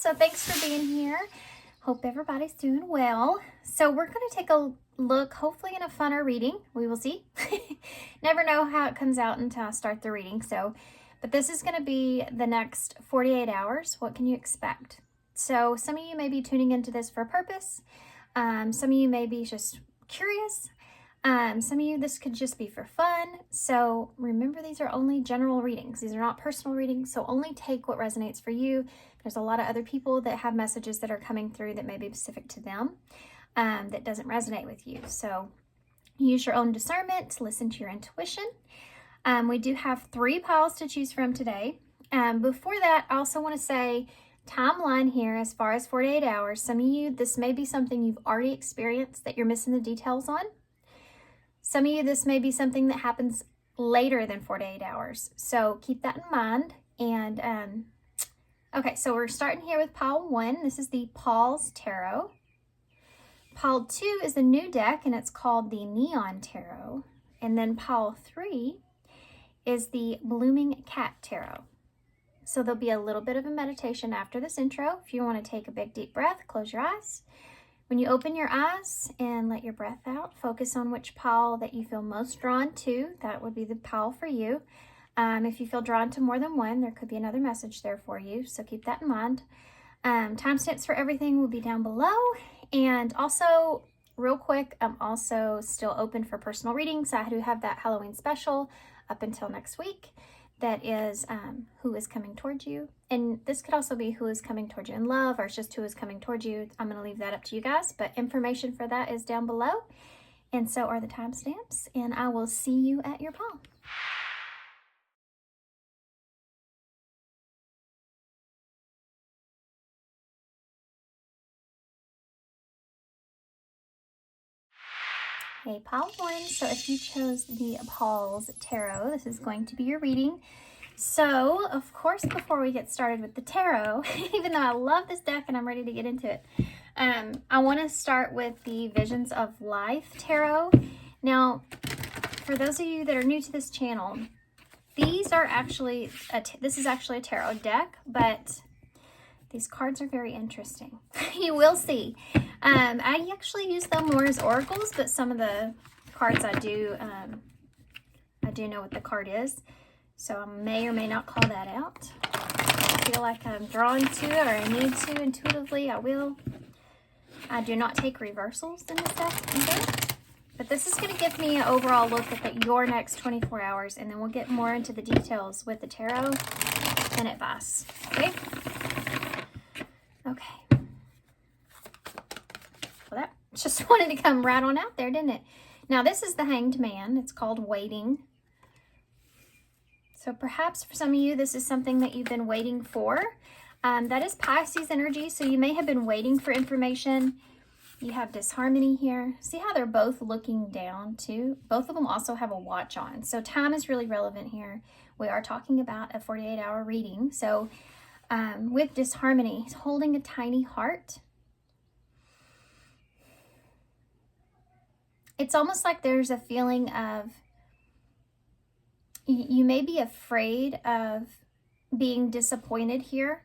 So thanks for being here. Hope everybody's doing well. So we're going to take a look, hopefully in a funner reading. We will see. Never know how it comes out until I start the reading. But this is going to be the next 48 hours. What can you expect? So some of you may be tuning into this for a purpose. Some of you may be just curious. Some of you, this could just be for fun. So remember, these are only general readings. These are not personal readings. So only take what resonates for you. There's a lot of other people that have messages that are coming through that may be specific to them, that doesn't resonate with you. So use your own discernment, listen to your intuition. We do have 3 piles to choose from today. Before that, I also want to say timeline here as far as 48 hours. Some of you, this may be something you've already experienced that you're missing the details on. Some of you, this may be something that happens later than 48 hours. So keep that in mind. And okay, so we're starting here with pile 1. This is the Paws Tarot. Pile 2 is the new deck, and it's called the Neon Tarot. And then pile 3 is the Blooming Cat Tarot. So there'll be a little bit of a meditation after this intro. If you want to take a big deep breath, close your eyes. When you open your eyes and let your breath out, focus on which pile that you feel most drawn to. That would be the pile for you. If you feel drawn to more than one, there could be another message there for you, so keep that in mind. Timestamps for everything will be down below. And also, real quick, I'm also still open for personal readings. I do have that Halloween special up until next week. That is who is coming towards you. And this could also be who is coming towards you in love, or it's just who is coming towards you. I'm going to leave that up to you guys, but information for that is down below. And so are the timestamps, and I will see you at your pile. Okay, pile 1. So if you chose the Paws Tarot, this is going to be your reading. So, of course, before we get started with the tarot, even though I love this deck and I'm ready to get into it, I want to start with the Visions of Life Tarot. Now, for those of you that are new to this channel, these are actually, this is actually a tarot deck, but these cards are very interesting. You will see. I actually use them more as oracles, but some of the cards I do know what the card is. So I may or may not call that out. I feel like I'm drawn to it, or I need to intuitively, I will. I do not take reversals in this deck either. But this is going to give me an overall look at your next 24 hours, and then we'll get more into the details with the tarot and advice. Okay? Okay. Well, that just wanted to come right on out there, didn't it? Now, this is the Hanged Man. It's called Waiting. So perhaps for some of you, this is something that you've been waiting for. That is Pisces energy, so you may have been waiting for information. You have disharmony here. See how they're both looking down too? Both of them also have a watch on. So time is really relevant here. We are talking about a 48-hour reading. So with disharmony, he's holding a tiny heart. It's almost like there's a feeling of, you may be afraid of being disappointed here.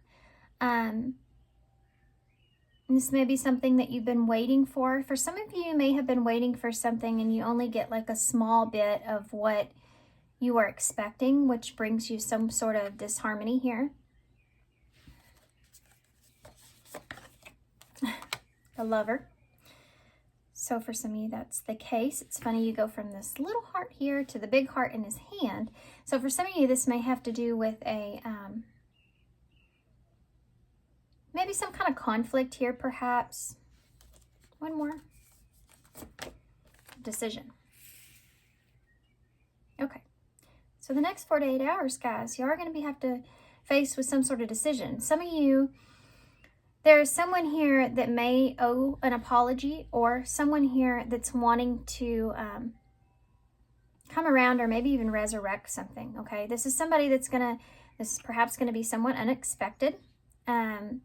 This may be something that you've been waiting for. For some of you may have been waiting for something and you only get like a small bit of what you are expecting, which brings you some sort of disharmony here. The Lover. So for some of you, that's the case. It's funny, you go from this little heart here to the big heart in his hand. So for some of you, this may have to do with a, maybe some kind of conflict here, perhaps. One more. Decision. Okay. So the next 48 hours, guys, you are going to have to face with some sort of decision. Some of you, there's someone here that may owe an apology, or someone here that's wanting to come around or maybe even resurrect something, okay? This is somebody this is perhaps going to be somewhat unexpected. You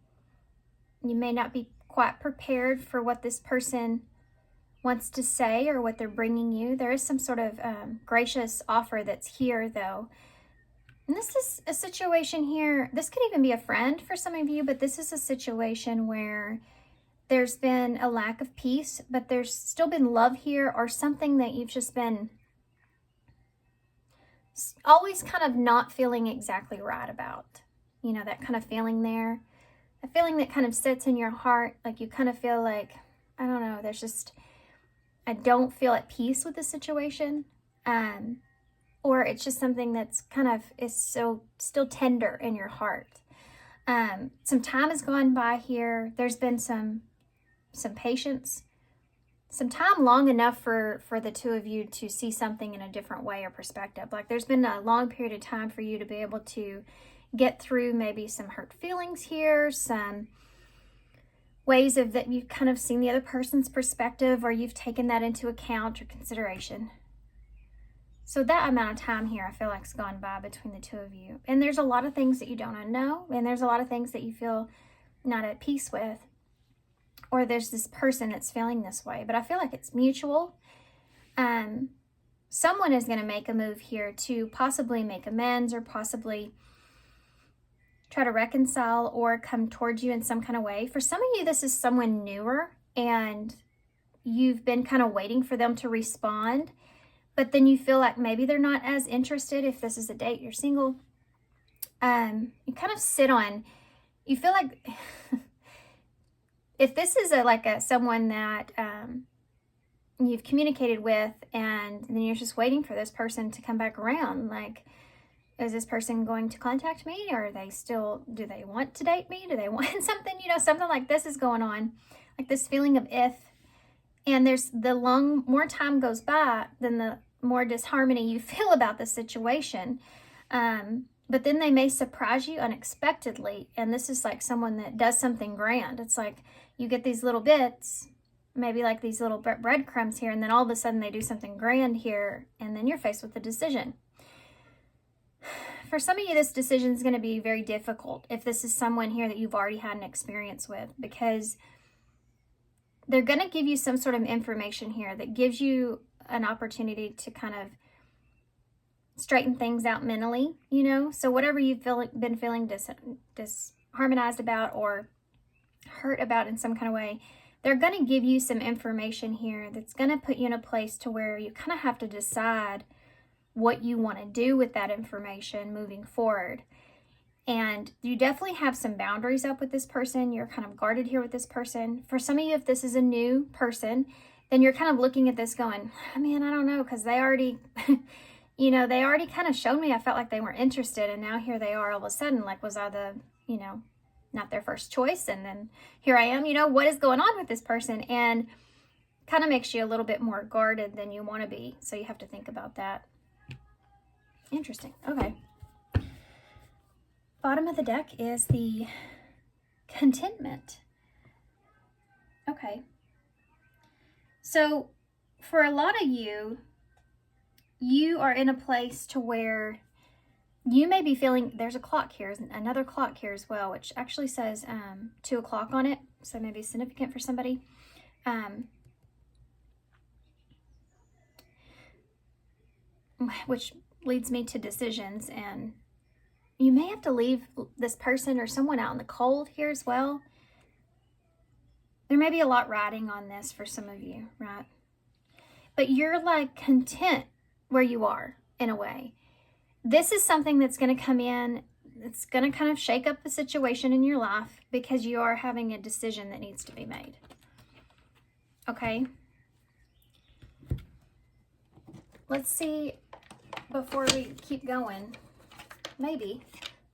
may not be quite prepared for what this person wants to say or what they're bringing you. There is some sort of gracious offer that's here, though. And this is a situation here, this could even be a friend for some of you, but this is a situation where there's been a lack of peace, but there's still been love here, or something that you've just been always kind of not feeling exactly right about. You know, that kind of feeling there. A feeling that kind of sits in your heart, like you kind of feel like, I don't know, there's just, I don't feel at peace with the situation. Or it's just something that's kind of is so still tender in your heart. Some time has gone by here. There's been some patience, some time long enough for the two of you to see something in a different way or perspective. Like there's been a long period of time for you to be able to get through maybe some hurt feelings here, some ways of that you've kind of seen the other person's perspective, or you've taken that into account or consideration. So that amount of time here, I feel like, has gone by between the two of you. And there's a lot of things that you don't know, and there's a lot of things that you feel not at peace with, or there's this person that's feeling this way. But I feel like it's mutual. Someone is going to make a move here to possibly make amends, or possibly try to reconcile or come towards you in some kind of way. For some of you, this is someone newer, and you've been kind of waiting for them to respond. But then you feel like maybe they're not as interested. If this is a date, you're single. You kind of sit on, you feel like if this is someone that you've communicated with, and then you're just waiting for this person to come back around, like, is this person going to contact me? Or are they still, do they want to date me? Do they want something? You know, something like this is going on, like this feeling of if. And there's more time goes by, then the more disharmony you feel about the situation. But then they may surprise you unexpectedly. And this is like someone that does something grand. It's like you get these little bits, maybe like these little breadcrumbs here, and then all of a sudden they do something grand here, and then you're faced with a decision. For some of you, this decision is going to be very difficult if this is someone here that you've already had an experience with, because they're going to give you some sort of information here that gives you an opportunity to kind of straighten things out mentally, you know? So whatever you've been feeling disharmonized about or hurt about in some kind of way, they're going to give you some information here that's going to put you in a place to where you kind of have to decide what you want to do with that information moving forward. And you definitely have some boundaries up with this person. You're kind of guarded here with this person. For some of you, if this is a new person, then you're kind of looking at this going, oh, man, I don't know, because they already, you know, they already kind of showed me I felt like they weren't interested. And now here they are all of a sudden, like, was I the, you know, not their first choice? And then here I am, you know, what is going on with this person? And kind of makes you a little bit more guarded than you want to be. So you have to think about that. Interesting. Okay. Bottom of the deck is the contentment. Okay. So for a lot of you, you are in a place to where you may be feeling, there's a clock here, another clock here as well, which actually says 2 o'clock on it. So maybe significant for somebody. Which leads me to decisions, and you may have to leave this person or someone out in the cold here as well. There may be a lot riding on this for some of you, right? But you're like content where you are in a way. This is something that's going to come in. It's going to kind of shake up the situation in your life because you are having a decision that needs to be made. Okay? Let's see, before we keep going, maybe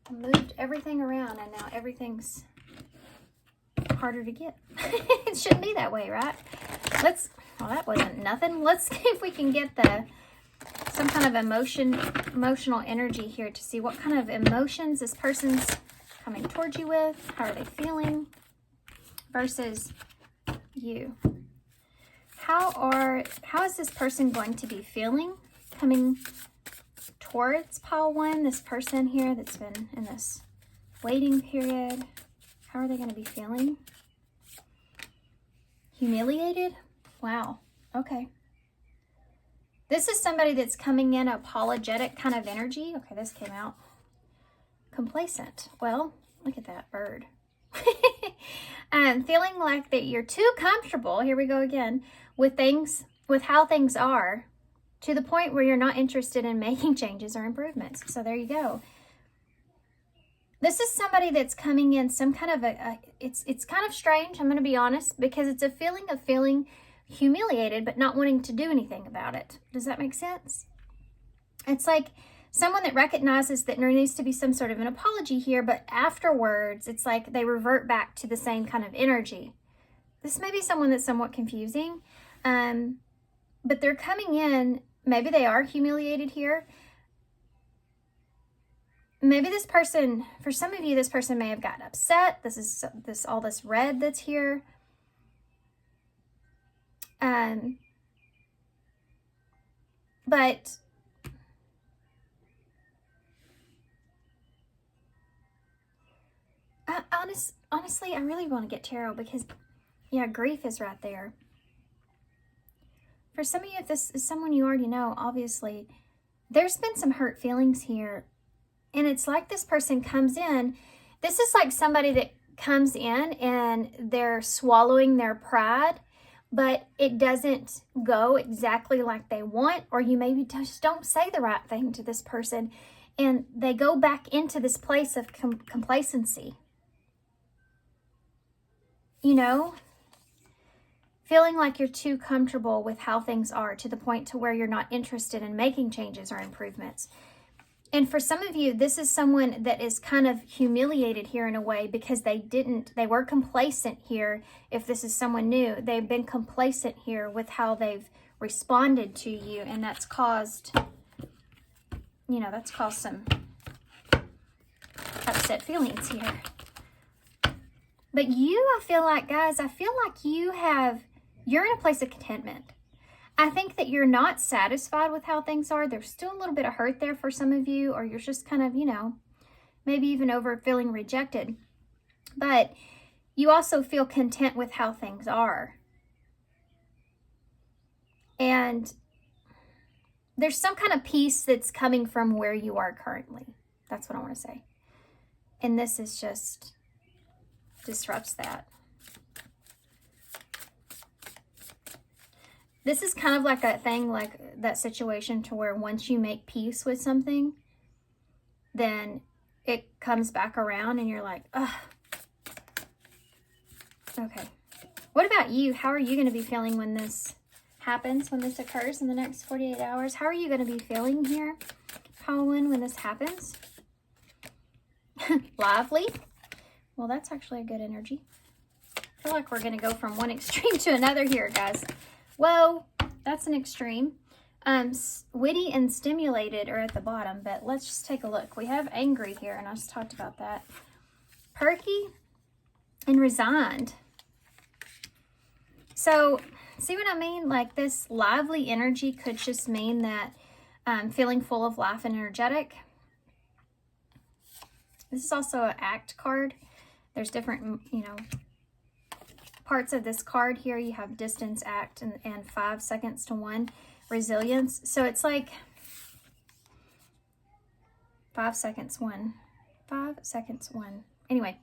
I moved everything around and now everything's harder to get. It shouldn't be that way, right? Well, that wasn't nothing. Let's see if we can get some kind of emotional energy here to see what kind of emotions this person's coming towards you with. How are they feeling versus you? How is this person going to be feeling coming towards pile 1, this person here that's been in this waiting period? How are they going to be feeling? Humiliated? Wow. Okay. This is somebody that's coming in apologetic kind of energy. Okay, this came out. complacent. Well, look at that bird. Feeling like that you're too comfortable, here we go again, with how things are, to the point where you're not interested in making changes or improvements. So there you go. This is somebody that's coming in some kind of it's kind of strange, I'm going to be honest, because it's a feeling of feeling humiliated but not wanting to do anything about it. Does that make sense? It's like someone that recognizes that there needs to be some sort of an apology here, but afterwards, it's like they revert back to the same kind of energy. This may be someone that's somewhat confusing, but they're coming in, maybe they are humiliated here. Maybe this person, for some of you, this person may have gotten upset. This is all this red that's here. But honestly, I really want to get tarot because, yeah, grief is right there. For some of you, if this is someone you already know, obviously, there's been some hurt feelings here. And it's like this person comes in. This is like somebody that comes in and they're swallowing their pride, but it doesn't go exactly like they want, or you maybe just don't say the right thing to this person, and they go back into this place of complacency. You know, feeling like you're too comfortable with how things are to the point to where you're not interested in making changes or improvements. And for some of you, this is someone that is kind of humiliated here in a way because they were complacent here. If this is someone new, they've been complacent here with how they've responded to you. And that's caused, some upset feelings here. But you, I feel like, guys, you're in a place of contentment. I think that you're not satisfied with how things are. There's still a little bit of hurt there for some of you, or you're just kind of, maybe even over feeling rejected. But you also feel content with how things are. And there's some kind of peace that's coming from where you are currently. That's what I want to say. And this is just disrupts that. This is kind of like that thing, like that situation to where once you make peace with something, then it comes back around and you're like, ugh. Okay. What about you? How are you going to be feeling when this happens, when this occurs in the next 48 hours? How are you going to be feeling here, Halloween, when this happens? Lively. Well, that's actually a good energy. I feel like we're going to go from one extreme to another here, guys. Whoa, that's an extreme. Witty and stimulated are at the bottom, but let's just take a look. We have angry here, and I just talked about that. Perky and resigned. So, see what I mean? Like this lively energy could just mean that feeling full of life and energetic. This is also an act card. There's different, parts of this card here. You have distance, act, and 5 seconds to 1. Resilience. So it's like 5 seconds, 1. 5 seconds, 1. Anyway,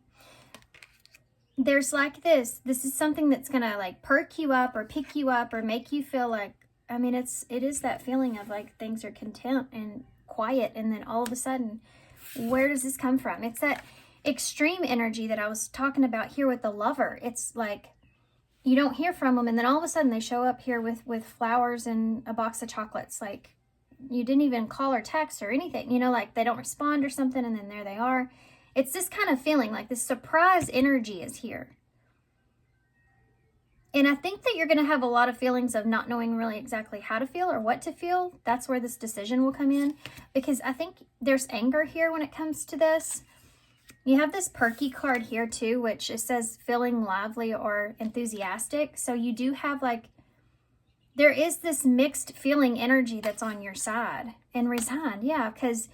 there's like this. This is something that's going to like perk you up or pick you up or make you feel like, it is that feeling of like things are content and quiet. And then all of a sudden, where does this come from? It's that extreme energy that I was talking about here with the lover. It's like you don't hear from them, and then all of a sudden they show up here with flowers and a box of chocolates. Like you didn't even call or text or anything, like they don't respond or something, and then there they are. It's this kind of feeling, like this surprise energy is here. And I think that you're going to have a lot of feelings of not knowing really exactly how to feel or what to feel. That's where this decision will come in, because I think there's anger here when it comes to this. You have this perky card here too, which it says feeling lively or enthusiastic. So you do have there is this mixed feeling energy that's on your side. And resigned, yeah, because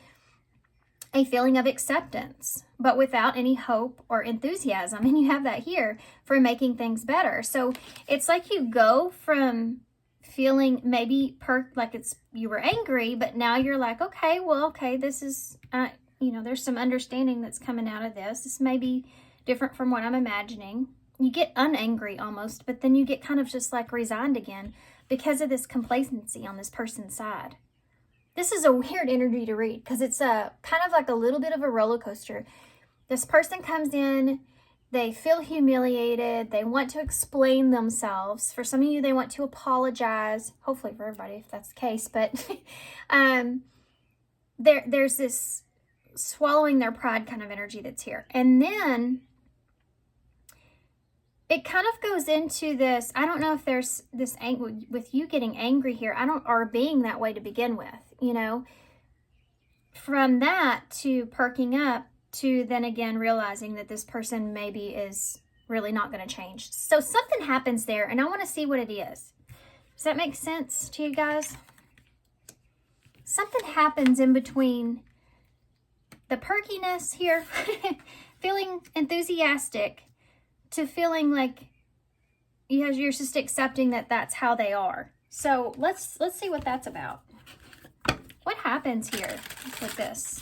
a feeling of acceptance, but without any hope or enthusiasm. And you have that here for making things better. So it's like you go from feeling maybe you were angry, but now you're like, okay, this is, you know, there's some understanding that's coming out of this. This may be different from what I'm imagining. You get unangry almost, but then you get kind of just like resigned again because of this complacency on this person's side. This is a weird energy to read because it's a kind of like a little bit of a roller coaster. This person comes in, they feel humiliated, they want to explain themselves. For some of you, they want to apologize, hopefully for everybody if that's the case, but there's this swallowing their pride kind of energy that's here. And then it kind of goes into this, I don't know if there's this anger with you getting angry here, or being that way to begin with, you know, from that to perking up to then again realizing that this person maybe is really not going to change. So something happens there, and I want to see what it is. Does that make sense to you guys? Something happens in between the perkiness here, feeling enthusiastic, to feeling like you're just accepting that that's how they are. So let's see what that's about. What happens here with this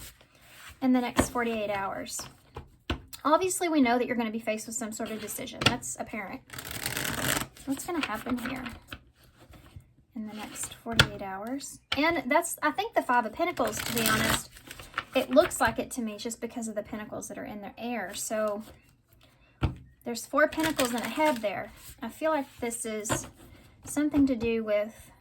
in the next 48 hours? Obviously, we know that you're going to be faced with some sort of decision. That's apparent. What's going to happen here in the next 48 hours? And that's, I think, the Five of Pentacles, to be honest. It looks like it to me just because of the pentacles that are in the air. So there's 4 pentacles and a head there. I feel like this is something to do with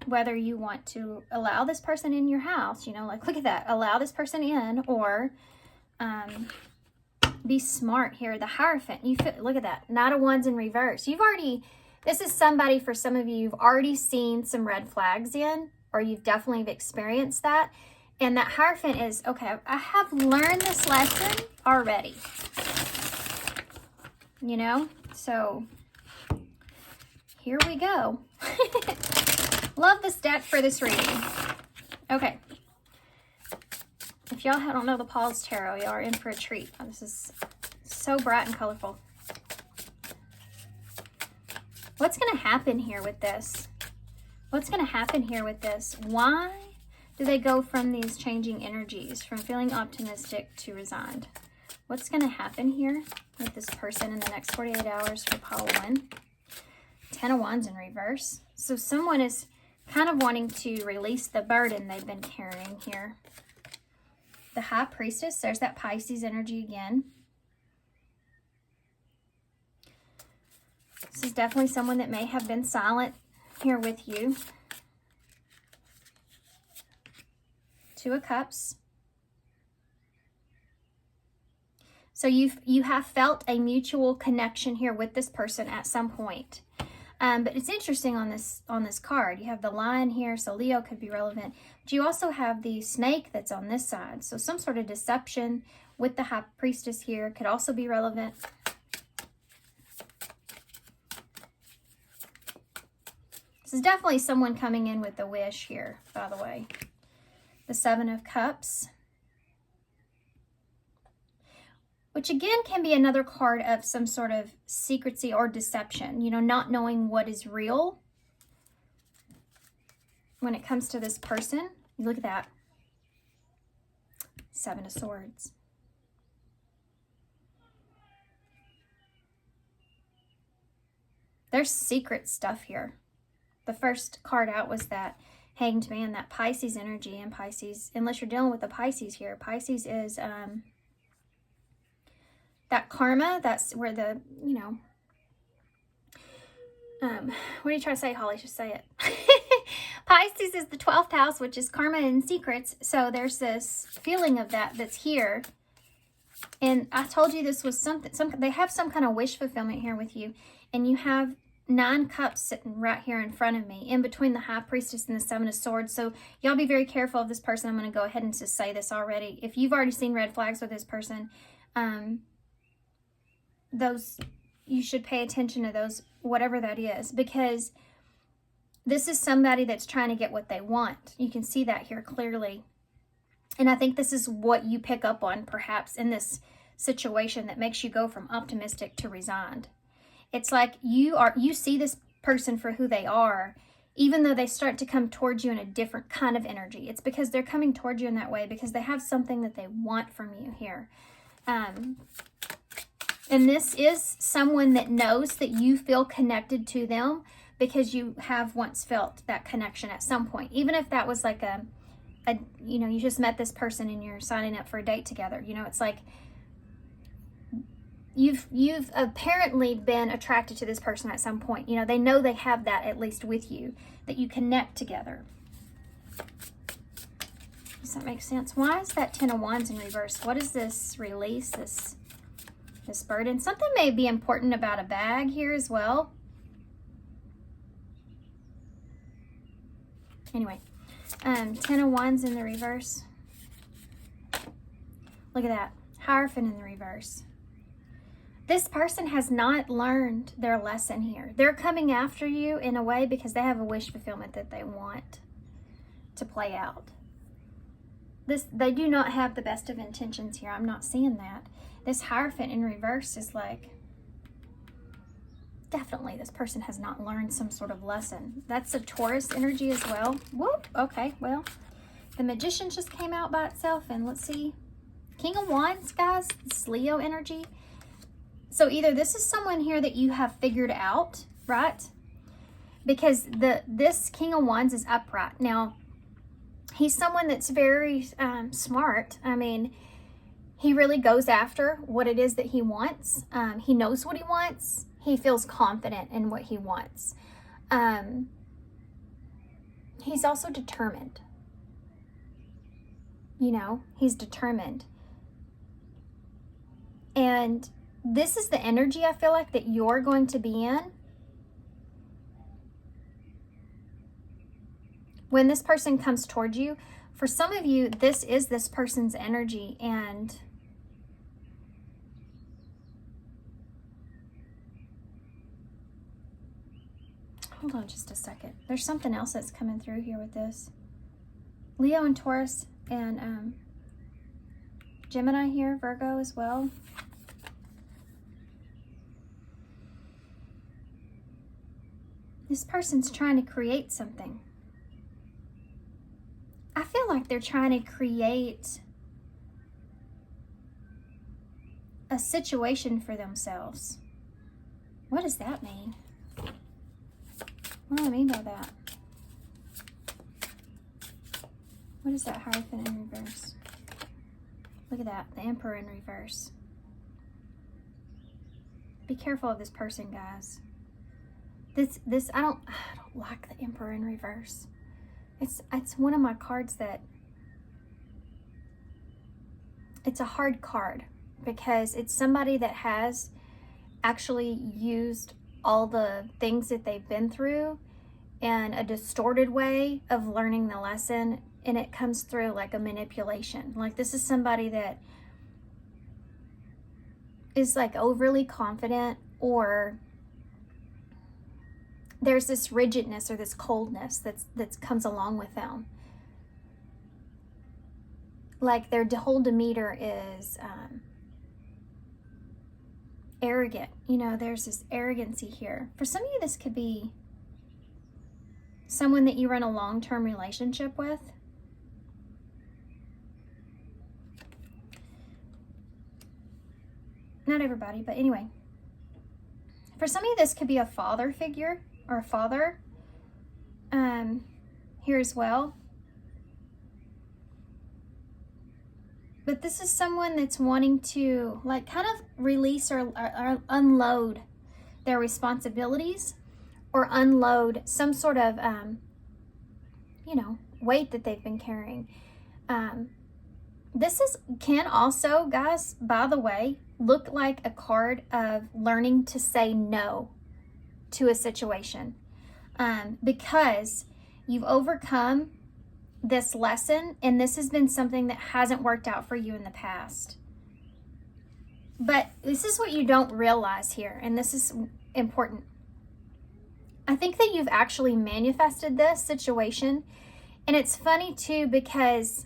whether you want to allow this person in your house, you know, like, look at that, allow this person in, or be smart here. The Hierophant, look at that, Knight of Wands in reverse. This is somebody, for some of you, you've already seen some red flags in, or you've definitely experienced that. And that Hierophant is, okay, I have learned this lesson already. You know, so here we go. Love this deck for this reading. Okay. If y'all don't know the Paws Tarot, y'all are in for a treat. Oh, this is so bright and colorful. What's going to happen here with this? What's going to happen here with this? Why do they go from these changing energies, from feeling optimistic to resigned? What's going to happen here with this person in the next 48 hours for pile 1? 10 of Wands in reverse. So someone is kind of wanting to release the burden they've been carrying here. The High Priestess, there's that Pisces energy again. This is definitely someone that may have been silent here with you. 2 of Cups. So you have felt a mutual connection here with this person at some point. But it's interesting on this card. You have the Lion here, so Leo could be relevant. But you also have the Snake that's on this side. So some sort of deception with the High Priestess here could also be relevant. This is definitely someone coming in with a wish here, by the way. The 7 of Cups. Which again can be another card of some sort of secrecy or deception, you know, not knowing what is real when it comes to this person. Look at that. 7 of Swords. There's secret stuff here. The first card out was that Hanged Man, that Pisces energy, and Pisces, unless you're dealing with the Pisces here, Pisces is that karma, that's where the, you know, what are you trying to say, Holly? Just say it. Pisces is the 12th house, which is karma and secrets. So there's this feeling of that's here. And I told you this was they have some kind of wish fulfillment here with you. And you have 9 cups sitting right here in front of me, in between the High Priestess and the 7 of Swords. So y'all be very careful of this person. I'm going to go ahead and just say this already. If you've already seen red flags with this person, you should pay attention to those, whatever that is, because this is somebody that's trying to get what they want. You can see that here clearly. And I think this is what you pick up on perhaps in this situation that makes you go from optimistic to resigned. It's like you see this person for who they are, even though they start to come towards you in a different kind of energy. It's because they're coming towards you in that way because they have something that they want from you here. And this is someone that knows that you feel connected to them because you have once felt that connection at some point. Even if that was like you know, you just met this person and you're signing up for a date together. You know, it's like you've apparently been attracted to this person at some point. You know, they know they have that at least with you, that you connect together. Does that make sense? Why is that Ten of Wands in reverse? What is this release, this burden? Something may be important about a bag here as well. Anyway, Ten of Wands in the reverse. Look at that. Hierophant in the reverse. This person has not learned their lesson here. They're coming after you in a way because they have a wish fulfillment that they want to play out. They do not have the best of intentions here. I'm not seeing that. This Hierophant in reverse is like, definitely this person has not learned some sort of lesson. That's a Taurus energy as well. Whoop, okay, well, the Magician just came out by itself, and let's see. King of Wands, guys, it's Leo energy. So either this is someone here that you have figured out, right? Because this King of Wands is upright. Now, he's someone that's very smart. I mean, he really goes after what it is that he wants. He knows what he wants. He feels confident in what he wants. He's also determined. You know, he's determined. And this is the energy I feel like that you're going to be in when this person comes towards you. For some of you, this is this person's energy. And hold on just a second. There's something else that's coming through here with this. Leo and Taurus and Gemini here, Virgo as well. This person's trying to create something. I feel like they're trying to create a situation for themselves. What does that mean? What do I mean by that? What is that Hierophant in reverse? Look at that, the Emperor in reverse. Be careful of this person, guys. This I don't like the Emperor in reverse. It's one of my cards that it's a hard card because it's somebody that has actually used all the things that they've been through in a distorted way of learning the lesson, and it comes through like a manipulation. Like this is somebody that is like overly confident, or there's this rigidness or this coldness that comes along with them. Like their whole demeanor is arrogant. You know, there's this arrogancy here. For some of you, this could be someone that you run a long-term relationship with. Not everybody, but anyway. For some of you, this could be a father figure or a father here as well. But this is someone that's wanting to like kind of release or unload their responsibilities, or unload some sort of, you know, weight that they've been carrying. This can also, guys, by the way, look like a card of learning to say no to a situation, because you've overcome this lesson, and this has been something that hasn't worked out for you in the past. But this is what you don't realize here, and this is important. I think that you've actually manifested this situation, and it's funny too because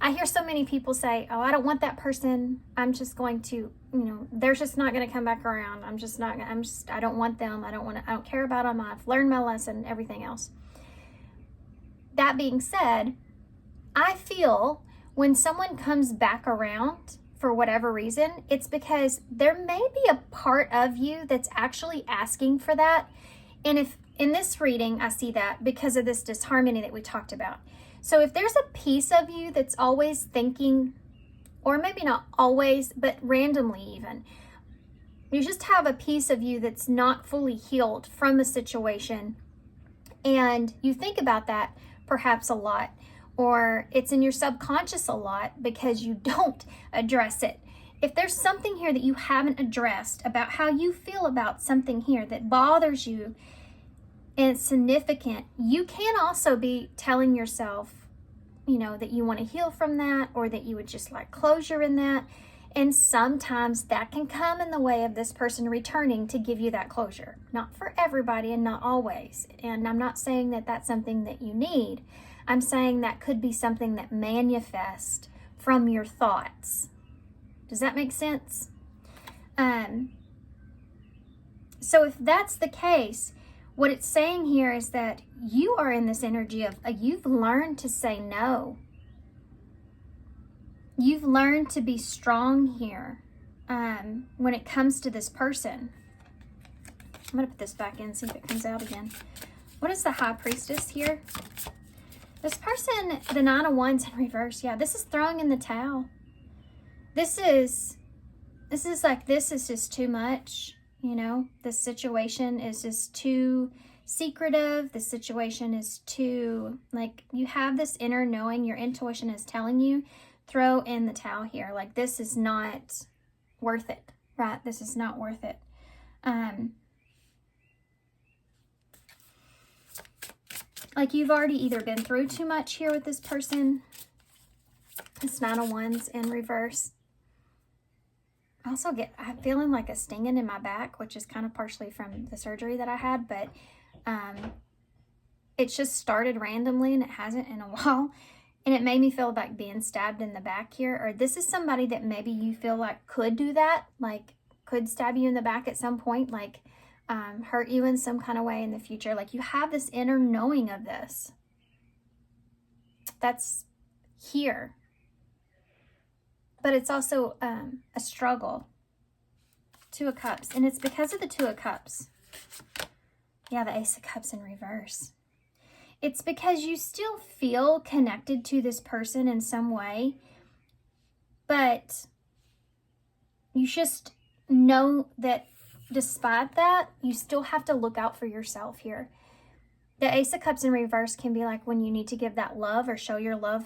I hear so many people say, oh, I don't want that person. I'm just going to, you know, they're just not going to come back around. I don't want them. I don't care about them. I've learned my lesson, everything else. that being said, I feel when someone comes back around for whatever reason, it's because there may be a part of you that's actually asking for that. And if in this reading, I see that because of this disharmony that we talked about. So if there's a piece of you that's always thinking, or maybe not always, but randomly even, you just have a piece of you that's not fully healed from a situation, and you think about that perhaps a lot, or it's in your subconscious a lot because you don't address it. If there's something here that you haven't addressed about how you feel about something here that bothers you and it's significant, you can also be telling yourself, that you want to heal from that, or that you would just like closure in that. And sometimes that can come in the way of this person returning to give you that closure. Not for everybody and not always. And I'm not saying that that's something that you need. I'm saying that could be something that manifests from your thoughts. Does that make sense? So if that's the case, what it's saying here is that you are in this energy of you've learned to say no. You've learned to be strong here when it comes to this person. I'm going to put this back in, see if it comes out again. What is the High Priestess here? This person, the Nine of Wands in reverse. Yeah, this is throwing in the towel. This is just too much. This situation is just too secretive. The situation is too, you have this inner knowing, your intuition is telling you, throw in the towel here. This is not worth it, right? This is not worth it. You've already either been through too much here with this person. This Nine of Wands in reverse. I'm feeling like a stinging in my back, which is kind of partially from the surgery that I had, but it's just started randomly and it hasn't in a while. And it made me feel like being stabbed in the back here. Or this is somebody that maybe you feel like could do that, could stab you in the back at some point, hurt you in some kind of way in the future. You have this inner knowing of this. That's here. But it's also a struggle. Two of Cups. And it's because of the Two of Cups. Yeah, the Ace of Cups in reverse. It's because you still feel connected to this person in some way. But you just know that despite that, you still have to look out for yourself here. The Ace of Cups in reverse can be when you need to give that love or show your love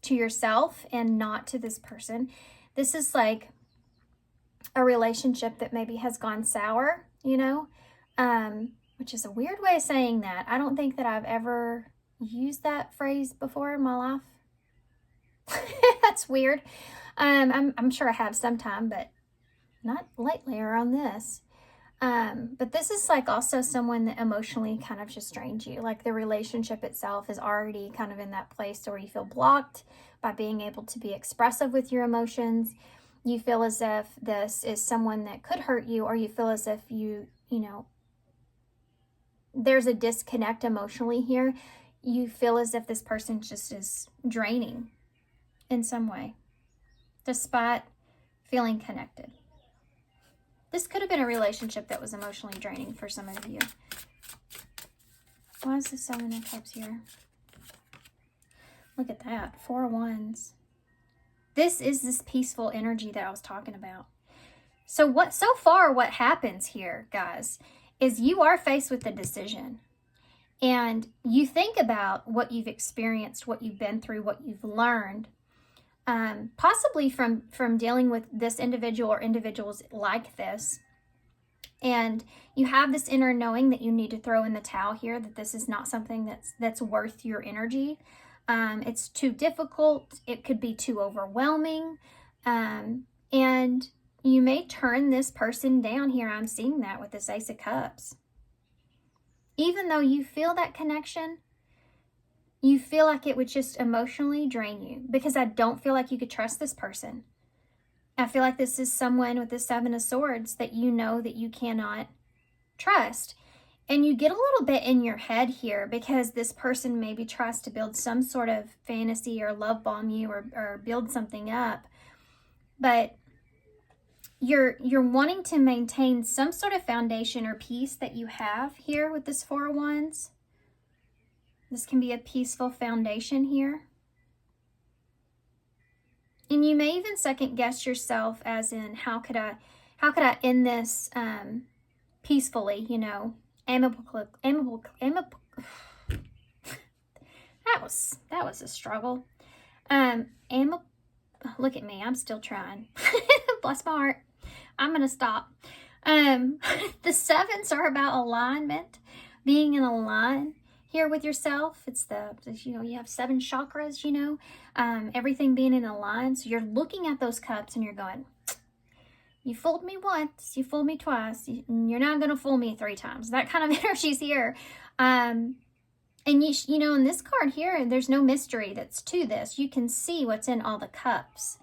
to yourself and not to this person. This is a relationship that maybe has gone sour, which is a weird way of saying that. I don't think that I've ever used that phrase before in my life. That's weird. I'm sure I have sometime, but not lately or on this. But this is also someone that emotionally kind of just drains you. The relationship itself is already kind of in that place where you feel blocked by being able to be expressive with your emotions. You feel as if this is someone that could hurt you, or you feel as if there's a disconnect emotionally here. You feel as if this person just is draining in some way, despite feeling connected. This could have been a relationship that was emotionally draining for some of you. Why is the Seven of Cups here? Look at that. Four of Wands. This is this peaceful energy that I was talking about. So far what happens here, guys, is you are faced with a decision. And you think about what you've experienced, what you've been through, what you've learned. Possibly from dealing with this individual or individuals like this. And you have this inner knowing that you need to throw in the towel here, that this is not something that's worth your energy. It's too difficult. It could be too overwhelming. And you may turn this person down here. I'm seeing that with this Ace of Cups. Even though you feel that connection, you feel like it would just emotionally drain you, because I don't feel like you could trust this person. I feel like this is someone with the Seven of Swords that you know that you cannot trust. And you get a little bit in your head here because this person maybe tries to build some sort of fantasy or love bomb you or build something up. But you're wanting to maintain some sort of foundation or peace that you have here with this Four of Wands. This can be a peaceful foundation here. And you may even second guess yourself as in, how could I end this peacefully, you know, amicable. That was a struggle. Look at me, I'm still trying. Bless my heart. I'm gonna stop. The sevens are about alignment, being in a line here with yourself. It's you know, you have 7 chakras, you know, everything being in a line. So you're looking at those cups and you're going, you fooled me once, you fooled me twice, you're not gonna fool me 3 times. That kind of energy's here. And you know, in this card here, there's no mystery that's to this. You can see what's in all the cups.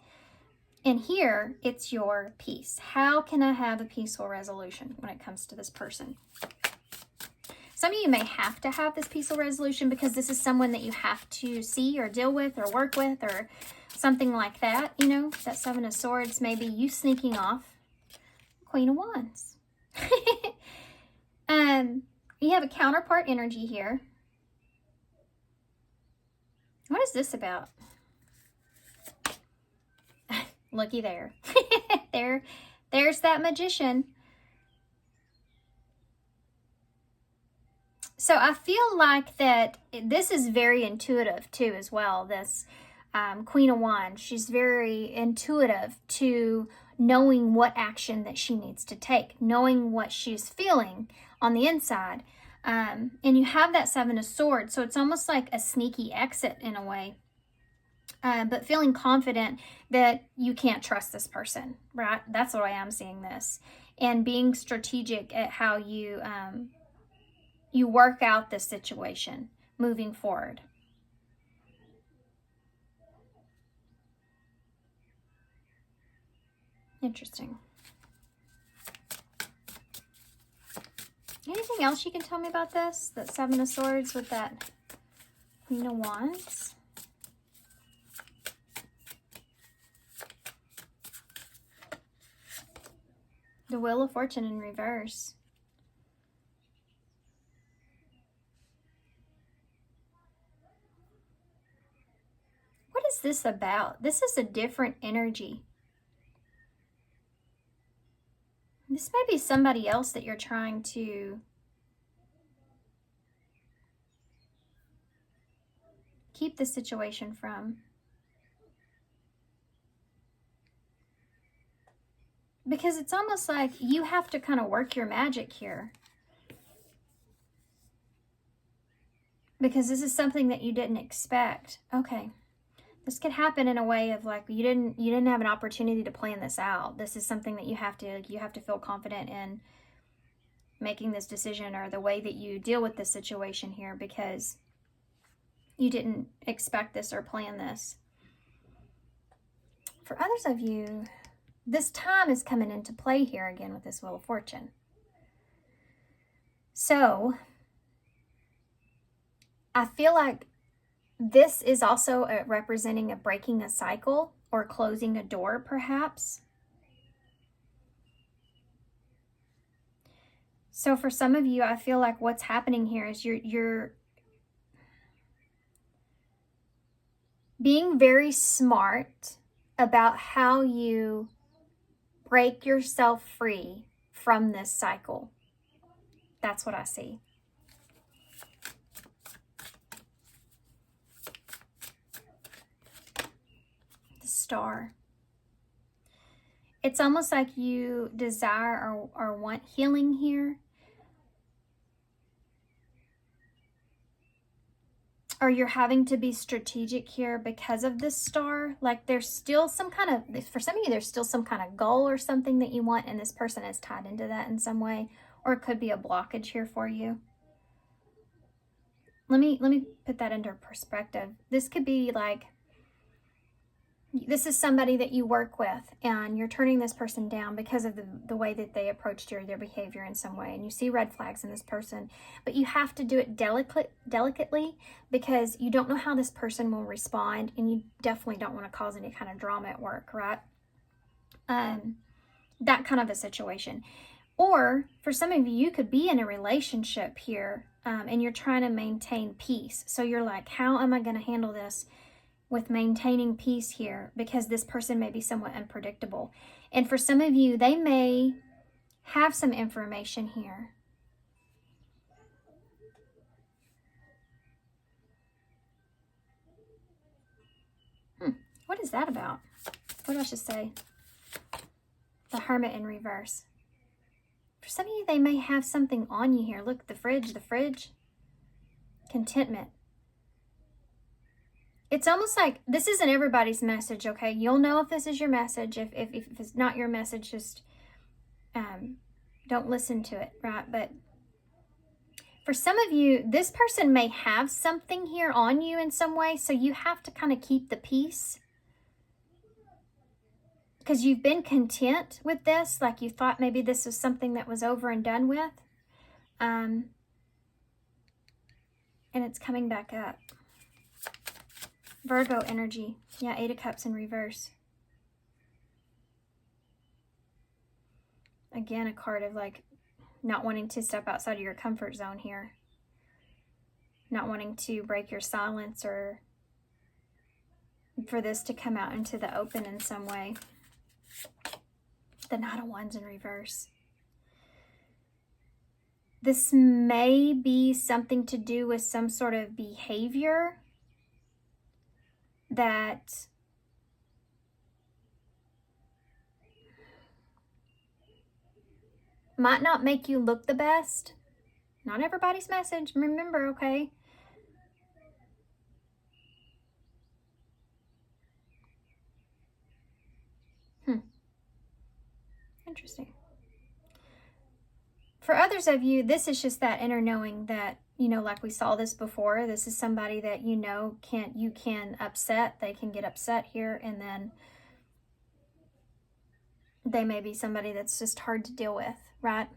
And here, it's your peace. How can I have a peaceful resolution when it comes to this person? Some of you may have to have this peaceful resolution because this is someone that you have to see or deal with or work with or something like that. You know, that 7 of Swords, maybe you sneaking off. Queen of Wands. You have a counterpart energy here. What is this about? Looky there. There's that Magician. So I feel like that this is very intuitive too as well. This Queen of Wands, she's very intuitive to knowing what action that she needs to take, knowing what she's feeling on the inside. And you have that 7 of Swords, so it's almost like a sneaky exit in a way. But feeling confident that you can't trust this person, right? That's the way I'm seeing this. And being strategic at how you you work out this situation moving forward. Interesting. Anything else you can tell me about this? That 7 of Swords with that Queen of Wands? The Wheel of Fortune in reverse. What is this about? This is a different energy. This may be somebody else that you're trying to keep the situation from. Because it's almost like you have to kind of work your magic here. Because this is something that you didn't expect. Okay. This could happen in a way of like you didn't have an opportunity to plan this out. This is something that you have to feel confident in making this decision or the way that you deal with this situation here because you didn't expect this or plan this. For others of you, this time is coming into play here again with this Wheel of Fortune. So I feel like this is also representing a breaking a cycle or closing a door, perhaps. So for some of you, I feel like what's happening here is you're being very smart about how you break yourself free from this cycle. That's what I see. Star. It's almost like you desire or want healing here. Or you're having to be strategic here because of this star. Like there's still some kind of, for some of you, there's still some kind of goal or something that you want and this person is tied into that in some way. Or it could be a blockage here for you. Let me put that into perspective. This could be like, this is somebody that you work with, and you're turning this person down because of the way that they approached you or their behavior in some way, and you see red flags in this person, but you have to do it delicately because you don't know how this person will respond, and you definitely don't want to cause any kind of drama at work, right? That kind of a situation. Or for some of you, you could be in a relationship here, and you're trying to maintain peace. So you're like, how am I going to handle this with maintaining peace here, because this person may be somewhat unpredictable. And for some of you, they may have some information here. What is that about? What do I should say? The Hermit in reverse. For some of you, they may have something on you here. Look, the fridge. Contentment. It's almost like this isn't everybody's message, okay? You'll know if this is your message. If it's not your message, just don't listen to it, right? But for some of you, this person may have something here on you in some way, so you have to kind of keep the peace because you've been content with this, like you thought maybe this was something that was over and done with, and it's coming back up. Virgo energy. Yeah, 8 of Cups in reverse. Again, a card of like not wanting to step outside of your comfort zone here. Not wanting to break your silence or for this to come out into the open in some way. The Knight of Wands in reverse. This may be something to do with some sort of behavior that might not make you look the best. Not everybody's message, remember, okay? Interesting. For others of you, this is just that inner knowing that, you know, like we saw this before, this is somebody that you know you can upset. They can get upset here, and then they may be somebody that's just hard to deal with, right?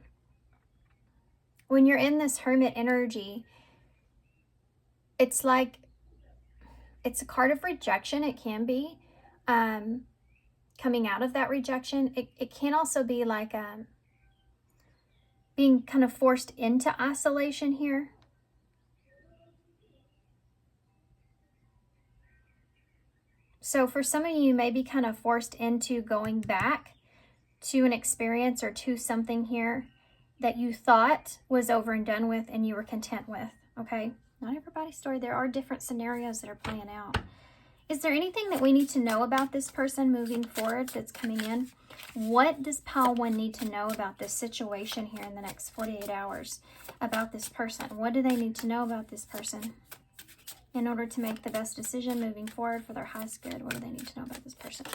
When you're in this Hermit energy, it's like, it's a card of rejection. It can be coming out of that rejection. It can also be like being kind of forced into isolation here. So for some of you, you may be kind of forced into going back to an experience or to something here that you thought was over and done with and you were content with, okay? Not everybody's story. There are different scenarios that are playing out. Is there anything that we need to know about this person moving forward that's coming in? What does Pile 1 need to know about this situation here in the next 48 hours about this person? What do they need to know about this person in order to make the best decision moving forward for their highest good? What do they need to know about this person?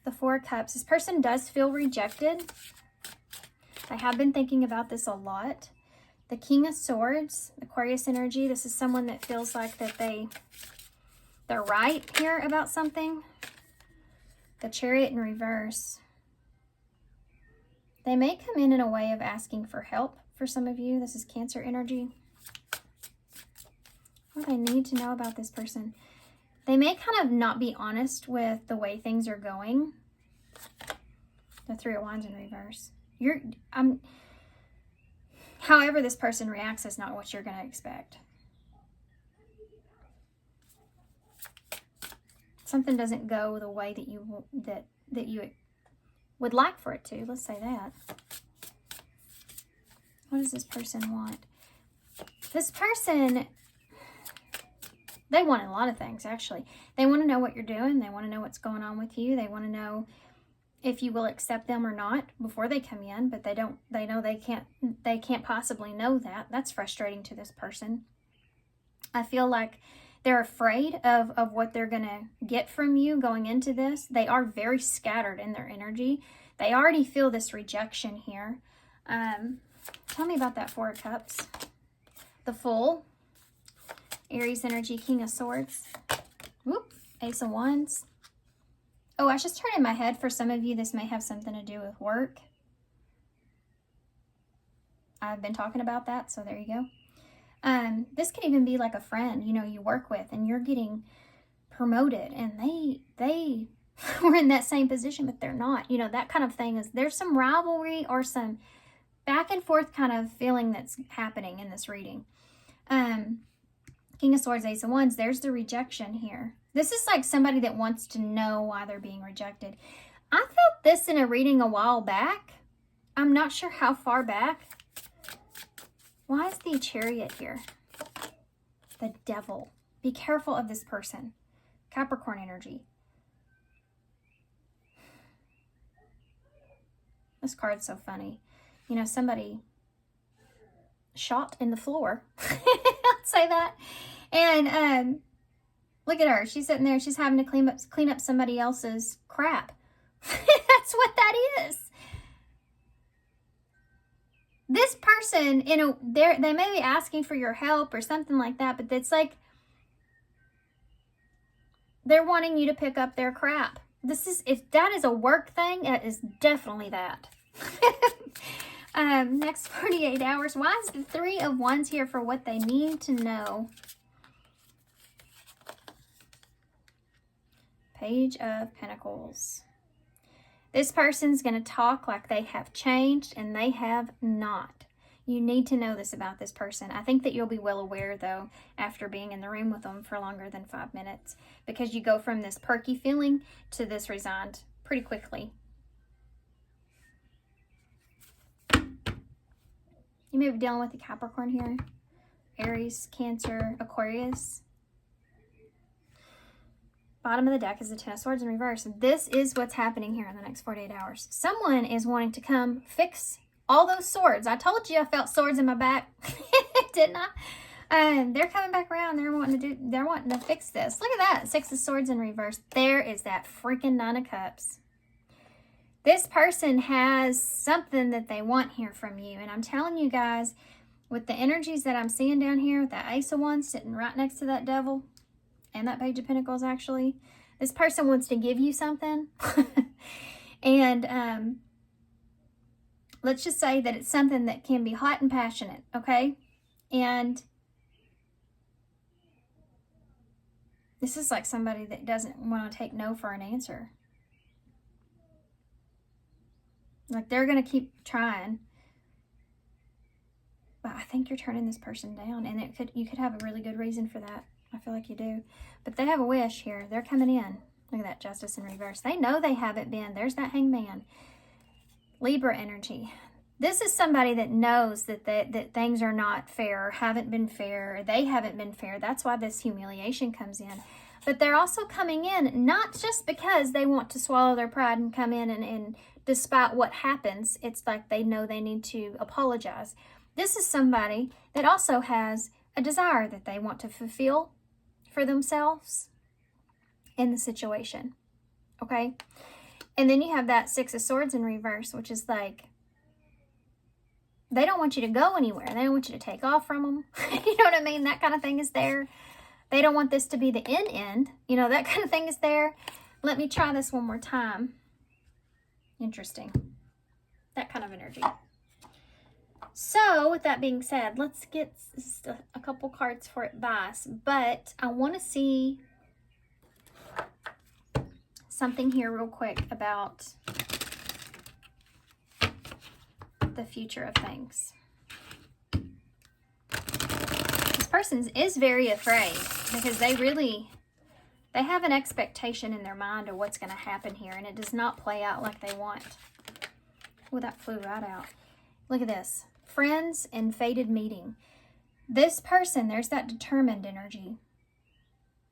The 4 of Cups. This person does feel rejected. I have been thinking about this a lot. The King of Swords, Aquarius energy. This is someone that feels like that they're right here about something. The Chariot in reverse. They may come in a way of asking for help for some of you. This is Cancer energy. What do I need to know about this person? They may kind of not be honest with the way things are going. The 3 of Wands in reverse. However this person reacts is not what you're going to expect. Something doesn't go the way that you would like for it to. Let's say that. What does this person want? This person, they want a lot of things, actually. They want to know what you're doing. They want to know what's going on with you. They want to know if you will accept them or not before they come in, but they know they can't possibly know that. That's frustrating to this person. I feel like they're afraid of what they're going to get from you going into this. They are very scattered in their energy. They already feel this rejection here. Tell me about that 4 of Cups. The Fool. Aries energy, King of Swords. Whoop, Ace of Wands. Oh, I should turn in my head. For some of you, this may have something to do with work. I've been talking about that, so there you go. This could even be like a friend, you know, you work with, and you're getting promoted, and they were in that same position, but they're not. You know, that kind of thing is, there's some rivalry or some back and forth kind of feeling that's happening in this reading. King of Swords, Ace of Wands, there's the rejection here. This is like somebody that wants to know why they're being rejected. I felt this in a reading a while back. I'm not sure how far back. Why is the Chariot here? The Devil. Be careful of this person. Capricorn energy. This card's so funny. You know, somebody shot in the floor. I'll say that. And look at her. She's sitting there. She's having to clean up somebody else's crap. That's what that is. This person, you know, they may be asking for your help or something like that, but it's like they're wanting you to pick up their crap. This is, if that is a work thing, it is definitely that. Next 48 hours. Why is the Three of Wands here for what they need to know? Page of Pentacles. This person's going to talk like they have changed, and they have not. You need to know this about this person. I think that you'll be well aware, though, after being in the room with them for longer than 5 minutes, because you go from this perky feeling to this resigned pretty quickly. You may be dealing with a Capricorn here. Aries, Cancer, Aquarius. Bottom of the deck is the Ten of Swords in reverse. This is what's happening here in the next 48 hours. Someone is wanting to come fix all those swords. I told you I felt swords in my back, didn't I? They're coming back around. They're wanting to fix this. Look at that. Six of Swords in reverse. There is that freaking Nine of Cups. This person has something that they want here from you. And I'm telling you guys, with the energies that I'm seeing down here, with that Ace of Wands sitting right next to that Devil, and that Page of Pentacles, actually, this person wants to give you something. And let's just say that it's something that can be hot and passionate, okay? And this is like somebody that doesn't want to take no for an answer. Like, they're going to keep trying. But I think you're turning this person down, and you could have a really good reason for that. I feel like you do. But they have a wish here. They're coming in. Look at that Justice in reverse. They know they haven't been. There's that Hangman. Libra energy. This is somebody that knows that things are not fair, or haven't been fair, or they haven't been fair. That's why this humiliation comes in. But they're also coming in not just because they want to swallow their pride and come in and despite what happens, it's like they know they need to apologize. This is somebody that also has a desire that they want to fulfill for themselves in the situation, okay? And then you have that Six of Swords in reverse, which is like, they don't want you to go anywhere. They don't want you to take off from them. You know what I mean? That kind of thing is there. They don't want this to be the end. You know, that kind of thing is there. Let me try this one more time. Interesting. That kind of energy. So, with that being said, let's get a couple cards for advice. But I want to see something here real quick about the future of things. This person is very afraid because they have an expectation in their mind of what's going to happen here, and it does not play out like they want. Well, that flew right out. Look at this. Friends and fated meeting. This person, there's that determined energy.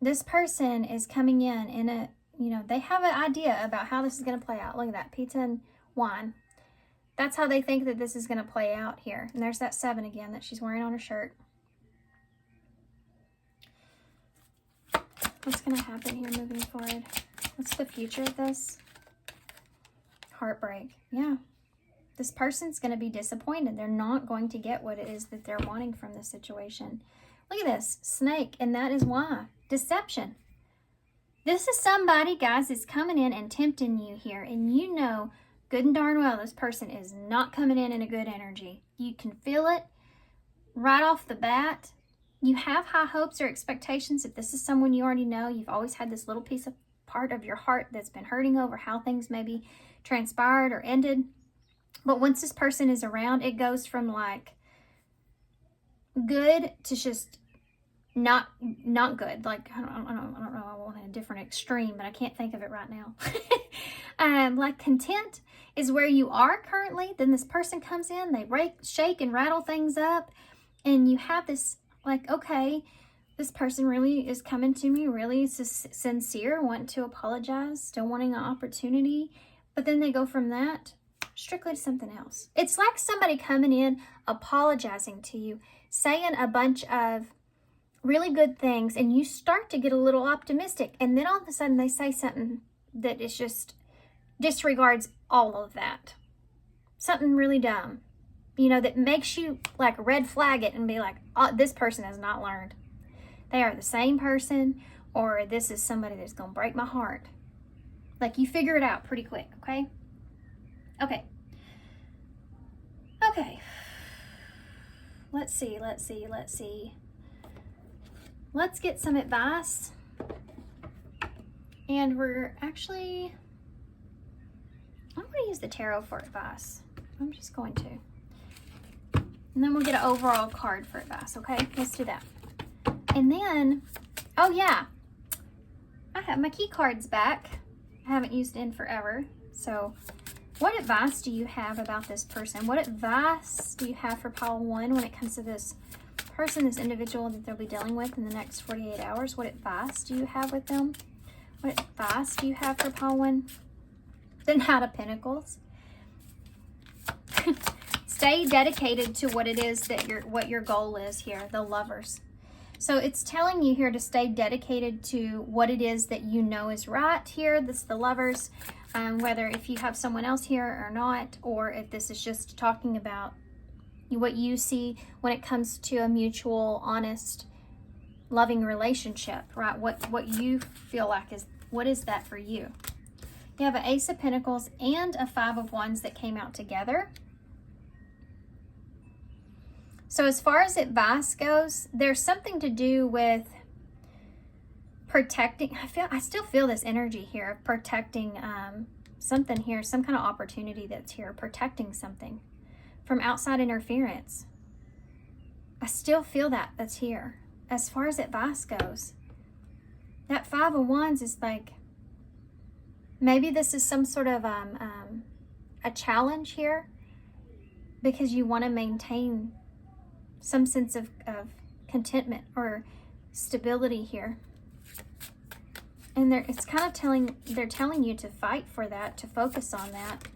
This person is coming in a, you know, they have an idea about how this is going to play out. Look at that. Pizza and wine. That's how they think that this is going to play out here. And there's that 7 again that she's wearing on her shirt. What's going to happen here moving forward? What's the future of this? Heartbreak. Yeah. This person's going to be disappointed. They're not going to get what it is that they're wanting from this situation. Look at this. Snake. And that is why. Deception. This is somebody, guys, that's coming in and tempting you here. And you know good and darn well this person is not coming in a good energy. You can feel it right off the bat. You have high hopes or expectations. If this is someone you already know, you've always had this little piece of part of your heart that's been hurting over how things maybe transpired or ended. But once this person is around, it goes from like good to just not good. Like, I don't know, I want a different extreme, but I can't think of it right now. Like content is where you are currently. Then this person comes in, they shake and rattle things up, and you have this like, okay, this person really is coming to me, really sincere, wanting to apologize, still wanting an opportunity, but then they go from that strictly to something else. It's like somebody coming in, apologizing to you, saying a bunch of really good things, and you start to get a little optimistic, and then all of a sudden they say something that is just disregards all of that. Something really dumb, you know, that makes you like red flag it and be like, oh, this person has not learned. They are the same person, or this is somebody that's going to break my heart. Like, you figure it out pretty quick, okay? Okay. Let's see. Let's get some advice. And I'm going to use the tarot for advice. I'm just going to. And then we'll get an overall card for advice, okay? Let's do that. And then, oh yeah, I have my key cards back. I haven't used it in forever. So what advice do you have about this person? What advice do you have for pile 1 when it comes to this person, this individual that they'll be dealing with in the next 48 hours? What advice do you have with them? What advice do you have for pile 1? The Knight of Pentacles. Stay dedicated to what it is that what your goal is here, the Lovers. So it's telling you here to stay dedicated to what it is that you know is right here. This is the Lovers, whether if you have someone else here or not, or if this is just talking about what you see when it comes to a mutual, honest, loving relationship, right? What you feel like what is that for you? You have an Ace of Pentacles and a Five of Wands that came out together. So as far as advice goes, there's something to do with protecting. I still feel this energy here of protecting something here, some kind of opportunity that's here, protecting something from outside interference. I still feel that's here. As far as advice goes, that Five of Wands is like, maybe this is some sort of a challenge here because you want to maintain some sense of contentment or stability here. And it's kind of they're telling you to fight for that, to focus on that.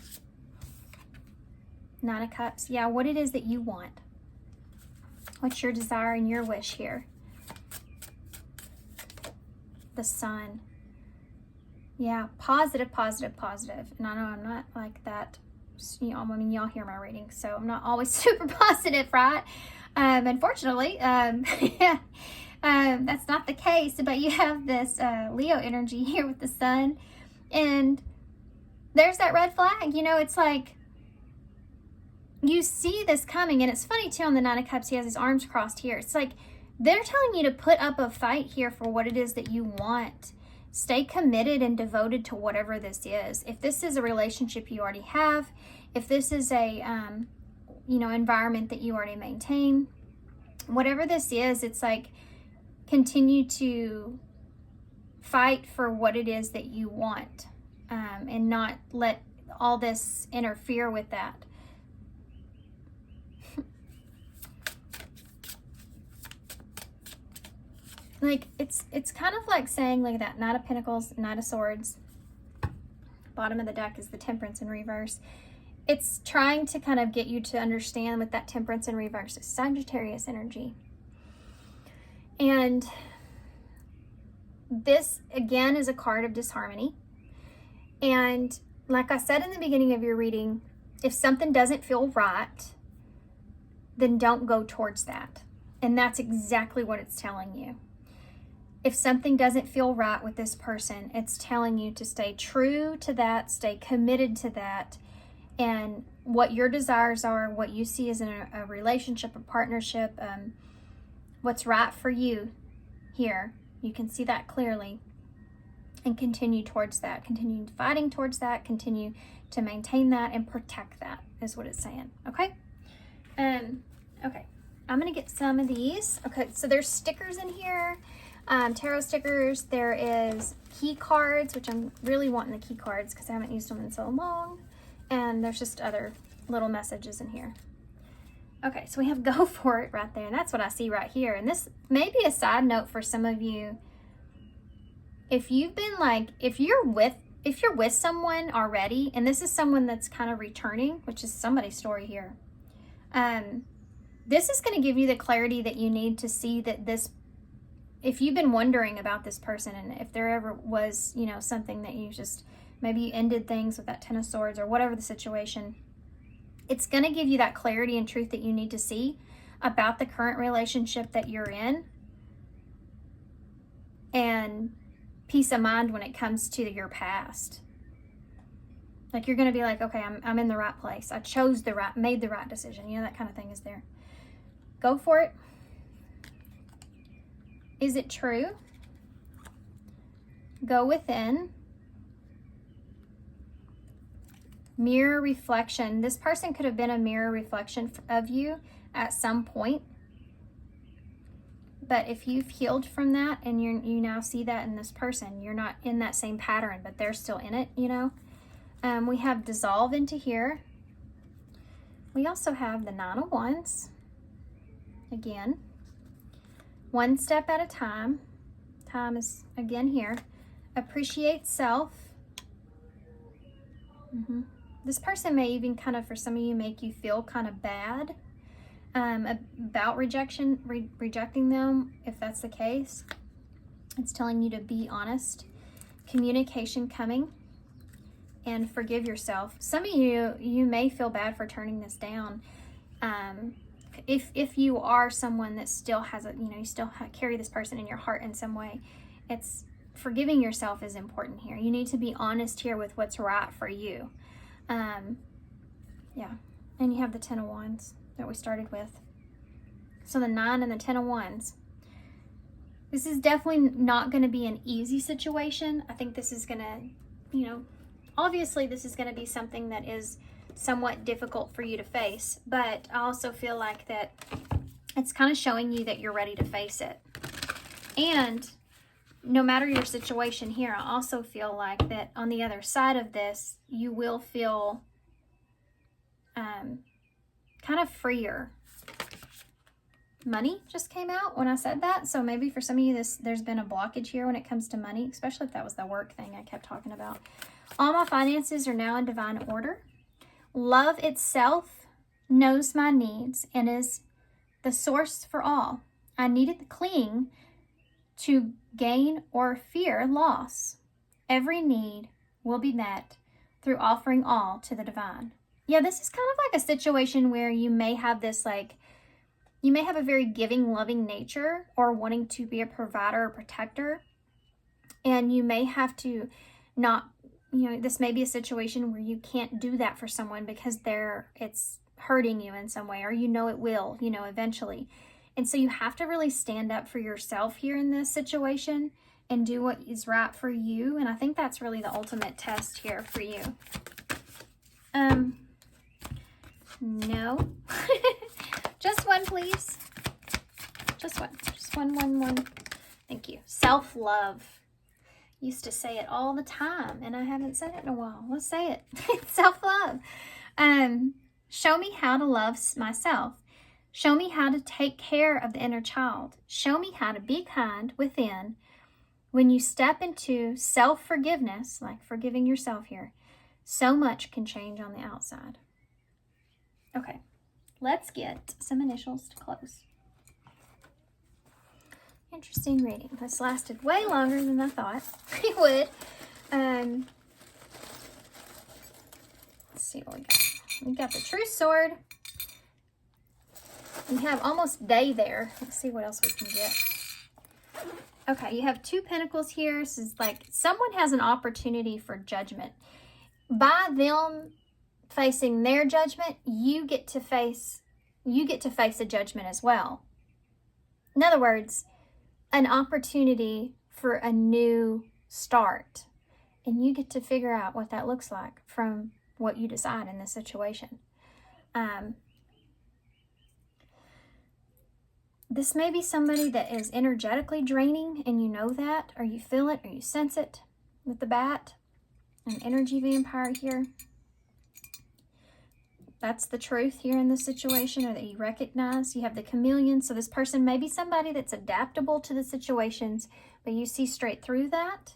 Nine of Cups. Yeah, what it is that you want. What's your desire and your wish here? The Sun. Yeah, positive. And I know I'm not like that. You know, I mean, y'all hear my reading, so I'm not always super positive, right? Unfortunately, yeah, that's not the case, but you have this Leo energy here with the Sun, and there's that red flag. You know, it's like you see this coming, and it's funny too on the Nine of Cups, he has his arms crossed here. It's like they're telling you to put up a fight here for what it is that you want. Stay committed and devoted to whatever this is. If this is a relationship you already have, if this is a you know, environment that you already maintain, whatever this is, it's like continue to fight for what it is that you want, and not let all this interfere with that. Like it's kind of like saying, like that Knight of Pentacles, Knight of Swords, bottom of the deck is the Temperance in reverse. It's trying to kind of get you to understand with that Temperance in reverse, it's Sagittarius energy. And this, again, is a card of disharmony. And like I said in the beginning of your reading, if something doesn't feel right, then don't go towards that. And that's exactly what it's telling you. if something doesn't feel right with this person, it's telling you to stay true to that, stay committed to that, and what your desires are, what you see as a relationship, a partnership, what's right for you here. You can see that clearly and continue towards that. Continue fighting towards that. Continue to maintain that and protect that is what it's saying. Okay? Okay. I'm going to get some of these. Okay, so there's stickers in here. Tarot stickers. There is key cards, which I'm really wanting the key cards because I haven't used them in so long. And there's just other little messages in here. Okay, so we have go for it right there. And that's what I see right here. And this may be a side note for some of you. If you've been like, if you're with someone already, and this is someone that's kind of returning, which is somebody's story here. This is going to give you the clarity that you need to see that this, if you've been wondering about this person and if there ever was, you know, something that you just, maybe you ended things with that Ten of Swords or whatever the situation, it's going to give you that clarity and truth that you need to see about the current relationship that you're in, and peace of mind when it comes to your past. Like you're going to be like, okay, I'm in the right place. I chose made the right decision. You know, that kind of thing is there. Go for it. Is it true? Go within. Mirror reflection. This person could have been a mirror reflection of you at some point. But if you've healed from that and you now see that in this person, you're not in that same pattern, but they're still in it, you know. We have dissolve into here. We also have the Nine of Wands. Again, one step at a time. Time is again here. Appreciate self. This person may even kind of, for some of you, make you feel kind of bad about rejecting them, if that's the case. It's telling you to be honest. Communication coming. And forgive yourself. Some of you may feel bad for turning this down. If you are someone that still has you still carry this person in your heart in some way, it's forgiving yourself is important here. You need to be honest here with what's right for you. Yeah. And you have the Ten of Wands that we started with. So the 9 and the 10 of Wands. This is definitely not going to be an easy situation. I think this is going to, obviously this is going to be something that is somewhat difficult for you to face, but I also feel like that it's kind of showing you that you're ready to face it. And no matter your situation here, I also feel like that on the other side of this, you will feel kind of freer. Money just came out when I said that. So maybe for some of you, there's been a blockage here when it comes to money, especially if that was the work thing I kept talking about. All my finances are now in divine order. Love itself knows my needs and is the source for all. I needed cling to gain or fear loss. Every need will be met through offering all to the divine. Yeah, this is kind of like a situation where you may have this, you may have a very giving, loving nature or wanting to be a provider or protector. And you may have to not, this may be a situation where you can't do that for someone because it's hurting you in some way, or it will, eventually. And so you have to really stand up for yourself here in this situation and do what is right for you. And I think that's really the ultimate test here for you. No. Just one, please. Just one. Just one. Thank you. Self-love. Used to say it all the time, and I haven't said it in a while. Let's say it. Self-love. Show me how to love myself. Show me how to take care of the inner child. Show me how to be kind within. When you step into self-forgiveness, like forgiving yourself here, so much can change on the outside. Okay, let's get some initials to close. Interesting reading. This lasted way longer than I thought it would. Let's see what we got. We got the True Sword. We have almost day there. Let's see what else we can get. Okay, you have 2 pentacles here. This is like someone has an opportunity for judgment. By them facing their judgment, you get to face a judgment as well. In other words, an opportunity for a new start. And you get to figure out what that looks like from what you decide in this situation. This may be somebody that is energetically draining, and you know that, or you feel it, or you sense it with the bat. An energy vampire here. That's the truth here in this situation, or that you recognize. You have the chameleon. So this person may be somebody that's adaptable to the situations, but you see straight through that.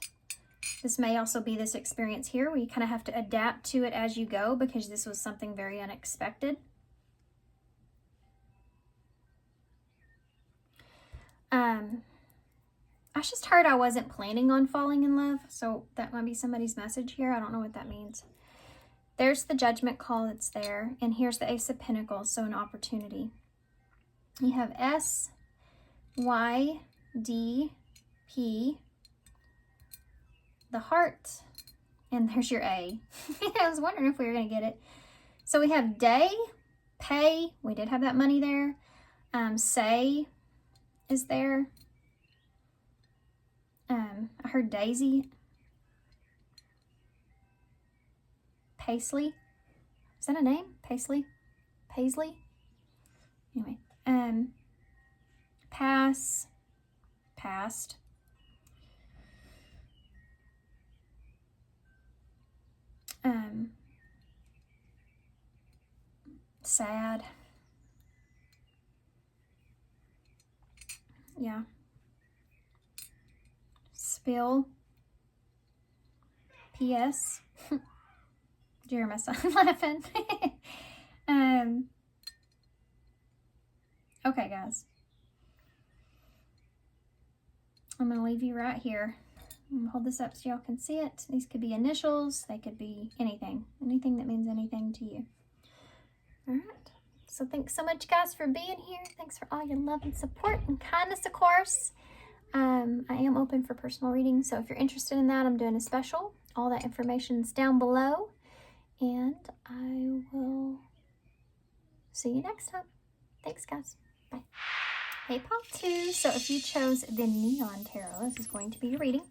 This may also be this experience here where you kind of have to adapt to it as you go, because this was something very unexpected. I just heard I wasn't planning on falling in love, so that might be somebody's message here. I don't know what that means. There's the judgment call that's there, and here's the Ace of Pentacles, so an opportunity. You have S, Y, D, P, the heart, and there's your A. I was wondering if we were going to get it. So we have day, pay, we did have that money there. Say is there. I heard Daisy. Paisley. Is that a name? Paisley? Paisley? Anyway. Pass. Past. Sad. Yeah. Spill. P.S. Did you hear my son laughing? Okay, guys. I'm going to leave you right here. I'm going to hold this up so y'all can see it. These could be initials. They could be anything. Anything that means anything to you. All right. So thanks so much, guys, for being here. Thanks for all your love and support and kindness, of course. I am open for personal readings, so if you're interested in that, I'm doing a special. All that information's down below. And I will see you next time. Thanks, guys. Bye. Hey, Paw 2. So if you chose the Neon Tarot, this is going to be your reading.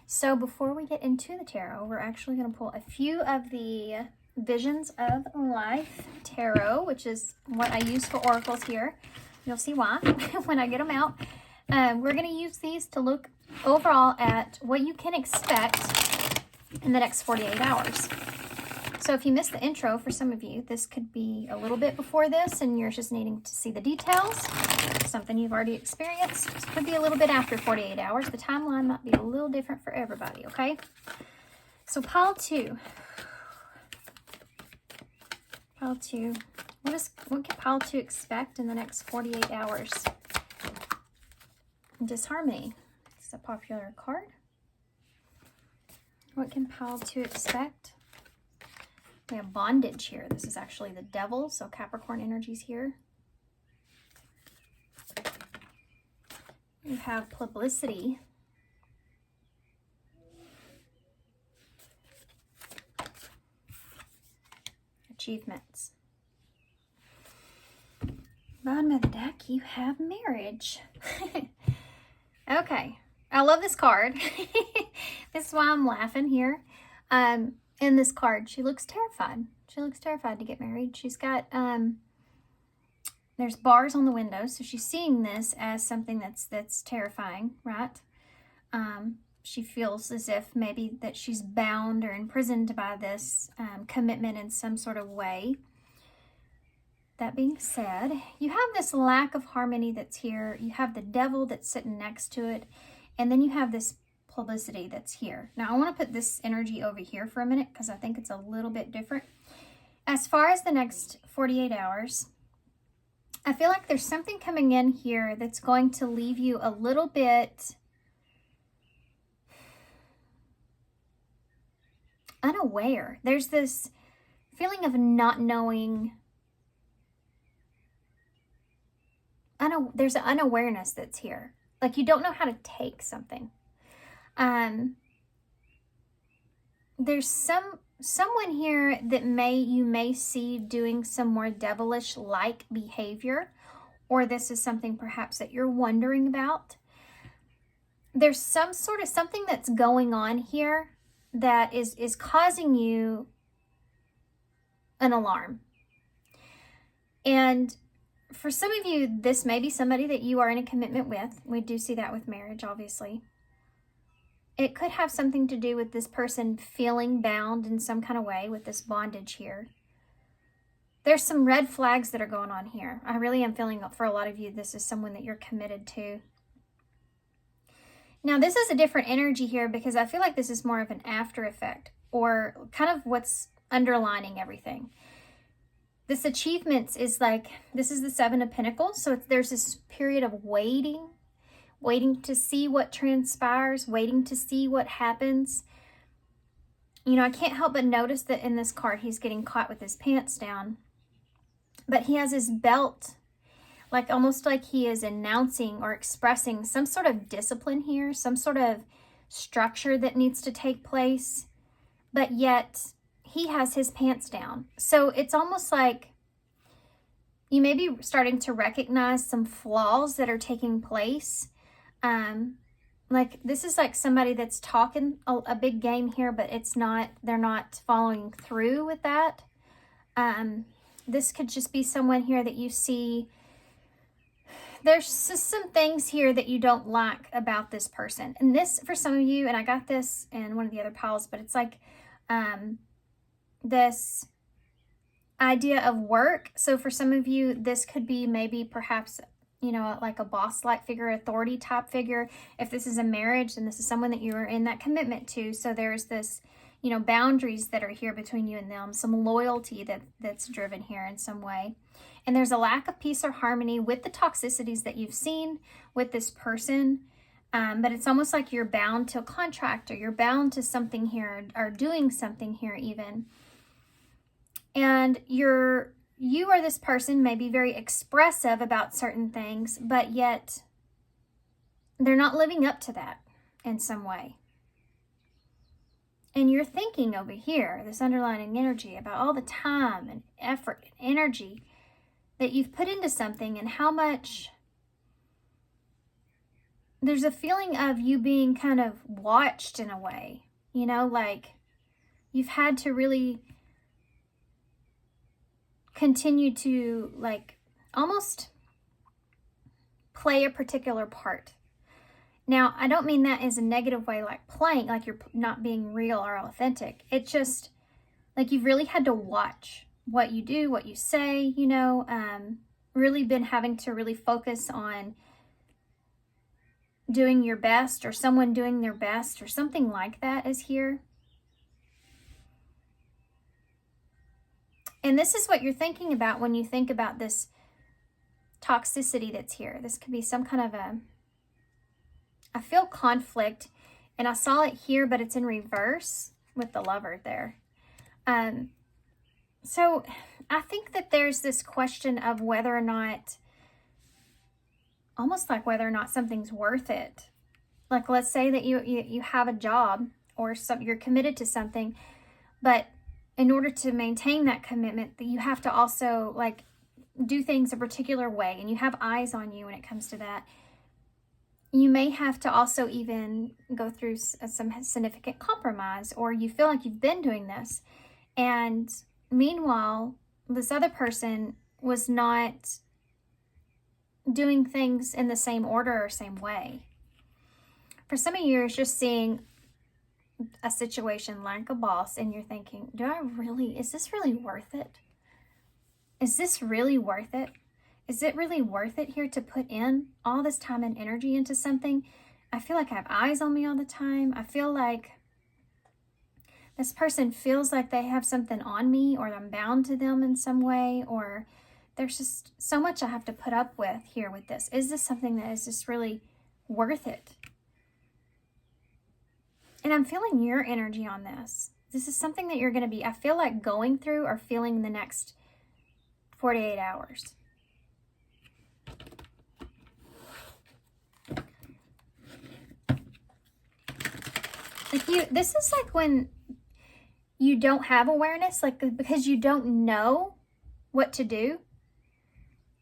So before we get into the tarot, we're actually going to pull a few of the Visions of Life Tarot, which is what I use for oracles here. You'll see why when I get them out. We're going to use these to look overall at what you can expect in the next 48 hours. So if you missed the intro, for some of you, this could be a little bit before this and you're just needing to see the details, something you've already experienced. This could be a little bit after 48 hours. The timeline might be a little different for everybody, okay? So pile 2. Pile 2. What can pile 2 expect in the next 48 hours? Disharmony. It's a popular card. What can pile 2 expect? We have bondage here. This is actually the devil, so Capricorn energies here. You have publicity. Achievements. Bottom of the deck, you have marriage. Okay. I love this card. This is why I'm laughing here. In this card, she looks terrified. She looks terrified to get married. She's got, there's bars on the window, so she's seeing this as something that's terrifying, right? She feels as if maybe that she's bound or imprisoned by this commitment in some sort of way. That being said, you have this lack of harmony that's here. You have the devil that's sitting next to it. And then you have this publicity that's here. Now, I want to put this energy over here for a minute because I think it's a little bit different. As far as the next 48 hours, I feel like there's something coming in here that's going to leave you a little bit unaware. There's this feeling of not knowing. There's an unawareness that's here. like you don't know how to take something. There's someone here that you may see doing some more devilish like behavior, or this is something perhaps that you're wondering about. There's some sort of something that's going on here that is causing you an alarm. And for some of you, this may be somebody that you are in a commitment with. We do see that with marriage, obviously. It could have something to do with this person feeling bound in some kind of way with this bondage here. There's some red flags that are going on here. I really am feeling for a lot of you, this is someone that you're committed to. Now, this is a different energy here because I feel like this is more of an after effect or kind of what's underlining everything. This achievements is like, this is the Seven of Pentacles. So there's this period of waiting to see what transpires, waiting to see what happens. You know, I can't help but notice that in this card, he's getting caught with his pants down. But he has his belt, like almost like he is announcing or expressing some sort of discipline here, some sort of structure that needs to take place. But yet, he has his pants down. So it's almost like you may be starting to recognize some flaws that are taking place. Like this is like somebody that's talking a big game here, but they're not following through with that. This could just be someone here that you see. There's just some things here that you don't like about this person. And this, for some of you, and I got this in one of the other piles, but it's like this idea of work. So for some of you, this could be maybe perhaps, you know, like a boss-like figure, authority type figure. If this is a marriage, then this is someone that you are in that commitment to. So there's this, you know, boundaries that are here between you and them, some loyalty that's driven here in some way. And there's a lack of peace or harmony with the toxicities that you've seen with this person. But it's almost like you're bound to a contract, or you're bound to something here, or doing something here even. And you or this person may be very expressive about certain things, but yet they're not living up to that in some way. And you're thinking over here, this underlying energy, about all the time and effort and energy that you've put into something, and how much there's a feeling of you being kind of watched in a way, you know, like you've had to really continue to like almost play a particular part. Now, I don't mean that as a negative way, like playing, like you're not being real or authentic. It's just like you've really had to watch what you do, what you say, you know, really been having to really focus on doing your best, or someone doing their best, or something like that is here. And this is what you're thinking about when you think about this toxicity that's here. This could be some kind of I feel conflict, and I saw it here, but it's in reverse with the Lover there. So I think that there's this question of whether or not, almost like whether or not something's worth it. Like, let's say that you have a job, or you're committed to something, but in order to maintain that commitment, that you have to also like do things a particular way, and you have eyes on you when it comes to that. You may have to also even go through some significant compromise, or you feel like you've been doing this. And meanwhile, this other person was not doing things in the same order or same way. For some of you, it's just seeing a situation like a boss, and you're thinking, is this really worth it? Is this really worth it? Is it really worth it here to put in all this time and energy into something? I feel like I have eyes on me all the time. I feel like this person feels like they have something on me, or I'm bound to them in some way, or there's just so much I have to put up with here with this. Is this something that is just really worth it? And I'm feeling your energy on this. This is something that you're going to be, I feel like, going through or feeling in the next 48 hours. This is like when you don't have awareness, like because you don't know what to do.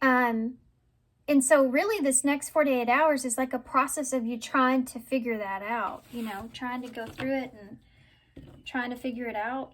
And so really this next 48 hours is like a process of you trying to figure that out, you know, trying to go through it and trying to figure it out.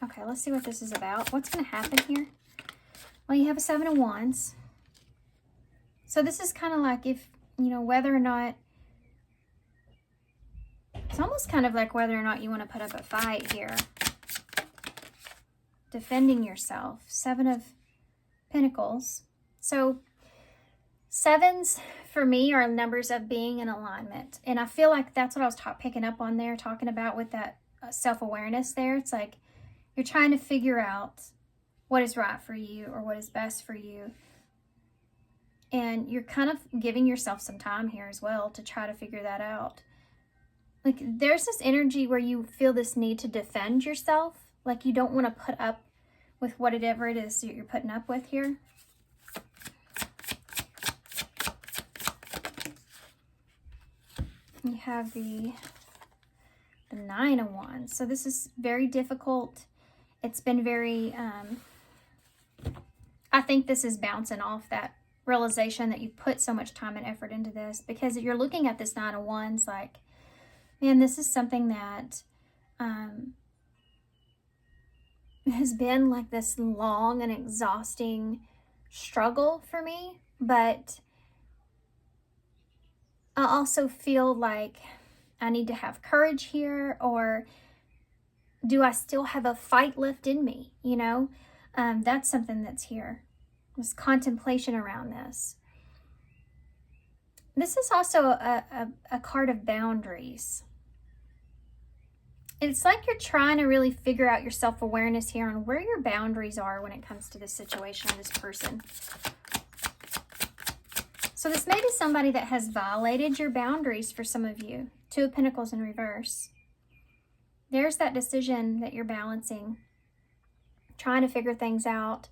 Okay, let's see what this is about. What's going to happen here? Well, you have a 7 of Wands. So this is kind of like if, you know, whether or not, it's almost kind of like whether or not you want to put up a fight here. Defending yourself. 7 of Pentacles. So 7s for me are numbers of being in alignment. And I feel like that's what I was picking up on there, talking about with that self-awareness there. It's like you're trying to figure out what is right for you or what is best for you. And you're kind of giving yourself some time here as well to try to figure that out. Like there's this energy where you feel this need to defend yourself. Like you don't want to put up with whatever it is that you're putting up with here. You have the 9 of Wands. So this is very difficult. It's been very, I think this is bouncing off that realization that you put so much time and effort into this, because you're looking at this 9 of Wands like, man, this is something that has been like this long and exhausting struggle for me, but I also feel like I need to have courage here, or do I still have a fight left in me, you know? That's something that's here. This contemplation around this. This is also a card of boundaries. It's like you're trying to really figure out your self-awareness here on where your boundaries are when it comes to this situation or this person. So this may be somebody that has violated your boundaries for some of you. 2 of Pentacles in reverse. There's that decision that you're balancing, trying to figure things out.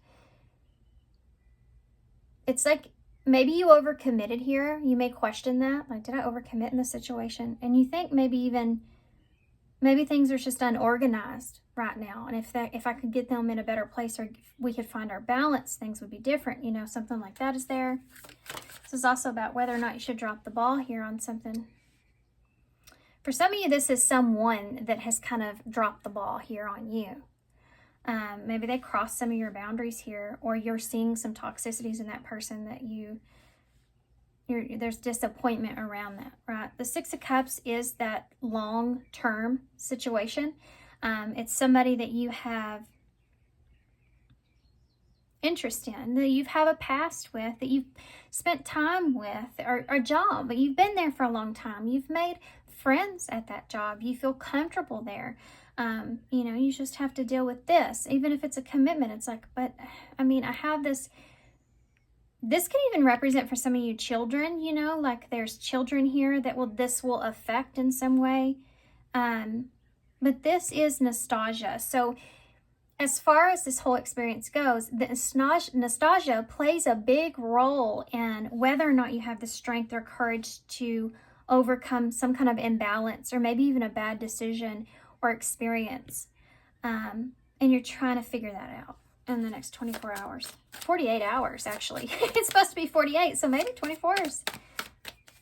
It's like maybe you overcommitted here. You may question that. Like, did I overcommit in this situation? And you think maybe things are just unorganized right now. And if I could get them in a better place, or if we could find our balance, things would be different. You know, something like that is there. This is also about whether or not you should drop the ball here on something. For some of you, this is someone that has kind of dropped the ball here on you. Maybe they crossed some of your boundaries here, or you're seeing some toxicities in that person that there's disappointment around that, right? The 6 of Cups is that long-term situation. It's somebody that you have interest in, that you have a past with, that you've spent time with, or a job, but you've been there for a long time. You've made friends at that job. You feel comfortable there. You know, you just have to deal with this. Even if it's a commitment, it's like, but I mean, I have this. This can even represent for some of you children, you know, like there's children here that this will affect in some way. But this is nostalgia. So as far as this whole experience goes, the nostalgia plays a big role in whether or not you have the strength or courage to overcome some kind of imbalance, or maybe even a bad decision or experience. And you're trying to figure that out in the next 24 hours. 48 hours, actually. It's supposed to be 48, so maybe 24 is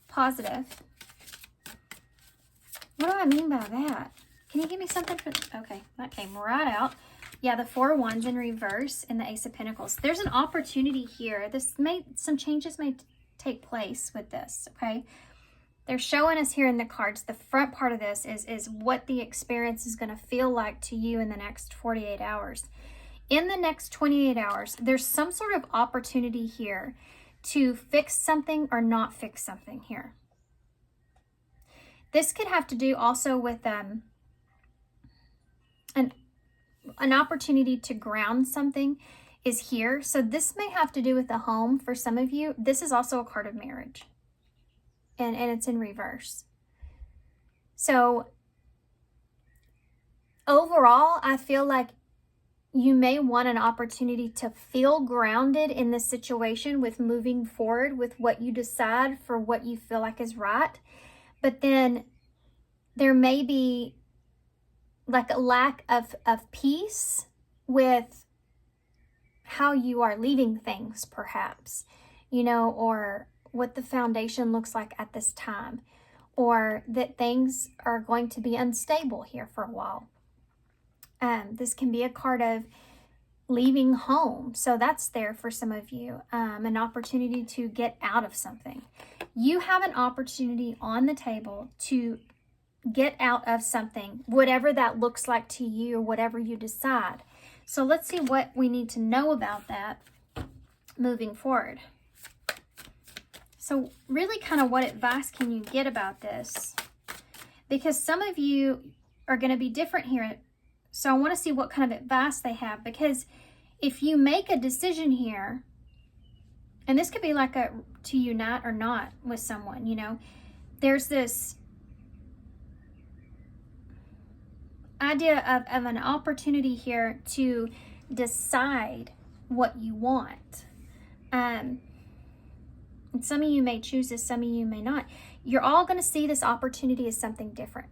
positive. What do I mean by that? Can you give me something for... Okay, that came right out. Yeah, the 4 of Wands in reverse and the Ace of Pentacles. There's an opportunity here. Some changes may take place with this, okay? They're showing us here in the cards, the front part of this is what the experience is going to feel like to you in the next 48 hours. In the next 28 hours, there's some sort of opportunity here to fix something or not fix something here. This could have to do also with an opportunity to ground something. is here. So this may have to do with the home for some of you. This is also a card of marriage. And it's in reverse. So overall, I feel like you may want an opportunity to feel grounded in this situation with moving forward with what you decide for what you feel like is right. But then there may be like a lack of peace with how you are leaving things, perhaps, you know, or what the foundation looks like at this time, or that things are going to be unstable here for a while. This can be a card of leaving home. So that's there for some of you, an opportunity to get out of something. You have an opportunity on the table to get out of something, whatever that looks like to you, or whatever you decide. So let's see what we need to know about that moving forward. So really kind of what advice can you get about this? Because some of you are going to be different here. So I want to see what kind of advice they have, because if you make a decision here, and this could be like a to unite or not with someone, you know, there's this idea of an opportunity here to decide what you want. And some of you may choose this, some of you may not. You're all going to see this opportunity as something different.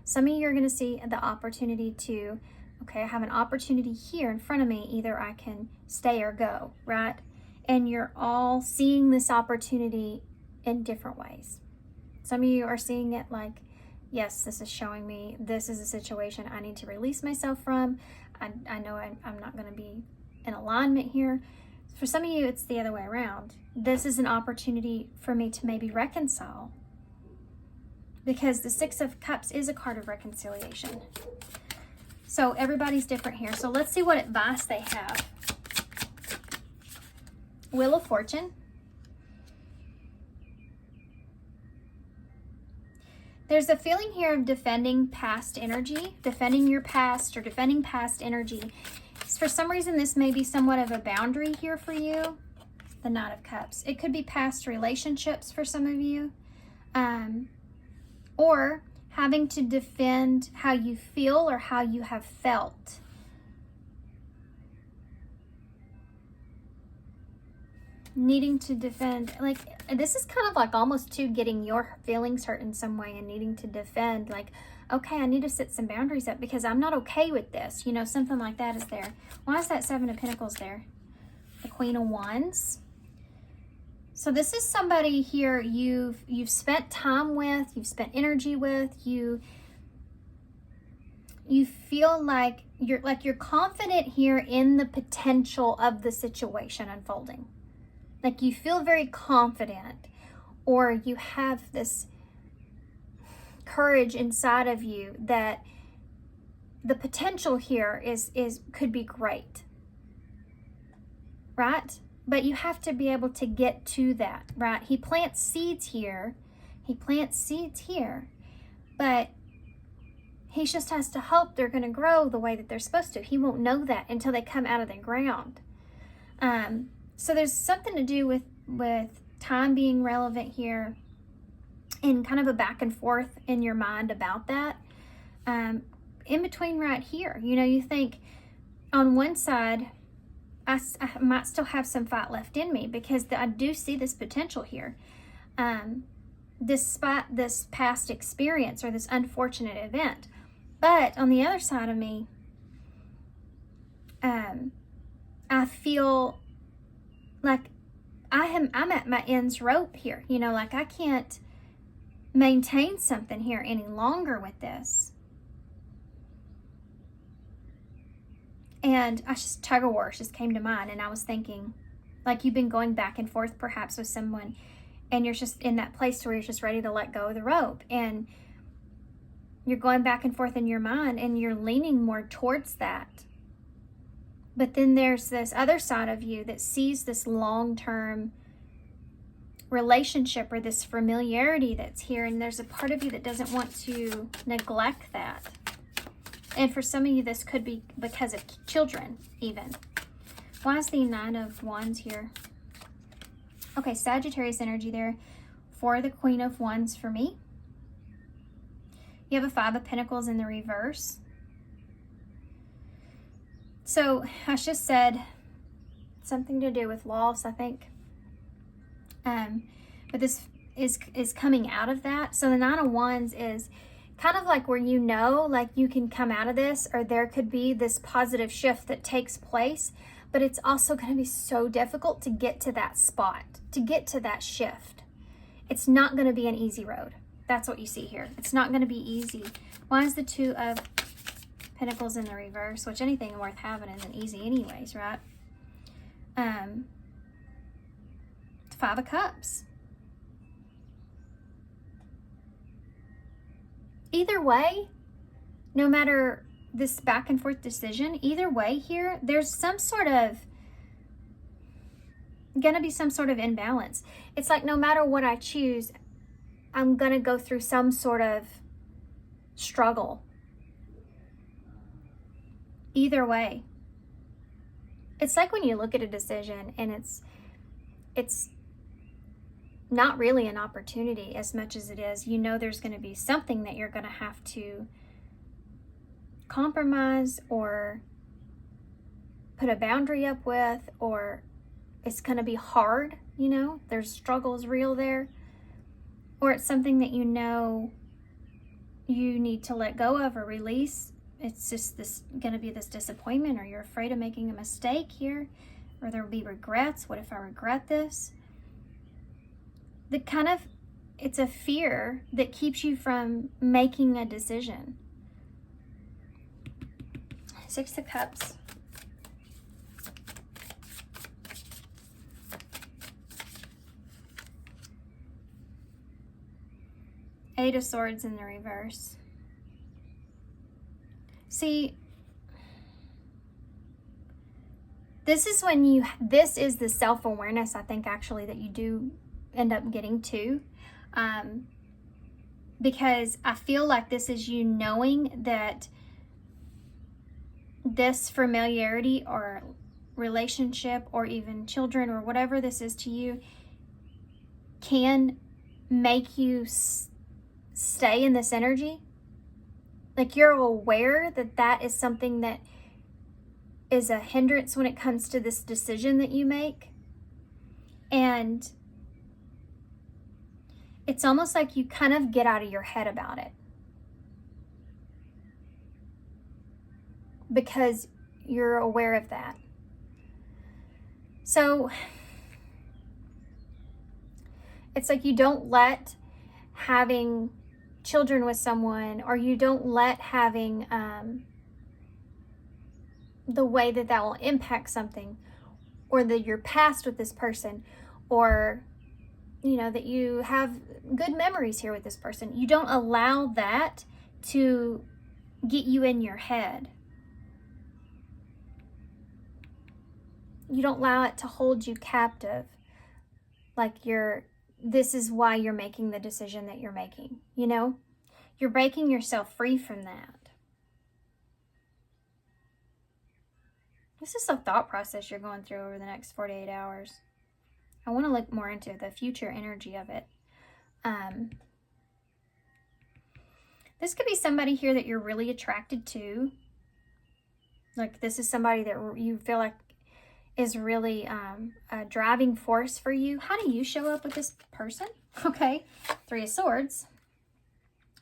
Some of you are going to see the opportunity to, okay, I have an opportunity here in front of me. Either I can stay or go, right? And you're all seeing this opportunity in different ways. Some of you are seeing it like, yes, this is showing me this is a situation I need to release myself from. I know I'm not going to be in alignment here. For some of you, it's the other way around. This is an opportunity for me to maybe reconcile, because the Six of Cups is a card of reconciliation. So everybody's different here. So let's see what advice they have. Wheel of Fortune. There's a feeling here of defending past energy, defending your past, or defending past energy. For some reason, this may be somewhat of a boundary here for you. The Knight of Cups. It could be past relationships for some of you. Or having to defend how you feel or how you have felt. Needing to defend, like, this is kind of like almost to getting your feelings hurt in some way and needing to defend, like, okay, I need to set some boundaries up because I'm not okay with this. You know, something like that is there. Why is that Seven of Pentacles there? The Queen of Wands. So this is somebody here you've spent time with, you've spent energy with, you feel like you're confident here in the potential of the situation unfolding. Like you feel very confident, or you have this courage inside of you that the potential here could be great. Right? But you have to be able to get to that, right? He plants seeds here. He plants seeds here. But he just has to hope they're going to grow the way that they're supposed to. He won't know that until they come out of the ground. So there's something to do with time being relevant here, and kind of a back and forth in your mind about that. In between right here, you know, you think on one side, I might still have some fight left in me because I do see this potential here. Despite this past experience or this unfortunate event. But on the other side of me, I feel like I'm at my end's rope here. You know, like I can't maintain something here any longer with this. And tug of war just came to mind, and I was thinking, like you've been going back and forth perhaps with someone, and you're just in that place where you're just ready to let go of the rope, and you're going back and forth in your mind, and you're leaning more towards that. But then there's this other side of you that sees this long-term relationship or this familiarity that's here, and there's a part of you that doesn't want to neglect that. And for some of you, this could be because of children, even. Why is the Nine of Wands here? Okay, Sagittarius energy there for the Queen of Wands for me. You have a Five of Pentacles in the reverse. So I just said something to do with loss, I think. But this is coming out of that. So the Nine of Wands is kind of like where you know, like you can come out of this, or there could be this positive shift that takes place, but it's also going to be so difficult to get to that spot, to get to that shift. It's not going to be an easy road. That's what you see here. It's not going to be easy. Why is the Two of Pentacles in the reverse? Which anything worth having isn't easy anyways, right? Five of Cups. Either way, no matter this back and forth decision, either way here, there's some sort of, gonna be some sort of imbalance. It's like no matter what I choose, I'm gonna go through some sort of struggle. Either way. It's like when you look at a decision and it's not really an opportunity as much as it is, you know, there's going to be something that you're going to have to compromise or put a boundary up with, or it's going to be hard, you know, there's struggles real there, or it's something that you know you need to let go of or release. It's just this going to be this disappointment, or you're afraid of making a mistake here, or there will be regrets. What if I regret this? The kind of, it's a fear that keeps you from making a decision. Six of Cups. Eight of Swords in the reverse. See, this is when you, this is the self-awareness, I think, actually, that you do end up getting to. Because I feel like this is you knowing that this familiarity or relationship or even children or whatever this is to you can make you stay in this energy. Like you're aware that that is something that is a hindrance when it comes to this decision that you make. And it's almost like you kind of get out of your head about it, because you're aware of that. So it's like you don't let having children with someone, or you don't let having the way that that will impact something, or your past with this person, or you know, that you have good memories here with this person. You don't allow that to get you in your head. You don't allow it to hold you captive. Like this is why you're making the decision that you're making, you know? You're breaking yourself free from that. This is a thought process you're going through over the next 48 hours. I want to look more into the future energy of it. This could be somebody here that you're really attracted to. Like this is somebody that you feel like is really a driving force for you. How do you show up with this person? Okay, Three of Swords.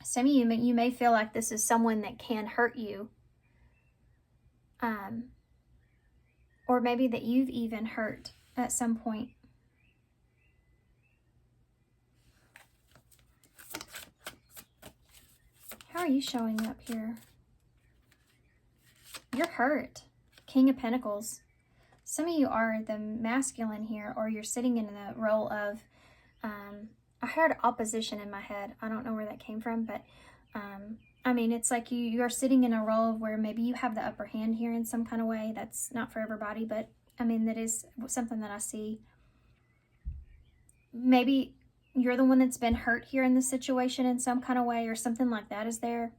Some of you may feel like this is someone that can hurt you. Or maybe that you've even hurt at some point. How are you showing up here? You're hurt. King of Pentacles. Some of you are the masculine here, or you're sitting in the role of, I heard opposition in my head. I don't know where that came from, but I mean, it's like you're sitting in a role of where maybe you have the upper hand here in some kind of way. That's not for everybody, but I mean, that is something that I see. Maybe you're the one that's been hurt here in this situation in some kind of way, or something like that is there.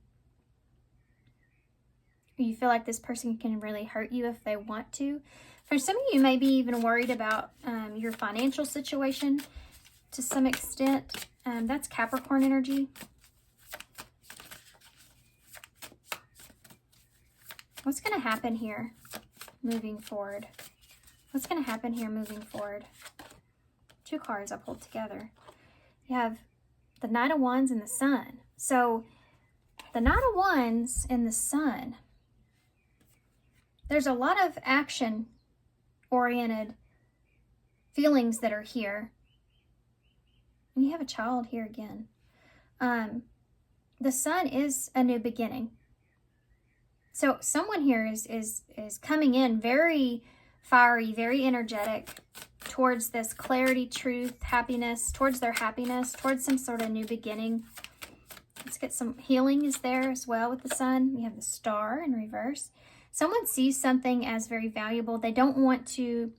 You feel like this person can really hurt you if they want to. Or some of you may be even worried about your financial situation to some extent. That's Capricorn energy. What's going to happen here moving forward? What's going to happen here moving forward? Two cards I pulled together. You have the Knight of Wands and the Sun. So the Knight of Wands and the Sun, there's a lot of action-oriented feelings that are here. And you have a child here again. The Sun is a new beginning. So someone here is coming in very fiery, very energetic towards this clarity, truth, happiness, towards their happiness, towards some sort of new beginning. Let's get some healing is there as well with the Sun. We have the Star in reverse. Someone sees something as very valuable. They don't want the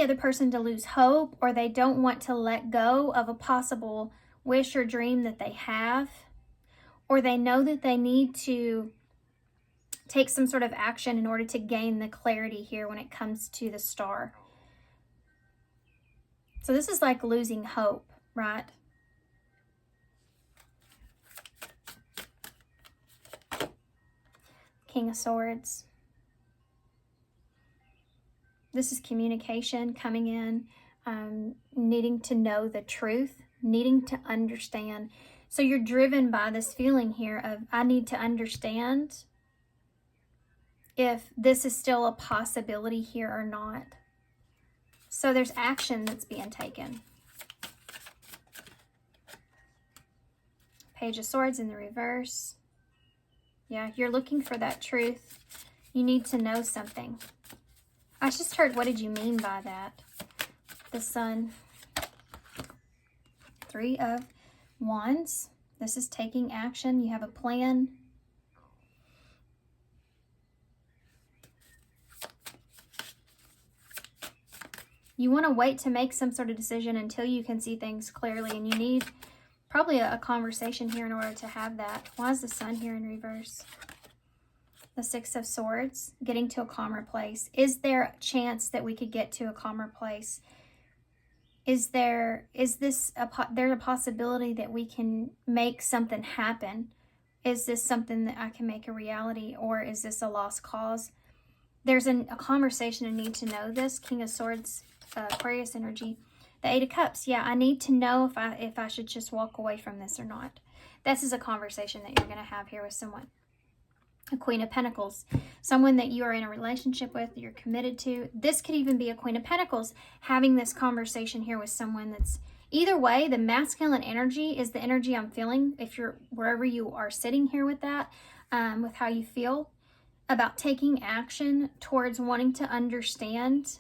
other person to lose hope, or they don't want to let go of a possible wish or dream that they have, or they know that they need to take some sort of action in order to gain the clarity here when it comes to the Star. So this is like losing hope, right? King of Swords. This is communication coming in, needing to know the truth, needing to understand. So you're driven by this feeling here of, I need to understand if this is still a possibility here or not. So there's action that's being taken. Page of Swords in the reverse. Yeah, you're looking for that truth. You need to know something. I just heard, what did you mean by that? The Sun. Three of Wands. This is taking action. You have a plan. You want to wait to make some sort of decision until you can see things clearly, and you need probably a conversation here in order to have that. Why is the Sun here in reverse? The Six of Swords, getting to a calmer place. Is there a chance that we could get to a calmer place? Is there a possibility that we can make something happen? Is this something that I can make a reality, or is this a lost cause? There's a conversation and need to know this. King of Swords, Aquarius energy. The Eight of Cups. Yeah, I need to know if I should just walk away from this or not. This is a conversation that you're going to have here with someone. A Queen of Pentacles. Someone that you are in a relationship with, you're committed to. This could even be a Queen of Pentacles having this conversation here with someone that's... Either way, the masculine energy is the energy I'm feeling. If you're wherever you are sitting here with that, with how you feel about taking action towards wanting to understand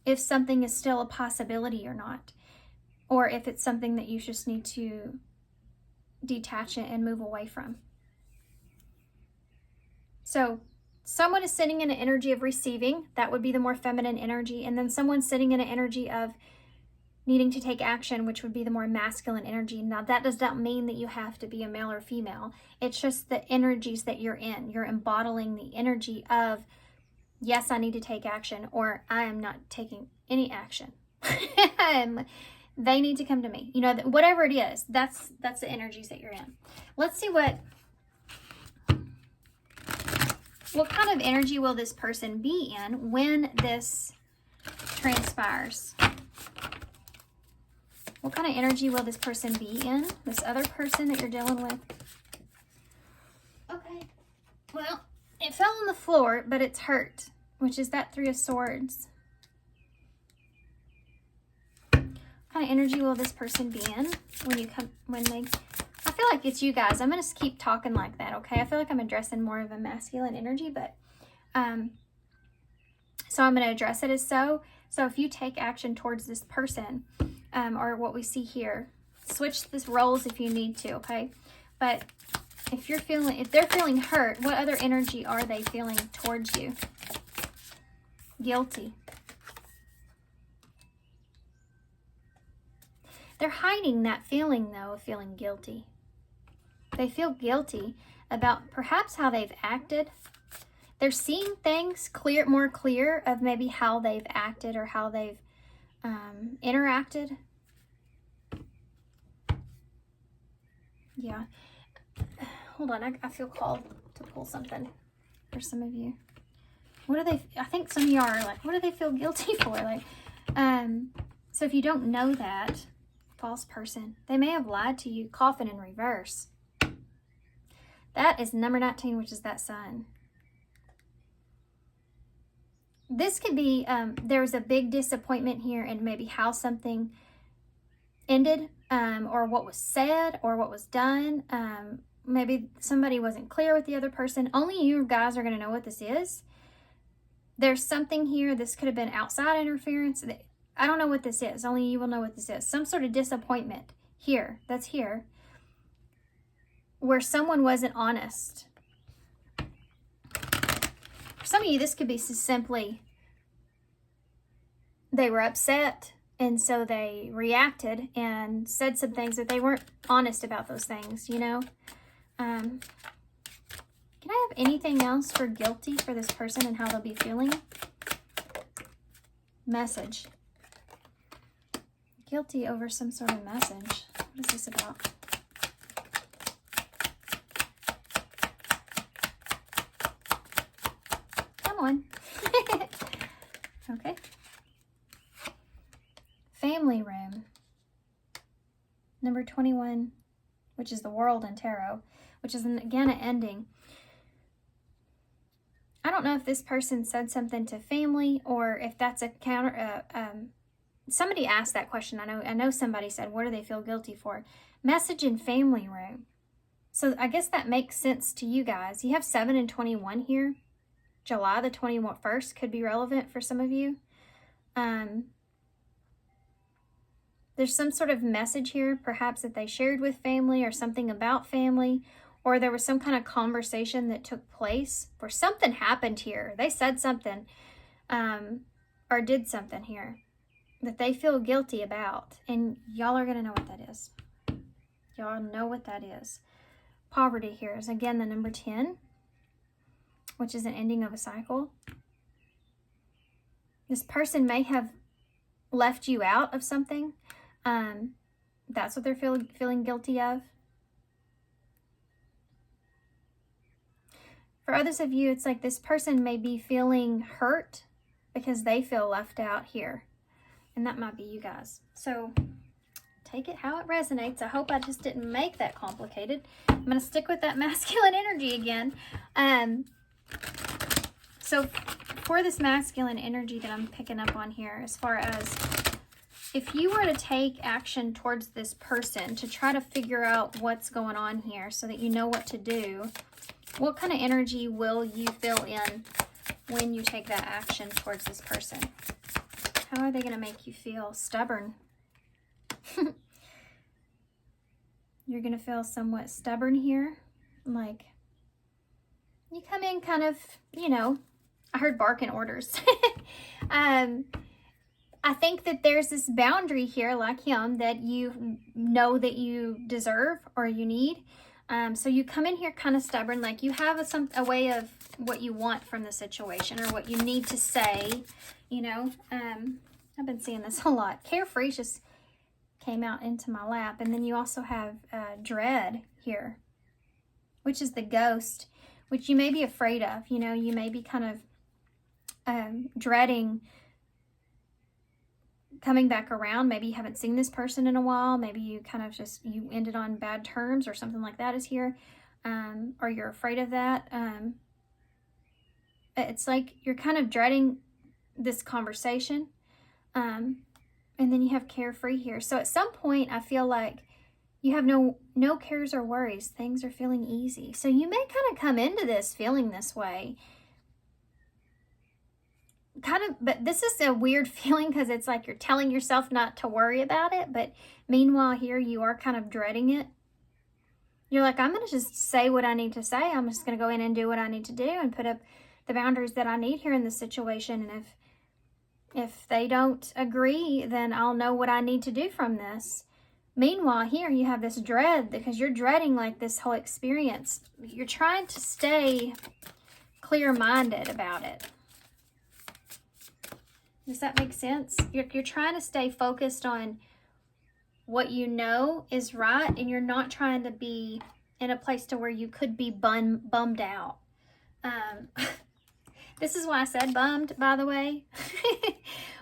if something is still a possibility or not, or if it's something that you just need to detach it and move away from. So someone is sitting in an energy of receiving. That would be the more feminine energy. And then someone's sitting in an energy of needing to take action, which would be the more masculine energy. Now, that does not mean that you have to be a male or female. It's just the energies that you're in. You're embodying the energy of, yes, I need to take action, or I am not taking any action. They need to come to me. You know, whatever it is, that's the energies that you're in. Let's see what kind of energy will this person be in when this transpires? What kind of energy will this person be in? This other person that you're dealing with? Okay. Well, it fell on the floor, but it's hurt, which is that Three of Swords. What kind of energy will this person be in when they... I feel like it's you guys. I'm going to keep talking like that, okay? I feel like I'm addressing more of a masculine energy, but so I'm going to address it as so. So if you take action towards this person, or what we see here, switch this roles if you need to, okay? But if they're feeling hurt, what other energy are they feeling towards you? Guilty. They're hiding that feeling, though, of feeling guilty. They feel guilty about perhaps how they've acted. They're seeing things more clear of maybe how they've acted or how they've interacted. Yeah. Hold on, I feel called to pull something for some of you. What do they, I think some of you are like, what do they feel guilty for? Like, so if you don't know that, false person, they may have lied to you. Coffin in reverse. That is number 19, which is that Sun. This could be, there's a big disappointment here in maybe how something ended, or what was said or what was done. Maybe somebody wasn't clear with the other person. Only you guys are going to know what this is. There's something here. This could have been outside interference. I don't know what this is. Only you will know what this is. Some sort of disappointment here. That's here. Where someone wasn't honest. For some of you, this could be simply they were upset, and so they reacted and said some things that they weren't honest about those things, you know? Can I have anything else for guilty for this person and how they'll be feeling? Message. Guilty over some sort of message. What is this about? Come on. Okay. Family room. Number 21, which is the World in Tarot, which is, again, an ending. I don't know if this person said something to family or if that's a counter. Somebody asked that question. I know somebody said, what do they feel guilty for? Message in family room. So I guess that makes sense to you guys. You have 7 and 21 here. July the 21st could be relevant for some of you. There's some sort of message here, perhaps that they shared with family or something about family, or there was some kind of conversation that took place where something happened here. They said something or did something here that they feel guilty about. And y'all are going to know what that is. Y'all know what that is. Poverty here is, again, the number 10, which is an ending of a cycle. This person may have left you out of something. That's what they're feeling guilty of. For others of you, it's like this person may be feeling hurt because they feel left out here. And that might be you guys. So take it how it resonates. I hope I just didn't make that complicated. I'm going to stick with that masculine energy again. So for this masculine energy that I'm picking up on here, as far as if you were to take action towards this person to try to figure out what's going on here so that you know what to do, what kind of energy will you fill in when you take that action towards this person? How are they going to make you feel? Stubborn. You're going to feel somewhat stubborn here. Like, you come in kind of, you know, I heard barking orders. I think that there's this boundary here, like him, that you know that you deserve or you need. So you come in here kind of stubborn, like you have a way of what you want from the situation or what you need to say, you know. I've been seeing this a lot. Carefree just came out into my lap. And then you also have dread here, which is the ghost, which you may be afraid of. You know, you may be kind of dreading coming back around. Maybe you haven't seen this person in a while. Maybe you kind of just, you ended on bad terms or something like that is here. Or you're afraid of that. It's like you're kind of dreading this conversation. And then you have carefree here. So at some point, I feel like you have no cares or worries. Things are feeling easy. So you may kind of come into this feeling this way. But this is a weird feeling because it's like you're telling yourself not to worry about it. But meanwhile, here you are kind of dreading it. You're like, I'm going to just say what I need to say. I'm just going to go in and do what I need to do and put up the boundaries that I need here in this situation. And if they don't agree, then I'll know what I need to do from this. Meanwhile, here you have this dread because you're dreading like this whole experience. You're trying to stay clear-minded about it. Does that make sense? You're trying to stay focused on what you know is right, and you're not trying to be in a place to where you could be bummed out. This is why I said bummed, by the way,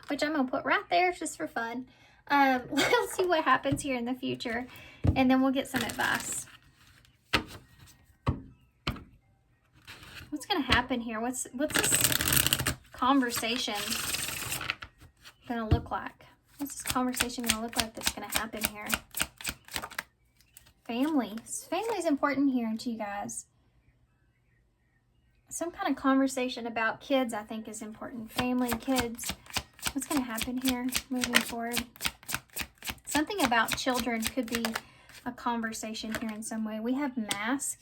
which I'm going to put right there just for fun. We'll see what happens here in the future, and then we'll get some advice. What's going to happen here? What's this conversation going to look like? What's this conversation going to look like that's going to happen here? Family. Family is important here to you guys. Some kind of conversation about kids, I think, is important. Family, kids. What's going to happen here moving forward? Something about children could be a conversation here in some way. We have mask.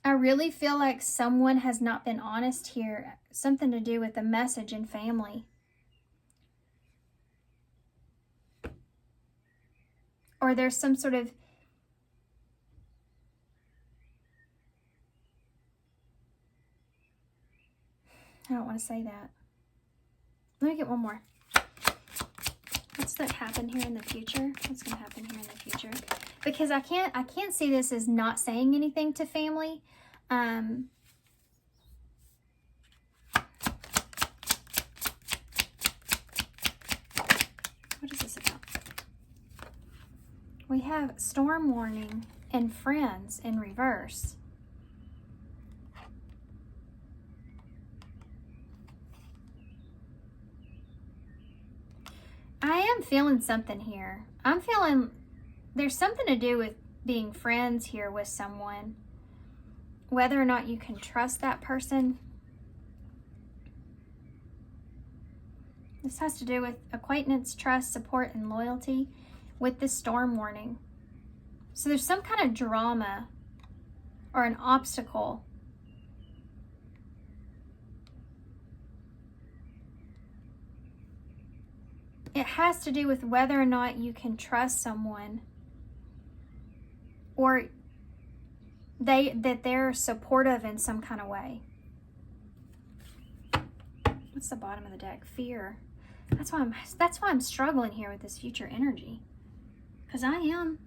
I really feel like someone has not been honest here. Something to do with the message in family. Or there's some sort of I don't want to say that. Let me get one more. What's that happen here in the future? What's going to happen here in the future? Because I can't see this as not saying anything to family. What is this about? We have storm warning and friends in reverse. I am feeling something here. I'm feeling there's something to do with being friends here with someone. Whether or not you can trust that person. This has to do with acquaintance, trust, support, and loyalty with the storm warning. So there's some kind of drama or an obstacle. It has to do with whether or not you can trust someone, or that they're supportive in some kind of way. What's the bottom of the deck? Fear. That's why I'm struggling here with this future energy. Because I am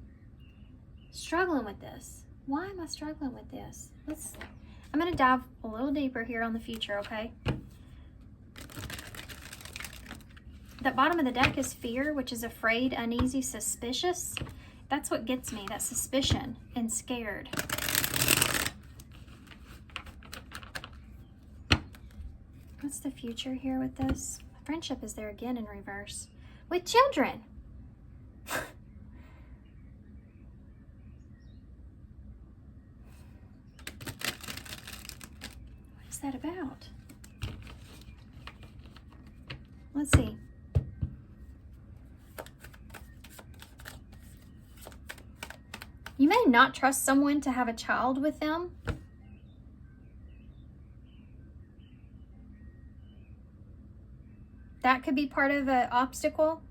struggling with this. Why am I struggling with this? I'm going to dive a little deeper here on the future, okay? The bottom of the deck is fear, which is afraid, uneasy, suspicious. That's what gets me, that suspicion and scared. What's the future here with this? Friendship is there again in reverse. With children. What is that about? Let's see. You may not trust someone to have a child with them. That could be part of an obstacle.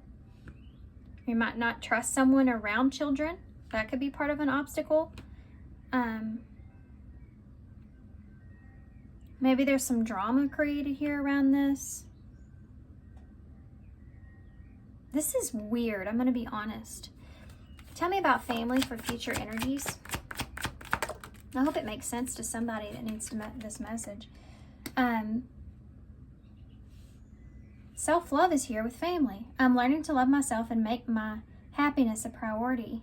You might not trust someone around children. That could be part of an obstacle. Maybe there's some drama created here around this. This is weird. I'm going to be honest. Tell me about family for future energies. I hope it makes sense to somebody that needs this message. Self-love is here with family. I'm learning to love myself and make my happiness a priority.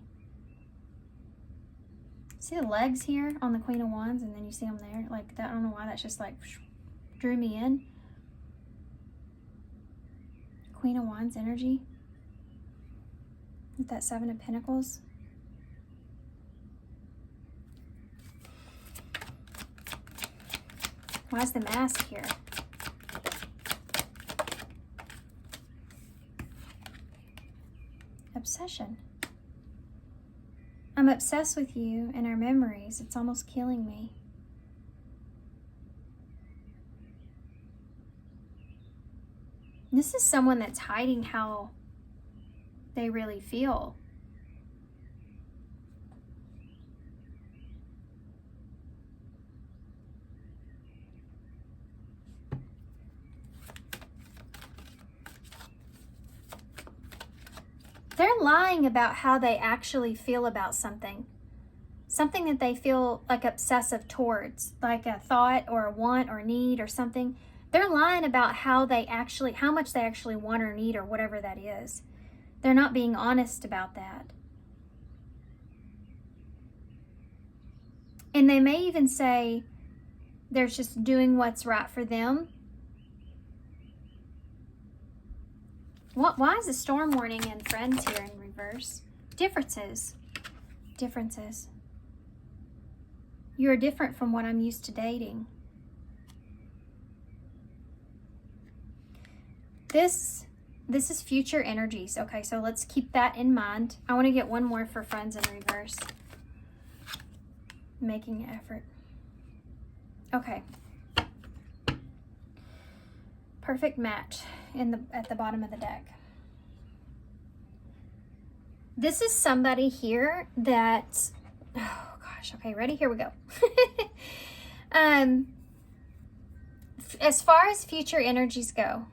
See the legs here on the Queen of Wands, and then you see them there like that. I don't know why that's just like drew me in. Queen of Wands energy. With that Seven of Pentacles. Why is the mask here? Obsession. I'm obsessed with you and our memories. It's almost killing me. This is someone that's hiding how they really feel. lying about how they actually feel about something. Something that they feel like obsessive towards, like a thought or a want or need or something. They're lying about how much they actually want or need or whatever that is. They're not being honest about that. And they may even say they're just doing what's right for them. Why is the storm warning and friends here in reverse? Differences. Differences. You're different from what I'm used to dating. This is future energies. Okay, so let's keep that in mind. I want to get one more for friends in reverse. Making an effort. Okay. Perfect match at the bottom of the deck. This is somebody here that, oh gosh, okay, ready? Here we go. As far as future energies go,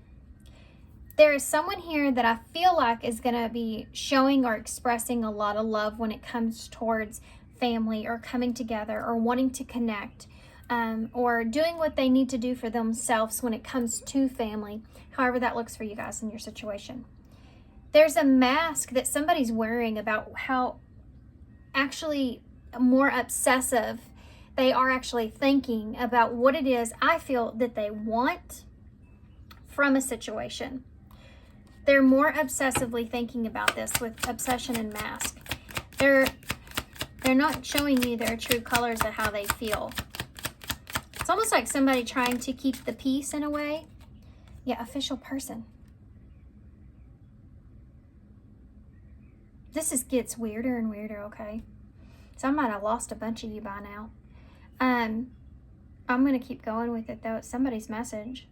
there is someone here that I feel like is going to be showing or expressing a lot of love when it comes towards family or coming together or wanting to connect, or doing what they need to do for themselves when it comes to family, however that looks for you guys in your situation. There's a mask that somebody's wearing about how actually more obsessive they are actually thinking about what it is I feel that they want from a situation. They're more obsessively thinking about this with obsession and mask. They're not showing you their true colors of how they feel. It's almost like somebody trying to keep the peace in a way. Yeah, official person. This gets weirder and weirder, okay? So I might have lost a bunch of you by now. I'm going to keep going with it, though. It's somebody's message.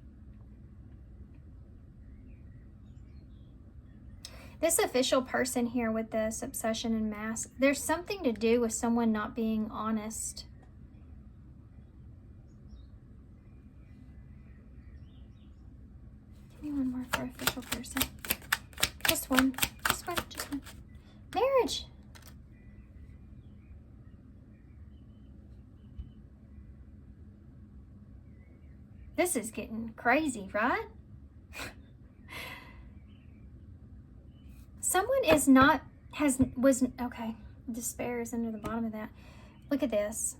This official person here with this obsession and mask, there's something to do with someone not being honest. Give me one more for official person. Just one. Just one. Just one. Marriage. This is getting crazy, right? Someone is not, okay, despair is under the bottom of that. Look at this.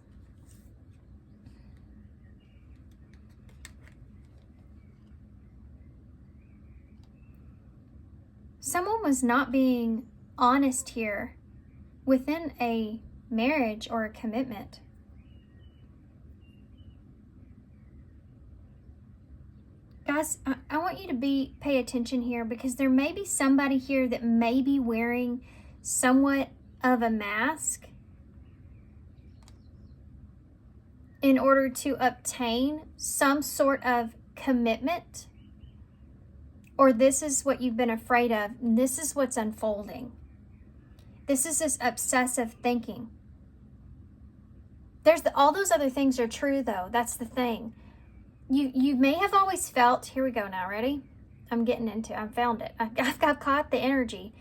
Someone was not being honest here within a marriage or a commitment. Guys, I want you to pay attention here, because there may be somebody here that may be wearing somewhat of a mask in order to obtain some sort of commitment, or this is what you've been afraid of. This is what's unfolding. This is this obsessive thinking. All those other things are true, though. That's the thing. You may have always felt, here we go now, ready? I found it. I've caught the energy.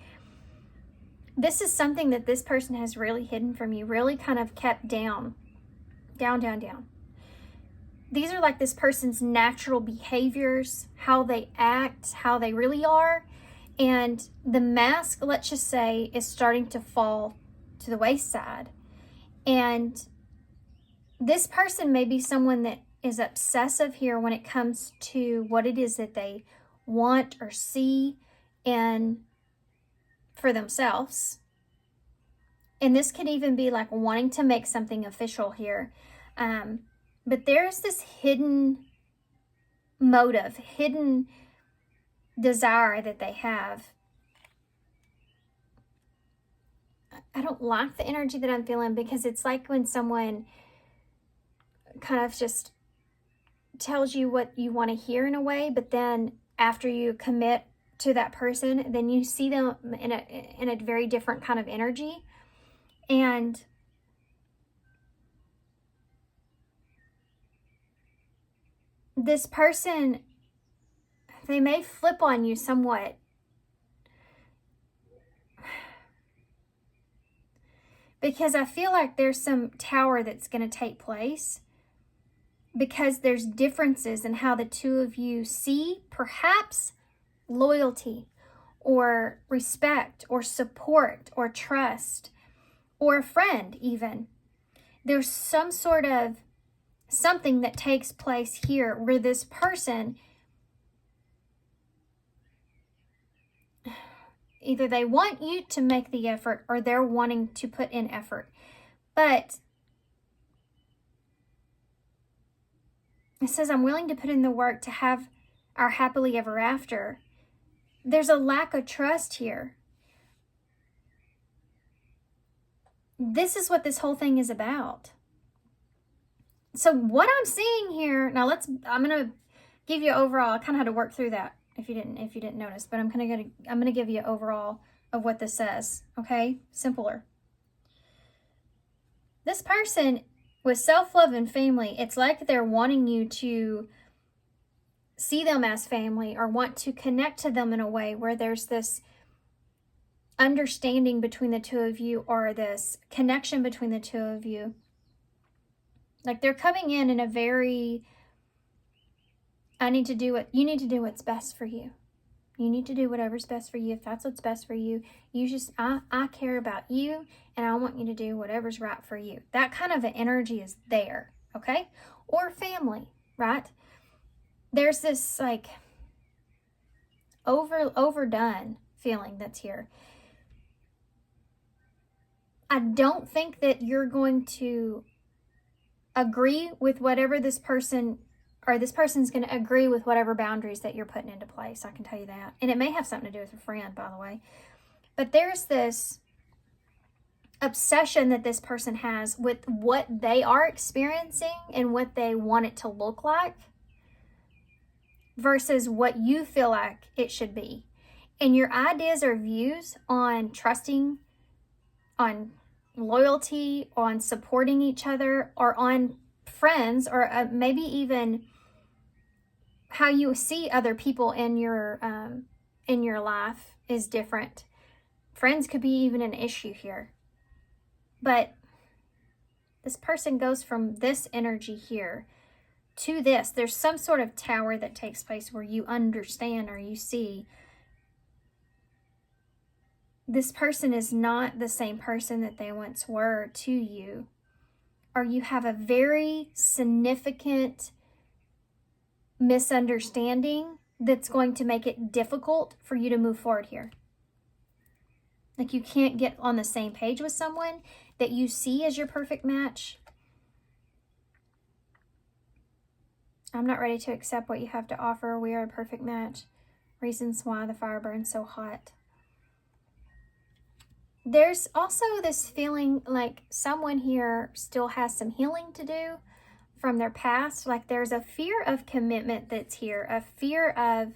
This is something that this person has really hidden from you, really kind of kept down. Down, down, down. These are like this person's natural behaviors, how they act, how they really are. And the mask, let's just say, is starting to fall to the wayside. And this person may be someone that is obsessive here when it comes to what it is that they want or see for themselves. And this could even be like wanting to make something official here. But there's this hidden motive, hidden desire that they have. I don't like the energy that I'm feeling, because it's like when someone kind of just tells you what you want to hear in a way, but then after you commit to that person, then you see them in a very different kind of energy. And this person, they may flip on you somewhat. because I feel like there's some tower that's going to take place because there's differences in how the two of you see perhaps loyalty or respect or support or trust or a friend even. There's some sort of something that takes place here where this person, either they want you to make the effort or they're wanting to put in effort. But it says, I'm willing to put in the work to have our happily ever after. There's a lack of trust here. This is what this whole thing is about. So what I'm seeing here, now I'm going to give you overall, I kind of had to work through that if you didn't notice, but I'm going to give you overall of what this says, okay? Simpler. This person with self-love and family, it's like they're wanting you to see them as family or want to connect to them in a way where there's this understanding between the two of you or this connection between the two of you. Like they're coming in a very, you need to do what's best for you. You need to do whatever's best for you. If that's what's best for you, I care about you and I want you to do whatever's right for you. That kind of an energy is there, okay? Or family, right? There's this like overdone feeling that's here. I don't think that you're going to agree with whatever this person, or this person's going to agree with whatever boundaries that you're putting into place. I can tell you that. And it may have something to do with a friend, by the way. But there's this obsession that this person has with what they are experiencing and what they want it to look like versus what you feel like it should be. And your ideas or views on trusting, on loyalty, on supporting each other, or on friends, or maybe even how you see other people in your life is different. Friends could be even an issue here. But this person goes from this energy here to this. There's some sort of tower that takes place where you understand or you see this person is not the same person that they once were to you. Or you have a very significant misunderstanding that's going to make it difficult for you to move forward here. Like you can't get on the same page with someone that you see as your perfect match. I'm not ready to accept what you have to offer. We are a perfect match. Reasons why the fire burns so hot. There's also this feeling like someone here still has some healing to do from their past. Like there's a fear of commitment that's here, a fear of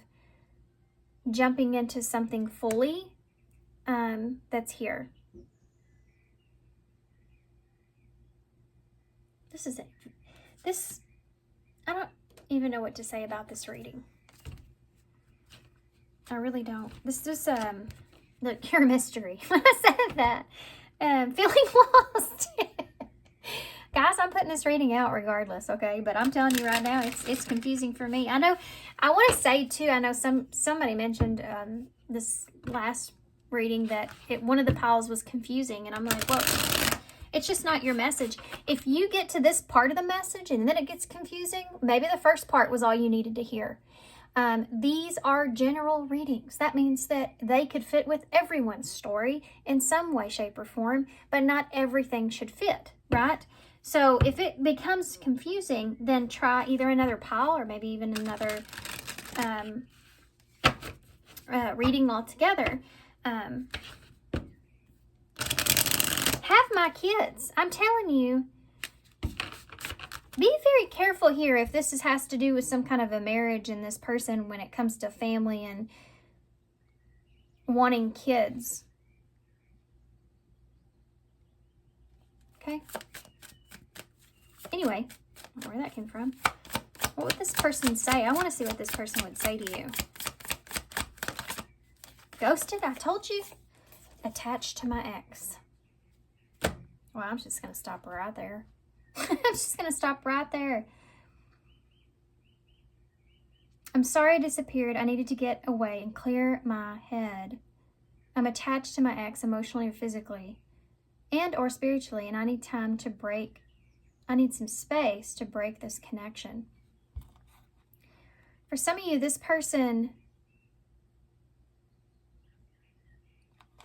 jumping into something fully that's here. I don't even know what to say about this reading. I really don't. This is look, you're a mystery. When I said that, feeling lost. Guys, I'm putting this reading out regardless, okay? But I'm telling you right now, it's confusing for me. I know, I want to say too, I know somebody mentioned this last reading that one of the piles was confusing, and I'm like, well, it's just not your message. If you get to this part of the message and then it gets confusing, maybe the first part was all you needed to hear. These are general readings. That means that they could fit with everyone's story in some way, shape, or form, but not everything should fit, right? So if it becomes confusing, then try either another pile or maybe even another reading altogether. Have my kids. I'm telling you, be very careful here if this has to do with some kind of a marriage in this person when it comes to family and wanting kids. Okay? Anyway, I don't know where that came from. What would this person say? I want to see what this person would say to you. Ghosted, I told you. Attached to my ex. Well, I'm just going to stop right there. I'm just going to stop right there. I'm sorry I disappeared. I needed to get away and clear my head. I'm attached to my ex emotionally or physically and or spiritually, and I need time to break. I need some space to break this connection. For some of you, this person,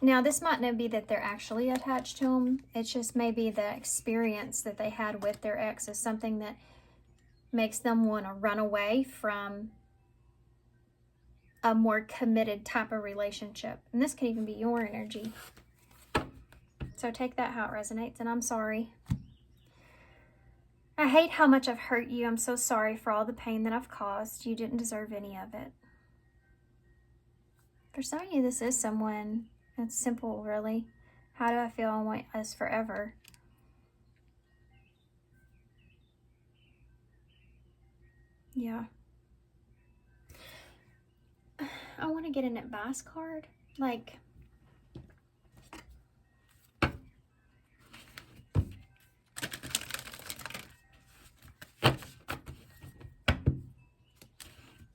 now this might not be that they're actually attached to them. It's just maybe the experience that they had with their ex is something that makes them want to run away from a more committed type of relationship. And this can even be your energy. So take that how it resonates, and I'm sorry. I hate how much I've hurt you. I'm so sorry for all the pain that I've caused. You didn't deserve any of it. For some of you, this is someone. It's simple, really. How do I feel? I want us forever. Yeah. I want to get an advice card. Like,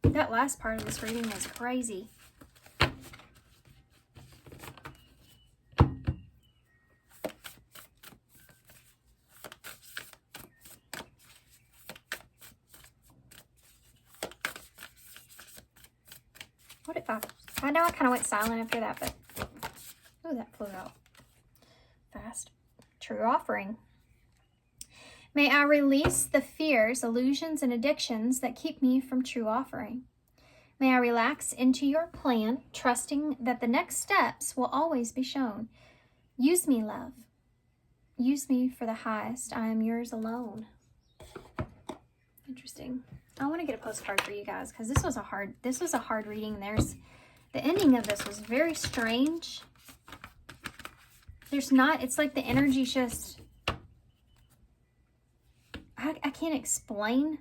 that last part of this reading was crazy. What if I know I kind of went silent after that, but, oh, that flew out fast. True offering. May I release the fears, illusions, and addictions that keep me from true offering. May I relax into your plan, trusting that the next steps will always be shown. Use me, love. Use me for the highest. I am yours alone. Interesting. I want to get a postcard for you guys because this was a hard reading. The ending of this was very strange. It's like the energy's just, I can't explain.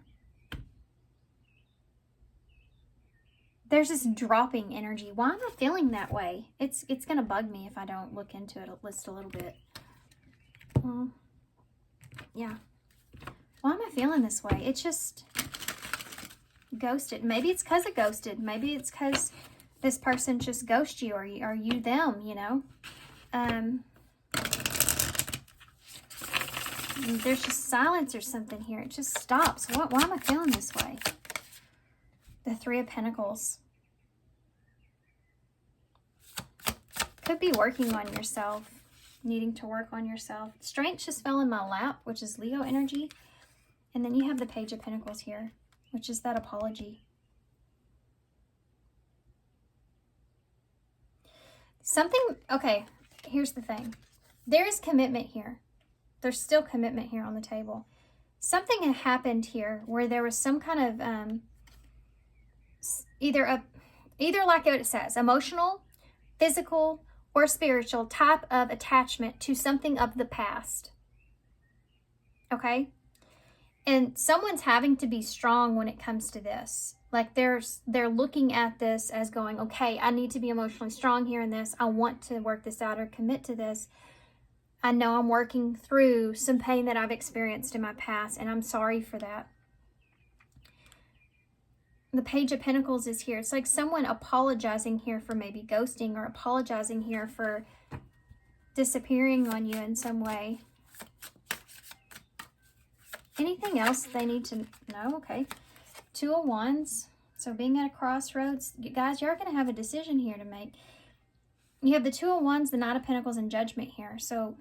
There's this dropping energy. Why am I feeling that way? It's going to bug me if I don't look into it just a little bit. Well, yeah. Why am I feeling this way? It's just ghosted. Maybe it's because it ghosted. Maybe it's because this person just ghosted you, or you them, you know? There's just silence or something here. It just stops. Why am I feeling this way? The Three of Pentacles. Could be working on yourself. Needing to work on yourself. Strength just fell in my lap, which is Leo energy. And then you have the Page of Pentacles here, which is that apology. Okay, here's the thing. There is commitment here. There's still commitment here on the table. Something had happened here where there was some kind of, either like it says, emotional, physical, or spiritual type of attachment to something of the past. Okay? And someone's having to be strong when it comes to this. Like they're looking at this as going, okay, I need to be emotionally strong here in this. I want to work this out or commit to this. I know I'm working through some pain that I've experienced in my past, and I'm sorry for that. The Page of Pentacles is here. It's like someone apologizing here for maybe ghosting, or apologizing here for disappearing on you in some way. Anything else they need to know? Okay. Two of Wands. So being at a crossroads. Guys, you're going to have a decision here to make. You have the Two of Wands, the Knight of Pentacles, and Judgment here. So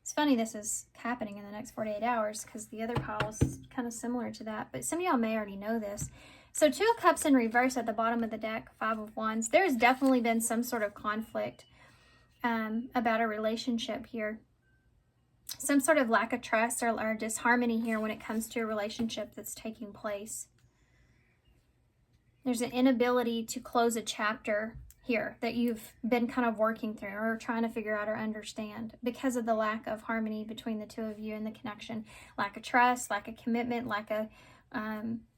it's funny this is happening in the next 48 hours because the other pile is kind of similar to that. But some of y'all may already know this. So Two of Cups in reverse at the bottom of the deck, Five of Wands. There's definitely been some sort of conflict about a relationship here. Some sort of lack of trust or disharmony here when it comes to a relationship that's taking place. There's an inability to close a chapter here that you've been kind of working through or trying to figure out or understand because of the lack of harmony between the two of you and the connection. Lack of trust, lack of commitment, lack of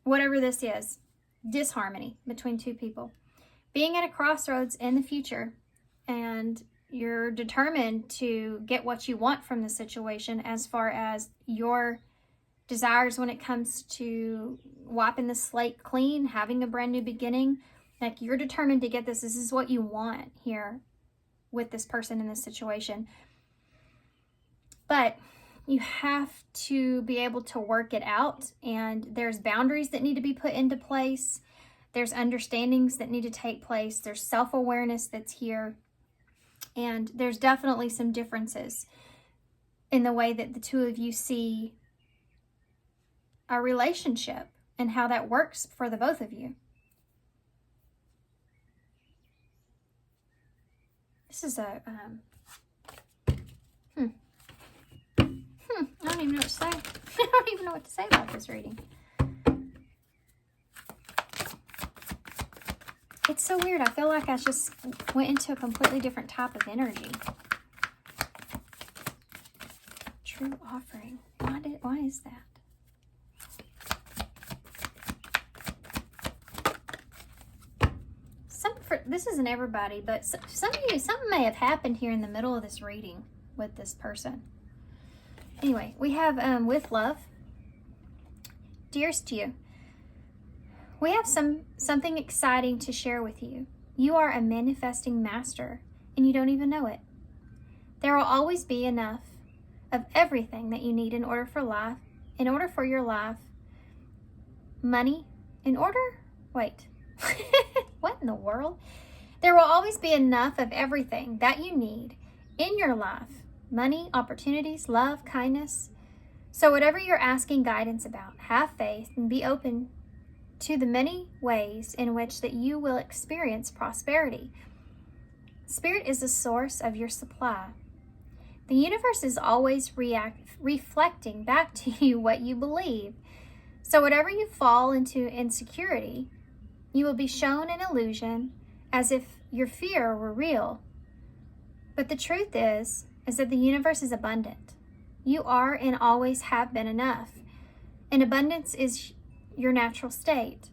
whatever this is. Disharmony between two people. Being at a crossroads in the future, and you're determined to get what you want from the situation as far as your desires when it comes to wiping the slate clean, having a brand new beginning. Like, you're determined to get this. This is what you want here with this person in this situation. But you have to be able to work it out, and there's boundaries that need to be put into place. There's understandings that need to take place. There's self-awareness that's here. And there's definitely some differences in the way that the two of you see a relationship and how that works for the both of you. This is a, I don't even know what to say. I don't even know what to say about this reading. It's so weird. I feel like I just went into a completely different type of energy. True offering. Why is that? This isn't everybody, but some of you, something may have happened here in the middle of this reading with this person. Anyway, we have with love. Dearest to you, we have something exciting to share with you. You are a manifesting master, and you don't even know it. There will always be enough of everything that you need in order for your life. Money, wait. What in the world? There will always be enough of everything that you need in your life. Money, opportunities, love, kindness. So whatever you're asking guidance about, have faith and be open to the many ways in which that you will experience prosperity. Spirit is the source of your supply. The universe is always reflecting back to you what you believe. So whatever you fall into insecurity, you will be shown an illusion as if your fear were real. But the truth is that the universe is abundant. You are and always have been enough. And abundance is your natural state.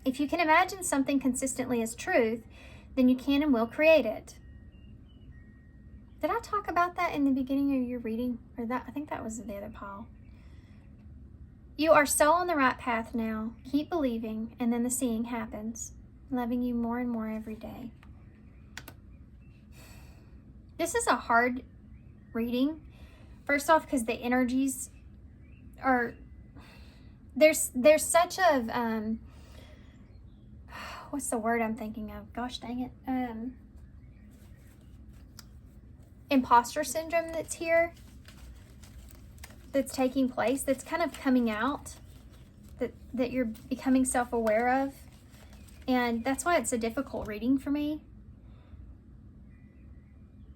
If you can imagine something consistently as truth, then you can and will create it. Did I talk about that in the beginning of your reading? I think that was the other pile. You are so on the right path now. Keep believing, and then the seeing happens. Loving you more and more every day. This is a hard reading. First off, because the energies are... There's such a... what's the word I'm thinking of? Gosh dang it. Imposter syndrome that's here. That's taking place, that's kind of coming out, that you're becoming self-aware of. And that's why it's a difficult reading for me.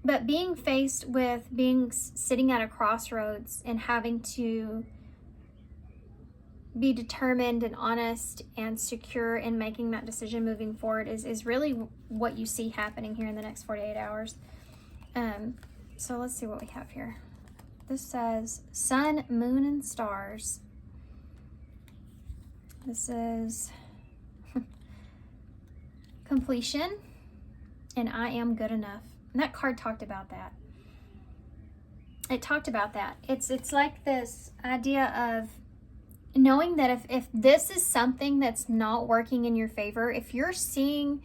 But being faced with sitting at a crossroads and having to be determined and honest and secure in making that decision moving forward is really what you see happening here in the next 48 hours. So let's see what we have here. This says sun, moon, and stars. This is completion, and I am good enough. And that card talked about that. It talked about that. It's like this idea of knowing that if this is something that's not working in your favor, if you're seeing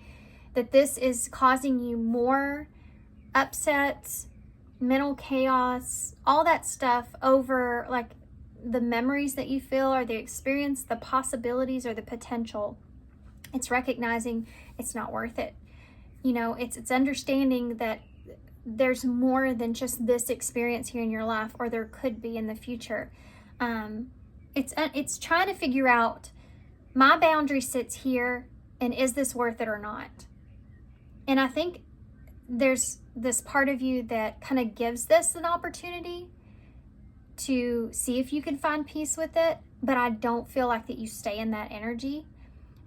that this is causing you more upsets, mental chaos, all that stuff over like the memories that you feel or the experience, the possibilities or the potential, it's recognizing it's not worth it. You know, it's understanding that there's more than just this experience here in your life, or there could be in the future. It's trying to figure out, my boundary sits here, and is this worth it or not? And I think there's this part of you that kind of gives this an opportunity to see if you can find peace with it, but I don't feel like that you stay in that energy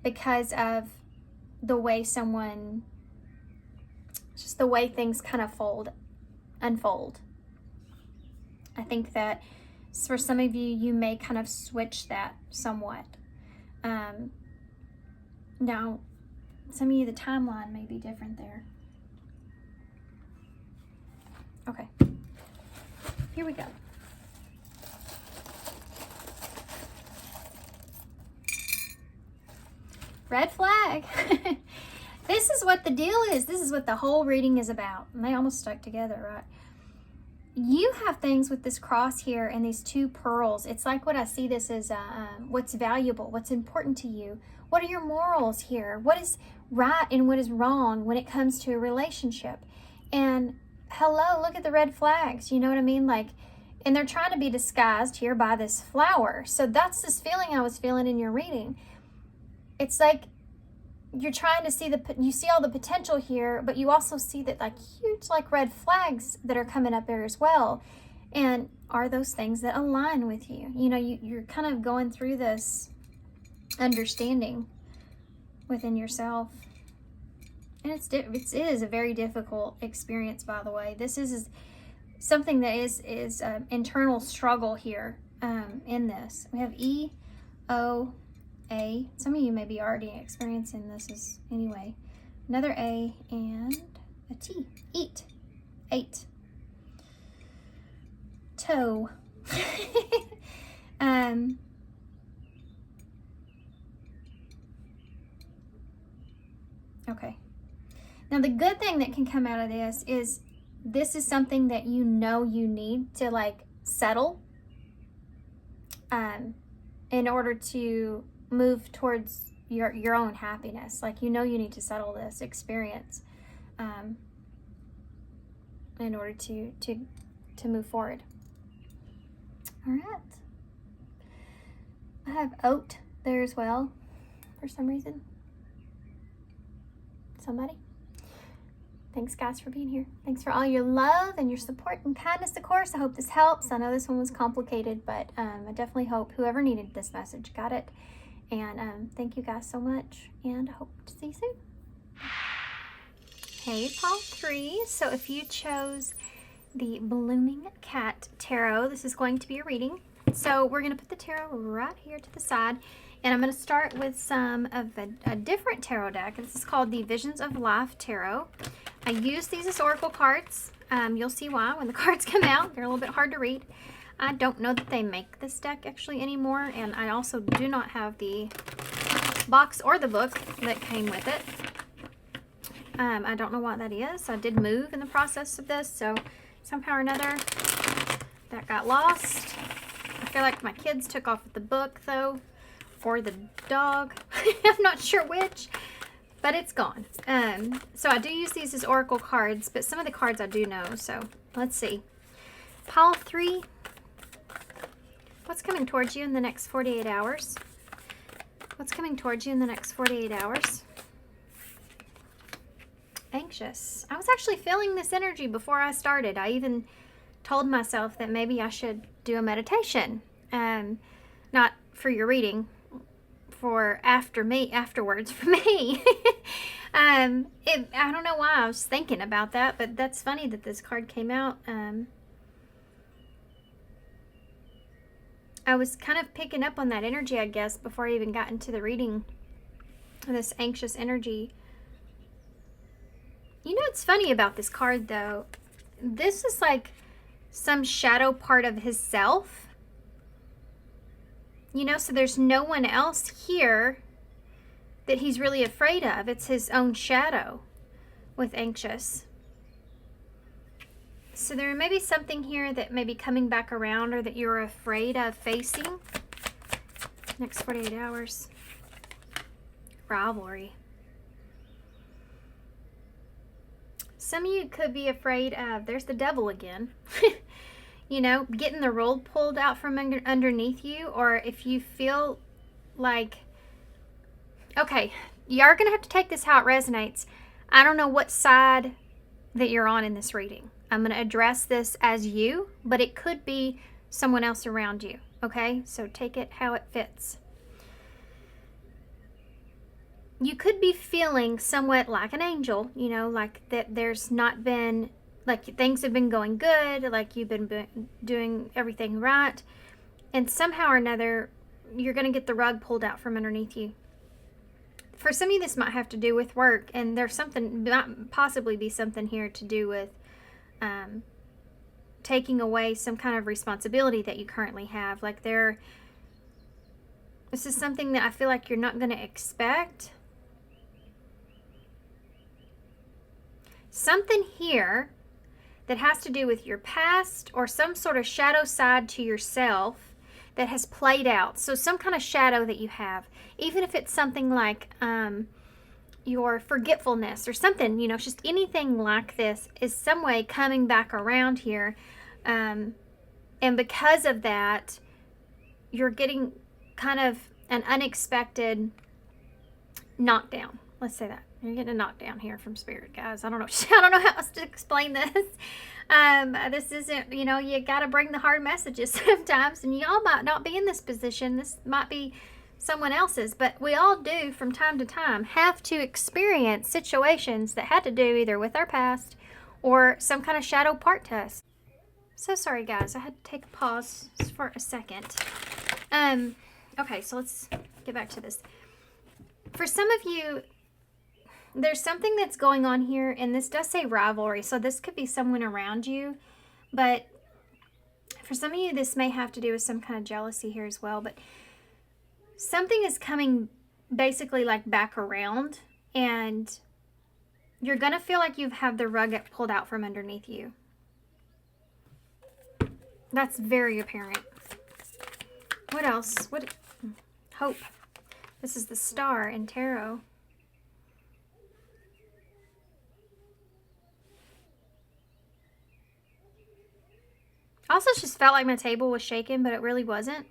because of the way just the way things kind of unfold. I think that for some of you, you may kind of switch that somewhat. Now, some of you, the timeline may be different there. Okay. Here we go. Red flag. This is what the deal is. This is what the whole reading is about. And they almost stuck together, right? You have things with this cross here and these two pearls. It's like what I see this as what's valuable, what's important to you. What are your morals here? What is right and what is wrong when it comes to a relationship? And hello, look at the red flags. You know what I mean? Like, and they're trying to be disguised here by this flower. So that's this feeling I was feeling in your reading. It's like you're trying to see you see all the potential here, but you also see that like huge like red flags that are coming up there as well. And are those things that align with you? You know, you're kind of going through this understanding within yourself. And it is a very difficult experience, by the way. This is something that is internal struggle here in this. We have E, O, A. Some of you may be already experiencing this anyway. Another A and a T. Eat. 8. Toe. Okay. Now the good thing that can come out of this is something that you know you need to like settle in order to move towards your own happiness. Like, you know, you need to settle this experience in order to move forward. All right. I have oat there as well for some reason. Somebody. Thanks, guys, for being here. Thanks for all your love and your support and kindness, of course. I hope this helps. I know this one was complicated, but I definitely hope whoever needed this message got it. And thank you guys so much, and I hope to see you soon. Hey, Paws 3. So if you chose the Blooming Cat Tarot, this is going to be a reading. So we're going to put the tarot right here to the side. And I'm going to start with some of a different tarot deck. This is called the Visions of Life Tarot. I use these as oracle cards. You'll see why when the cards come out. They're a little bit hard to read. I don't know that they make this deck actually anymore. And I also do not have the box or the book that came with it. I don't know what that is. I did move in the process of this. So somehow or another that got lost. I feel like my kids took off with the book though. Or the dog. I'm not sure which, but it's gone. So I do use these as oracle cards, but some of the cards I do know. So let's see. Paws 3. What's coming towards you in the next 48 hours? What's coming towards you in the next 48 hours? Anxious. I was actually feeling this energy before I started. I even told myself that maybe I should do a meditation. Not for your reading. For afterwards for me. I don't know why I was thinking about that, but that's funny that this card came out. I was kind of picking up on that energy, I guess, before I even got into the reading. This anxious energy. You know what's funny about this card, though? This is like some shadow part of his self. You know, so there's no one else here that he's really afraid of. It's his own shadow with anxious. So there may be something here that may be coming back around or that you're afraid of facing. Next 48 hours. Rivalry. Some of you could be afraid of, there's the devil again. You know, getting the rug pulled out from underneath you, or if you feel like, okay, you are going to have to take this how it resonates. I don't know what side that you're on in this reading. I'm going to address this as you, but it could be someone else around you, okay? So take it how it fits. You could be feeling somewhat like an angel, you know, like that there's not been... like things have been going good, like you've been doing everything right, and somehow or another you're going to get the rug pulled out from underneath you. For some of you, this might have to do with work, and there's something, might possibly be something here to do with taking away some kind of responsibility that you currently have. Like this is something that I feel like you're not going to expect. Something here that has to do with your past or some sort of shadow side to yourself that has played out. So some kind of shadow that you have, even if it's something like your forgetfulness or something, you know, just anything like this is some way coming back around here. And because of that, you're getting kind of an unexpected knockdown. Let's say that. You're getting a knockdown here from Spirit, guys. I don't know how else to explain this. This isn't, you know, you got to bring the hard messages sometimes, and y'all might not be in this position. This might be someone else's, but we all do from time to time have to experience situations that had to do either with our past or some kind of shadow part to us. So sorry, guys. I had to take a pause for a second. Okay, so let's get back to this. For some of you, there's something that's going on here, and this does say rivalry, so this could be someone around you, but for some of you, this may have to do with some kind of jealousy here as well, but something is coming basically like back around, and you're going to feel like you've had the rug pulled out from underneath you. That's very apparent. What else? What? Hope. This is the Star in Tarot. Also just felt like my table was shaking, but it really wasn't.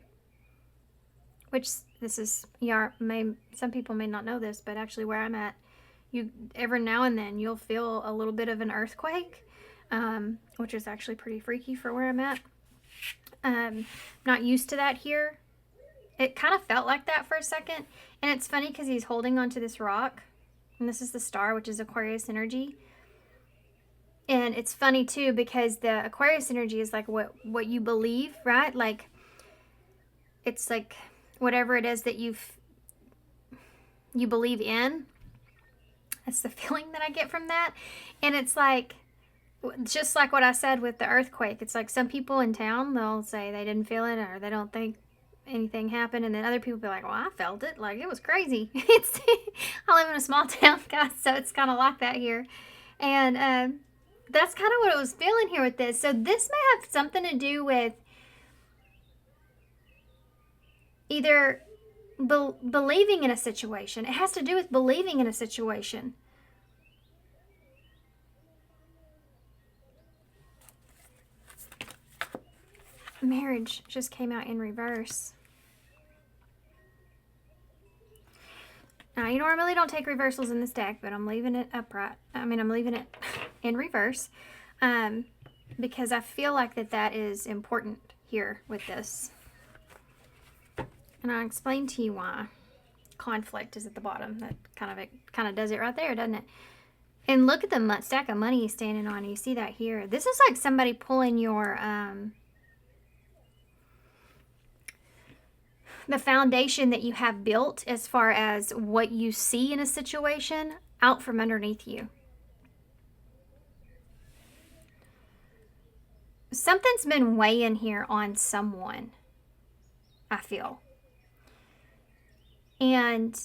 Which, this is, some people may not know this, but actually where I'm at, every now and then you'll feel a little bit of an earthquake, which is actually pretty freaky for where I'm at. Not used to that here. It kind of felt like that for a second. And it's funny because he's holding onto this rock. And this is the Star, which is Aquarius energy. And it's funny too because the Aquarius energy is like what you believe, right? Like, it's like whatever it is that you believe in. That's the feeling that I get from that. And it's like, just like what I said with the earthquake. It's like some people in town, they'll say they didn't feel it or they don't think anything happened, and then other people be like, well, I felt it. Like, it was crazy. I live in a small town, guys, so it's kind of like that here. And that's kind of what I was feeling here with this. So this may have something to do with either believing in a situation. It has to do with believing in a situation. Marriage just came out in reverse. Now, you normally don't take reversals in this deck, but I'm leaving it upright. I'm leaving it in reverse because I feel like that is important here with this. And I'll explain to you why. Conflict is at the bottom. That kind of does it right there, doesn't it? And look at the stack of money he's standing on. You see that here. This is like somebody pulling your the foundation that you have built as far as what you see in a situation out from underneath you. Something's been weighing here on someone, I feel. And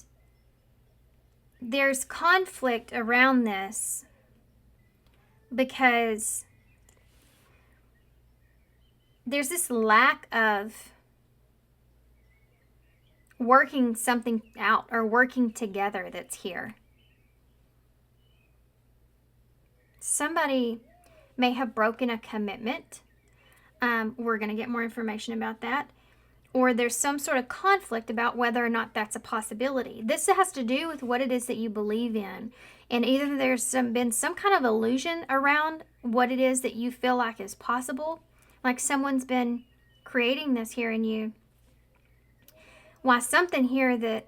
there's conflict around this because there's this lack of working something out or working together that's here. Somebody may have broken a commitment. We're going to get more information about that. Or there's some sort of conflict about whether or not that's a possibility. This has to do with what it is that you believe in. And either there's been some kind of illusion around what it is that you feel like is possible. Like someone's been creating this here in you. Why something here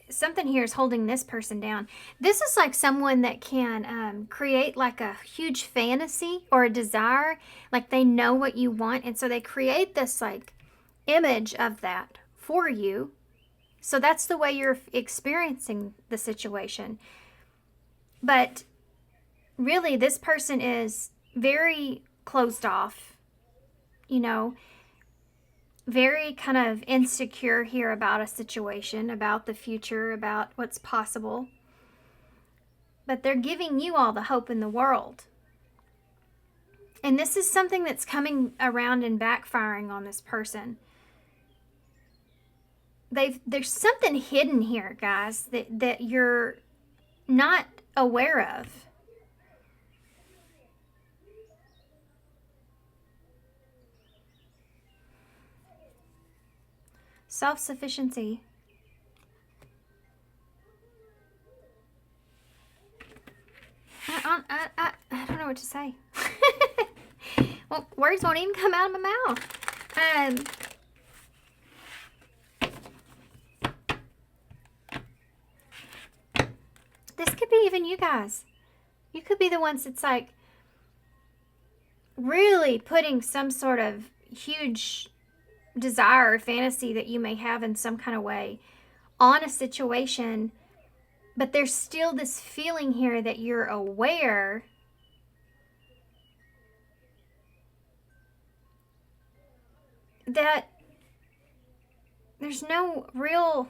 something here is holding this person down. This is like someone that can create like a huge fantasy or a desire. Like they know what you want. And so they create this like image of that for you. So that's the way you're experiencing the situation. But really, this person is very closed off, you know, very kind of insecure here about a situation, about the future, about what's possible. But they're giving you all the hope in the world. And this is something that's coming around and backfiring on this person. There's something hidden here, guys, that you're not aware of. Self-sufficiency. I don't know what to say. Well, words won't even come out of my mouth. This could be even you guys. You could be the ones that's like really putting some sort of huge desire or fantasy that you may have in some kind of way on a situation, but there's still this feeling here that you're aware that there's no real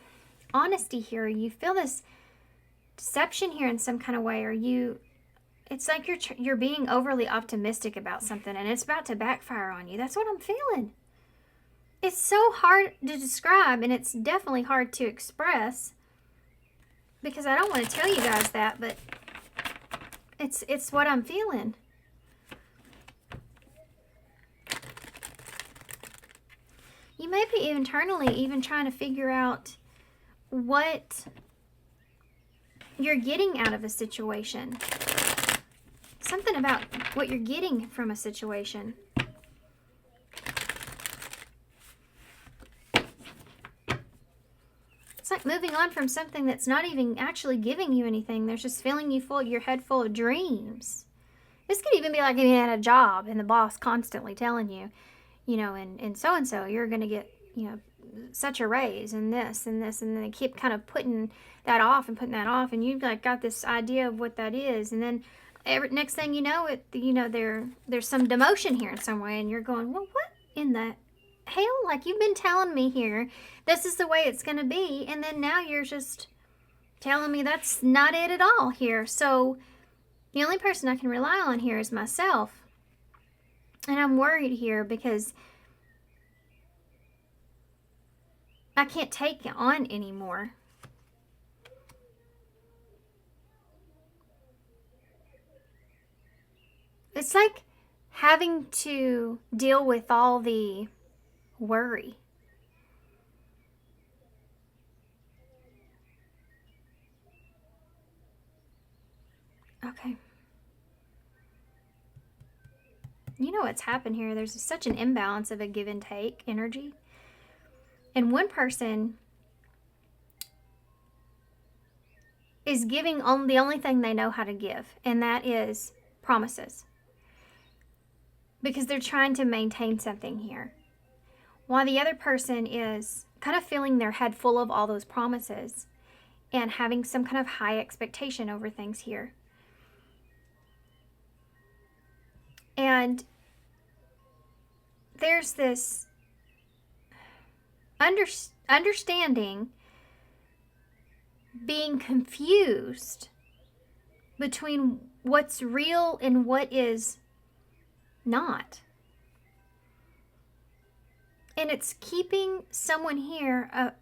honesty here. You feel this deception here in some kind of way, or it's like you're being overly optimistic about something and it's about to backfire on you. That's what I'm feeling. It's so hard to describe, and it's definitely hard to express because I don't want to tell you guys that, but it's what I'm feeling. You may be internally even trying to figure out what you're getting out of a situation. Something about what you're getting from a situation. It's like moving on from something that's not even actually giving you anything. There's just filling you full, your head full of dreams. This could even be like if you had a job and the boss constantly telling you, you know, and so-and-so, you're going to get, you know, such a raise and this and this. And then they keep kind of putting that off and putting that off. And you've like got this idea of what that is. And then next thing you know, there's some demotion here in some way. And you're going, well, what in the hell? Like, you've been telling me here, this is the way it's going to be. And then now you're just telling me that's not it at all here. So the only person I can rely on here is myself. And I'm worried here because I can't take it on anymore. It's like having to deal with all the worry. Okay. You know what's happened here. There's such an imbalance of a give and take energy. And one person is giving on the only thing they know how to give, and that is promises. Because they're trying to maintain something here. While the other person is kind of filling their head full of all those promises and having some kind of high expectation over things here. And there's this understanding, being confused between what's real and what is not. And it's keeping someone here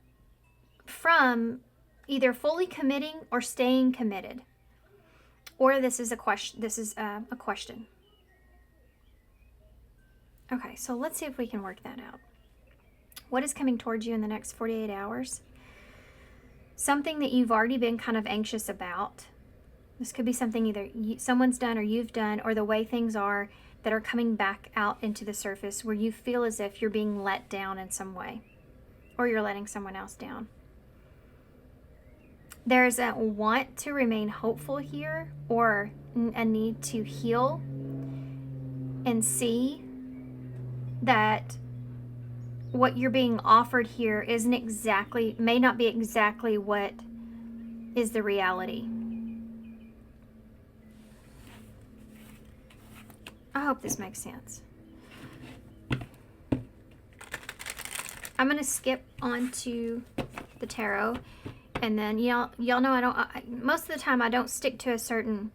from either fully committing or staying committed. Or this is a question. Okay, so let's see if we can work that out. What is coming towards you in the next 48 hours? Something that you've already been kind of anxious about. This could be something either someone's done or you've done, or the way things are that are coming back out into the surface where you feel as if you're being let down in some way, or you're letting someone else down. There's a want to remain hopeful here, or a need to heal and see that what you're being offered here may not be exactly what is the reality. I hope this makes sense. I'm going to skip on to the tarot. And then y'all know most of the time I don't stick to a certain,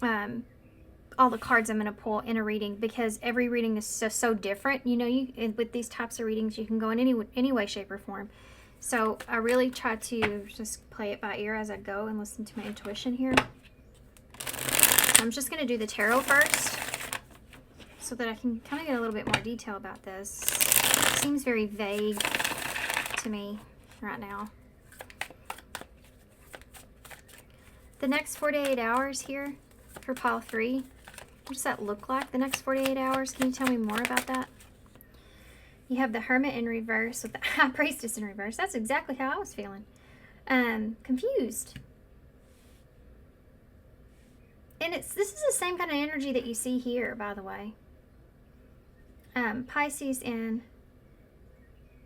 all the cards I'm going to pull in a reading, because every reading is so different. You know, with these types of readings, you can go in any way, shape, or form. So I really try to just play it by ear as I go and listen to my intuition here. I'm just going to do the tarot first so that I can kind of get a little bit more detail about this. It seems very vague to me right now. The next 48 hours here for pile 3, what does that look like? The next 48 hours, can you tell me more about that? You have the Hermit in reverse with the High Priestess in reverse. That's exactly how I was feeling. Confused. And this is the same kind of energy that you see here, by the way. Pisces in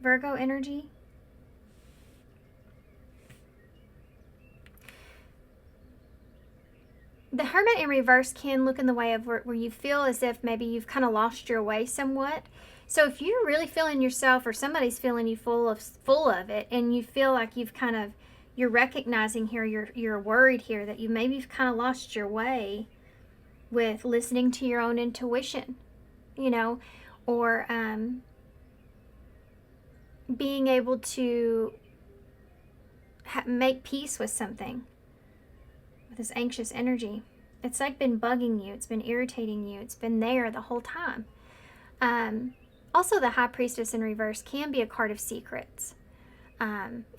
Virgo energy. The Hermit in reverse can look in the way of where you feel as if maybe you've kind of lost your way somewhat. So if you're really feeling yourself, or somebody's feeling you full of it, and you feel like you're recognizing here, you're worried here that maybe you've kind of lost your way with listening to your own intuition, you know, or being able to make peace with something. This anxious energy, it's like been bugging you, it's been irritating you, it's been there the whole time. Also, the High Priestess in reverse can be a card of secrets,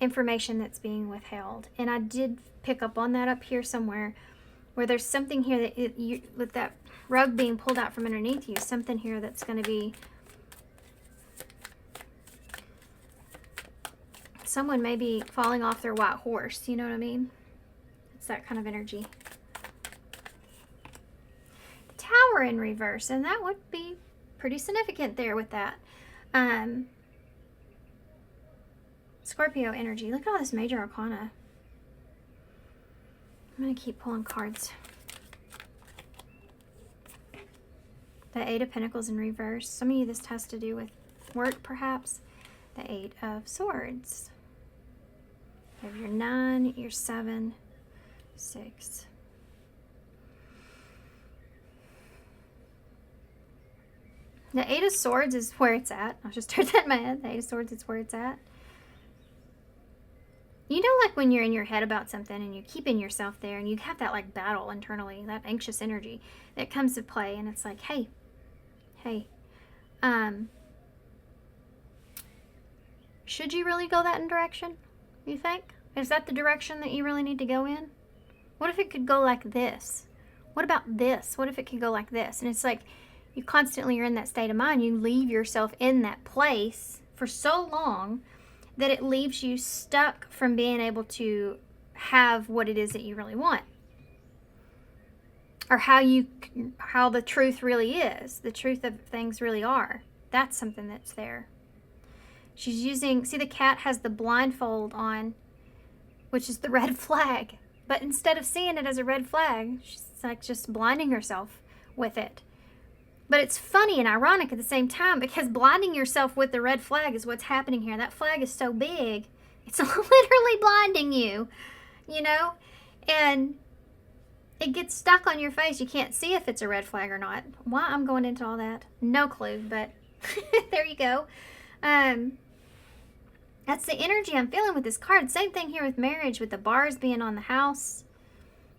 information that's being withheld. And I did pick up on that up here somewhere, where there's something here that with that rug being pulled out from underneath you, something here that's going to be, someone may be falling off their white horse, you know what I mean? It's that kind of energy. The Tower in reverse, and that would be pretty significant there with that. Scorpio energy. Look at all this major arcana. I'm going to keep pulling cards. The Eight of Pentacles in reverse. Some of you, this has to do with work, perhaps. The Eight of Swords. You have your 9, your 7, 6. The Eight of Swords is where it's at. I just heard that in my head. The Eight of Swords is where it's at. You know, like when you're in your head about something and you're keeping yourself there and you have that like battle internally, that anxious energy that comes to play, and it's like, hey, should you really go that direction, you think? Is that the direction that you really need to go in? What if it could go like this? What about this? What if it could go like this? And it's like you constantly are in that state of mind. You leave yourself in that place for so long that it leaves you stuck from being able to have what it is that you really want. Or how the truth really is. The truth of things really are. That's something that's there. She's using, see, the cat has the blindfold on, which is the red flag. But instead of seeing it as a red flag, she's like just blinding herself with it. But it's funny and ironic at the same time, because blinding yourself with the red flag is what's happening here. That flag is so big, it's literally blinding you, you know? And it gets stuck on your face. You can't see if it's a red flag or not. Why I'm going into all that, no clue, but there you go. That's the energy I'm feeling with this card. Same thing here with marriage, with the bars being on the house.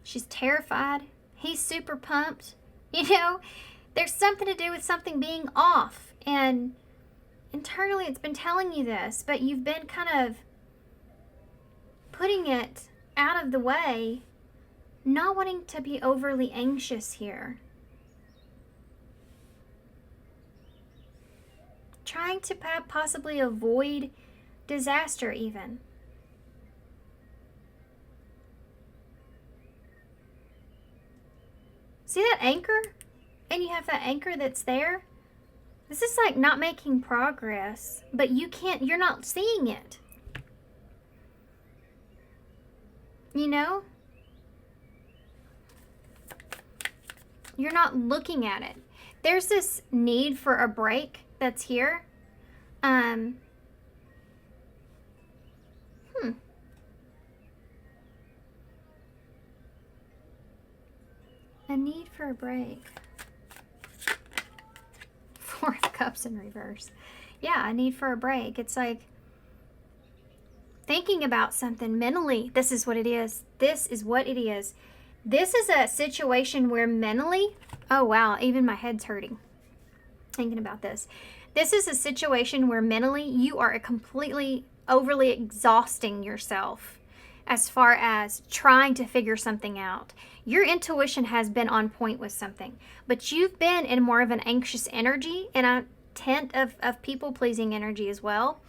She's terrified. He's super pumped, you know? There's something to do with something being off, and internally it's been telling you this, but you've been kind of putting it out of the way, not wanting to be overly anxious here. Trying to possibly avoid disaster even. See that anchor? And you have that anchor that's there. This is like not making progress, but you're not seeing it. You know? You're not looking at it. there's this need for a break that's here. A need for a break. Four of Cups in reverse. Yeah, a need for a break. It's like thinking about something mentally. This is what it is. This is what it is. This is a situation where mentally, oh wow, even my head's hurting thinking about this. This is a situation where mentally you are completely overly exhausting yourself as far as trying to figure something out. Your intuition has been on point with something, but you've been in more of an anxious energy and a tint of people-pleasing energy as well.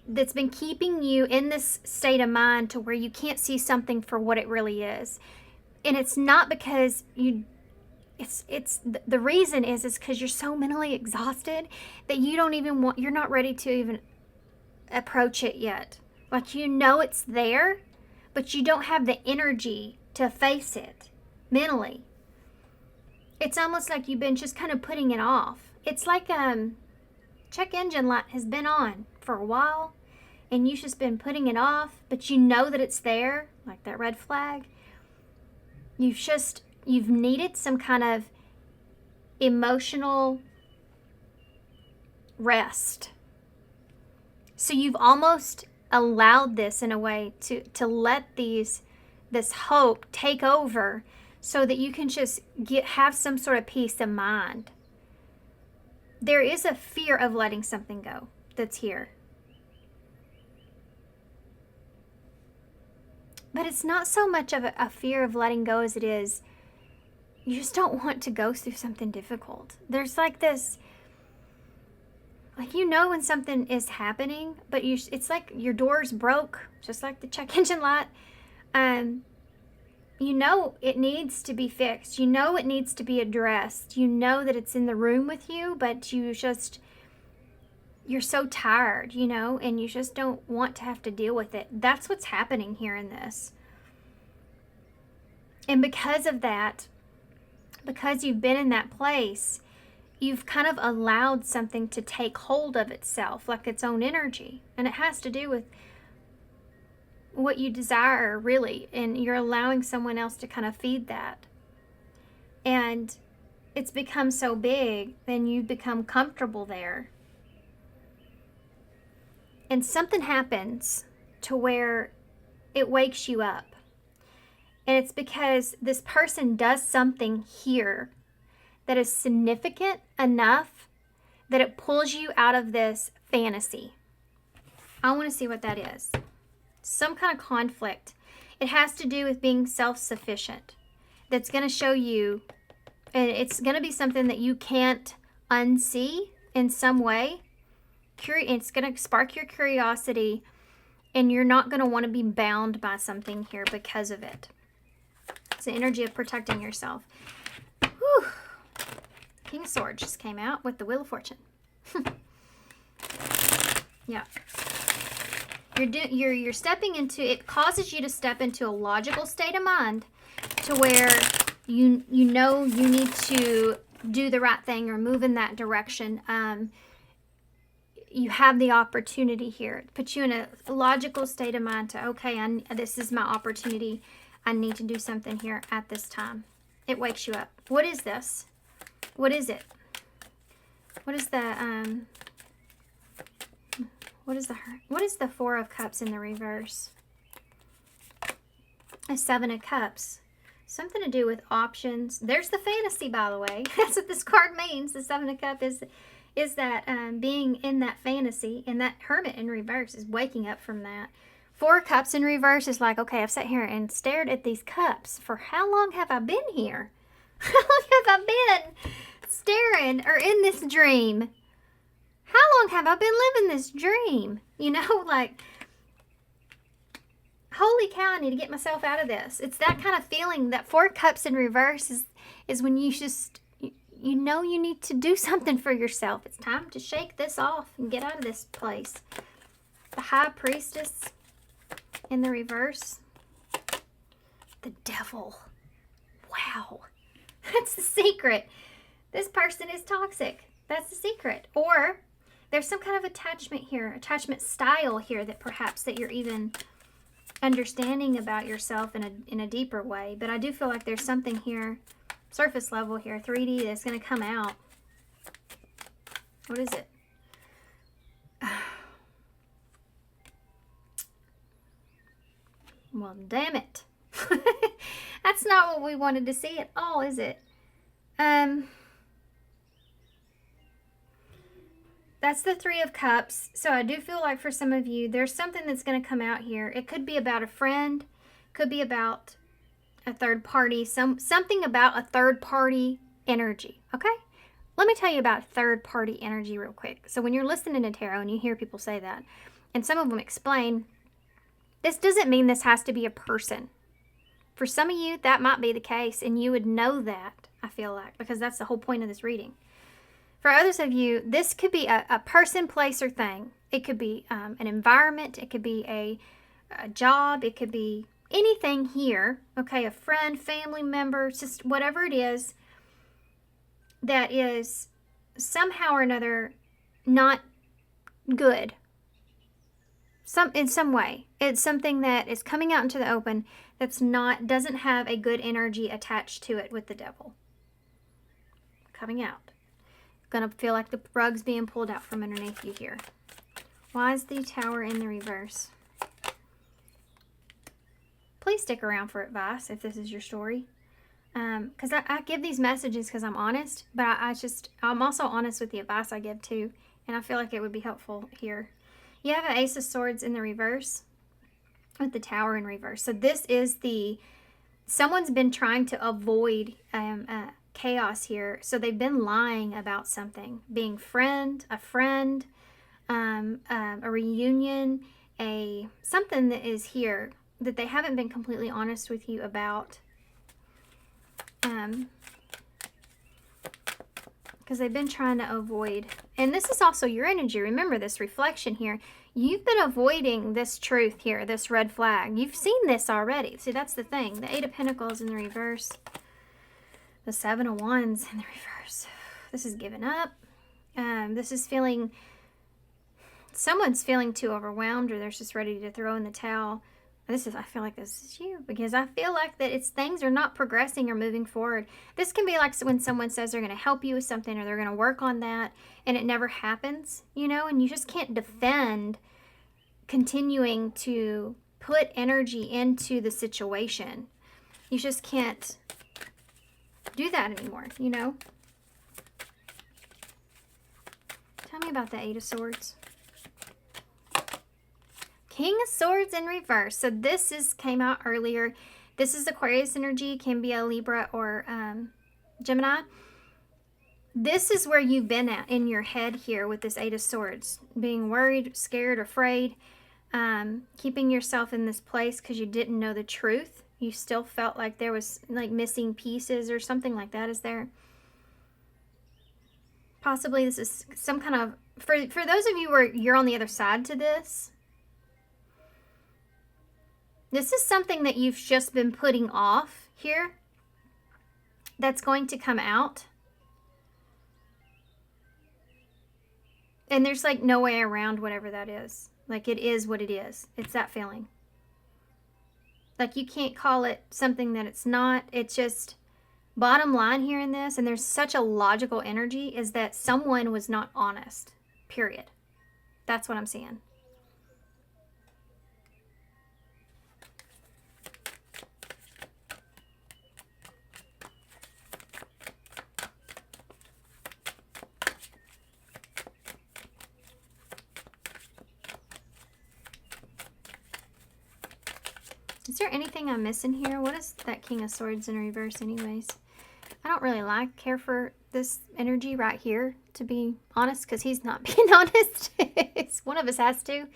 That's been keeping you in this state of mind to where you can't see something for what it really is. And it's not because the reason is because you're so mentally exhausted that you don't even you're not ready to even approach it yet. Like, you know it's there, but you don't have the energy to face it mentally. It's almost like you've been just kind of putting it off. It's like check engine light has been on for a while and you've just been putting it off, but you know that it's there, like that red flag. You've needed some kind of emotional rest. So you've almost allowed this in a way to let this hope take over so that you can just have some sort of peace of mind. There is a fear of letting something go that's here. But it's not so much of a fear of letting go as it is you just don't want to go through something difficult. There's like this, like, you know when something is happening, but it's like your door's broke, just like the check engine light. You know it needs to be fixed. You know it needs to be addressed. You know that it's in the room with you, but you're so tired, you know, and you just don't want to have to deal with it. That's what's happening here in this. And because of that, because you've been in that place, you've kind of allowed something to take hold of itself, like its own energy. And it has to do with what you desire, really. And you're allowing someone else to kind of feed that. And it's become so big, then you become comfortable there. And something happens to where it wakes you up. And it's because this person does something here that is significant enough that it pulls you out of this fantasy. I want to see what that is. Some kind of conflict. It has to do with being self-sufficient. That's going to show you, and it's going to be something that you can't unsee in some way. It's going to spark your curiosity, and you're not going to want to be bound by something here because of it. It's the energy of protecting yourself. Whew. King of Swords just came out with the Wheel of Fortune. Yeah. You're stepping into, it causes you to step into a logical state of mind to where you know you need to do the right thing or move in that direction. You have the opportunity here. It puts you in a logical state of mind to, okay, this is my opportunity. I need to do something here at this time. It wakes you up. What is this? What is it? What is the what is the Four of Cups in the reverse? A Seven of Cups. Something to do with options. There's the fantasy, by the way. That's what this card means. The Seven of Cups is that being in that fantasy, and that Hermit in reverse is waking up from that. Four of Cups in reverse is like, okay, I've sat here and stared at these cups for how long have I been here? How long have I been staring or in this dream? How long have I been living this dream? You know, like, holy cow, I need to get myself out of this. It's that kind of feeling. That Four of Cups in reverse is when you just, you know you need to do something for yourself. It's time to shake this off and get out of this place. The High Priestess in the reverse. The Devil. Wow. That's the secret. This person is toxic. That's the secret. Or there's some kind of attachment here, attachment style here that perhaps that you're even understanding about yourself in a deeper way. But I do feel like there's something here, surface level here, 3D, that's going to come out. What is it? Well, damn it. That's not what we wanted to see at all, is it? That's the Three of Cups. So I do feel like for some of you, there's something that's going to come out here. It could be about a friend, could be about a third party, something about a third party energy, okay? Let me tell you about third party energy real quick. So when you're listening to tarot and you hear people say that, and some of them explain, this doesn't mean this has to be a person. For some of you, that might be the case, and you would know that, I feel like, because that's the whole point of this reading. For others of you, this could be a person, place, or thing. It could be an environment. It could be a job. It could be anything here, okay, a friend, family member, just whatever it is that is somehow or another not good. In some way. It's something that is coming out into the open that's doesn't have a good energy attached to it with the devil. Coming out. Gonna feel like the rug's being pulled out from underneath you here. Why is the Tower in the reverse? Please stick around for advice if this is your story. Because I give these messages because I'm honest, but I'm also honest with the advice I give too, and I feel like it would be helpful here. You have an Ace of Swords in the reverse with the Tower in reverse. So this is someone's been trying to avoid chaos here. So they've been lying about something, being a friend, a reunion, something that is here that they haven't been completely honest with you about. Because they've been trying to avoid, and this is also your energy. Remember this reflection here. You've been avoiding this truth here, this red flag. You've seen this already. See, that's the thing. The Eight of Pentacles in the reverse. The Seven of Wands in the reverse. This is giving up. This is someone's feeling too overwhelmed, or they're just ready to throw in the towel. I feel like this is you, because I feel like that things are not progressing or moving forward. This can be like when someone says they're going to help you with something or they're going to work on that, and it never happens, and you just can't defend continuing to put energy into the situation. You just can't do that anymore, Tell me about the Eight of Swords. King of Swords in reverse. So this came out earlier. This is Aquarius energy. Can be a Libra or Gemini. This is where you've been at in your head here with this Eight of Swords. Being worried, scared, afraid. Keeping yourself in this place because you didn't know the truth. You still felt like there was like missing pieces or something like that. Is there? Possibly this is some kind of... For those of you where you're on the other side to this... This is something that you've just been putting off here that's going to come out. And there's like no way around whatever that is. Like it is what it is. It's that feeling. Like you can't call it something that it's not. It's just bottom line here in this, and there's such a logical energy, is that someone was not honest. Period. That's what I'm seeing. Is there anything I'm missing here? What is that King of Swords in reverse anyways? I don't really care for this energy right here, to be honest, because he's not being honest. One of us has to.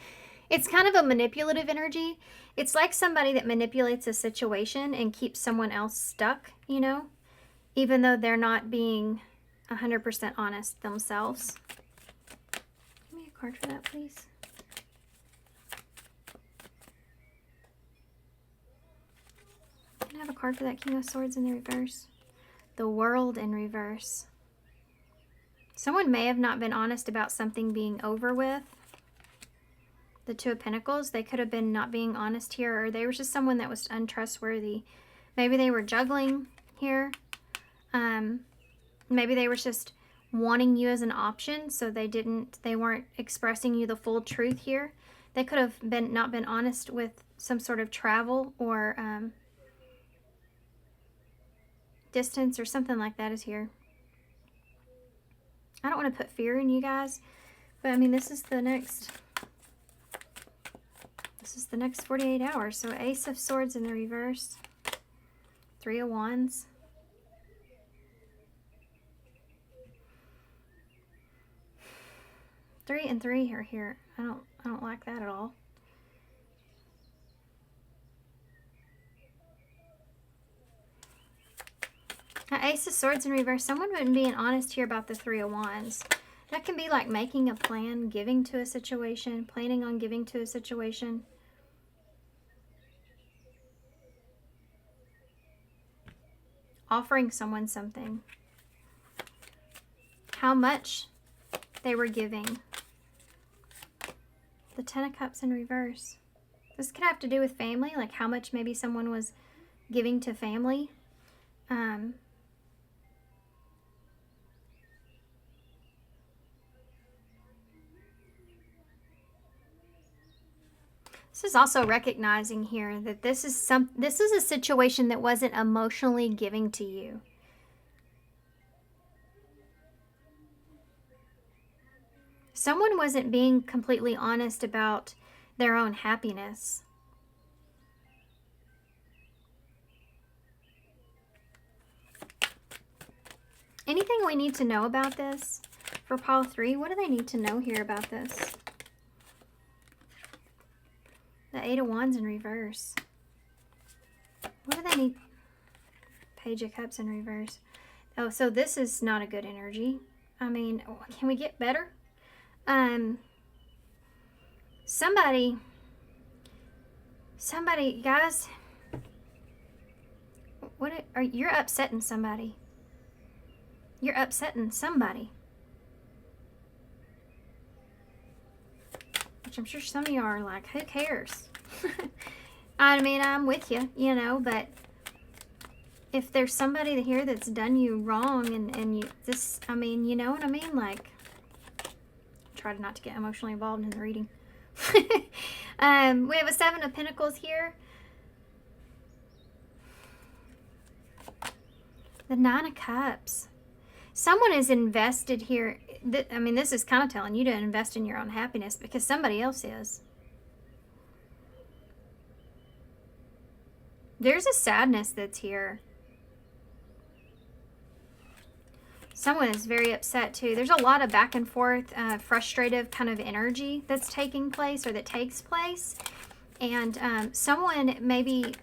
It's kind of a manipulative energy. It's like somebody that manipulates a situation and keeps someone else stuck, even though they're not being 100% honest themselves. Give me a card for that, please. Can I have a card for that King of Swords in the reverse? The World in reverse. Someone may have not been honest about something being over with. The Two of Pentacles, they could have been not being honest here, or they were just someone that was untrustworthy. Maybe they were juggling here. Maybe they were just wanting you as an option, so they weren't expressing you the full truth here. They could have not been honest with some sort of travel or distance or something like that is here. I don't want to put fear in you guys, but I mean, this is the next 48 hours. So Ace of Swords in the reverse, Three of Wands. Three and three are here. I don't like that at all. Now, Ace of Swords in reverse. Someone wouldn't be honest here about the Three of Wands. That can be like making a plan, giving to a situation, planning on giving to a situation. Offering someone something. How much they were giving. The Ten of Cups in reverse. This could have to do with family, like how much maybe someone was giving to family. This is also recognizing here that this is a situation that wasn't emotionally giving to you. Someone wasn't being completely honest about their own happiness. Anything we need to know about this for pile 3? What do they need to know here about this? The Eight of Wands in reverse. What do they need? Page of Cups in reverse. Oh, so this is not a good energy. I mean, can we get better? Somebody, guys, you're upsetting somebody. You're upsetting somebody. Which I'm sure some of you are like, who cares? I mean, I'm with you, you know, but if there's somebody here that's done you wrong and you, I mean, you know what I mean? Like, try not to get emotionally involved in the reading. We have a Seven of Pentacles here. The Nine of Cups. Someone is invested here. I mean, this is kind of telling you to invest in your own happiness because somebody else is. There's a sadness that's here. Someone is very upset too. There's a lot of back and forth, frustrative kind of energy that's taking place or that takes place. And someone maybe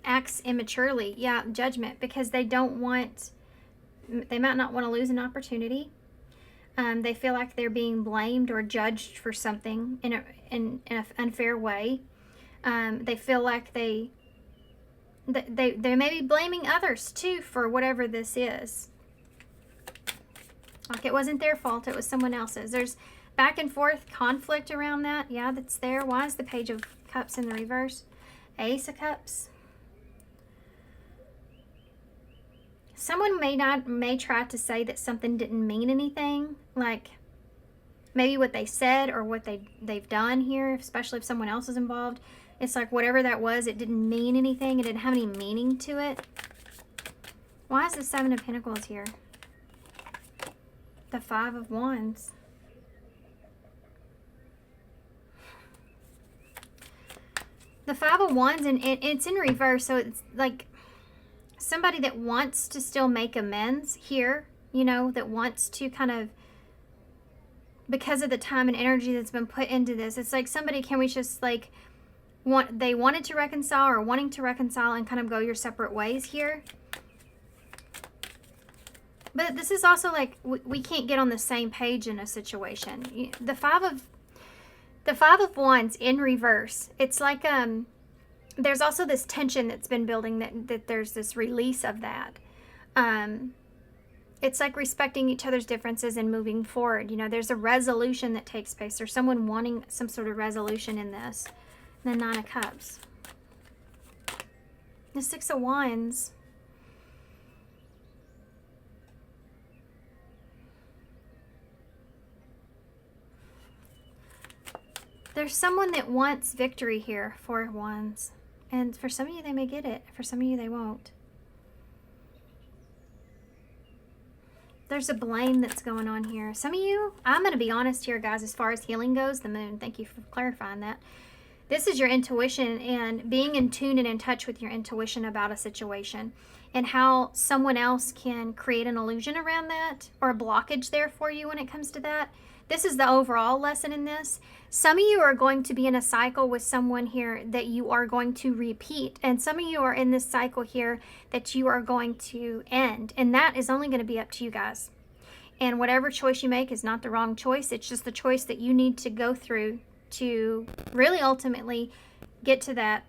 acts immaturely. Yeah, judgment, because they don't want, they might not want to lose an opportunity. They feel like they're being blamed or judged for something in an unfair way. They feel like they may be blaming others too for whatever this is. Like it wasn't their fault, it was someone else's. There's back and forth conflict around that. Yeah, that's there. Why is the Page of Cups in the reverse? Ace of Cups. Someone may try to say that something didn't mean anything, like maybe what they said or what they've done here, especially if someone else is involved. It's like whatever that was, it didn't mean anything. It didn't have any meaning to it. Why is the Seven of Pentacles here? The Five of Wands. The Five of Wands, and it's in reverse, so it's like somebody that wants to still make amends here, you know, that wants to kind of, because of the time and energy that's been put into this, it's like somebody, can we just like, they wanted to reconcile or wanting to reconcile and kind of go your separate ways here. But this is also like, we can't get on the same page in a situation. The Five of Wands in reverse, it's like, there's also this tension that's been building, that there's this release of that. it's like respecting each other's differences and moving forward. You know, there's a resolution that takes place. There's someone wanting some sort of resolution in this. The Nine of Cups. The Six of Wands. There's someone that wants victory here, Four of Wands. And for some of you, they may get it. For some of you, they won't. There's a blame that's going on here. Some of you, I'm going to be honest here, guys, as far as healing goes, the Moon. Thank you for clarifying that. This is your intuition and being in tune and in touch with your intuition about a situation and how someone else can create an illusion around that or a blockage there for you when it comes to that. This is the overall lesson in this. Some of you are going to be in a cycle with someone here that you are going to repeat. And some of you are in this cycle here that you are going to end. And that is only going to be up to you guys. And whatever choice you make is not the wrong choice. It's just the choice that you need to go through to really ultimately get to that,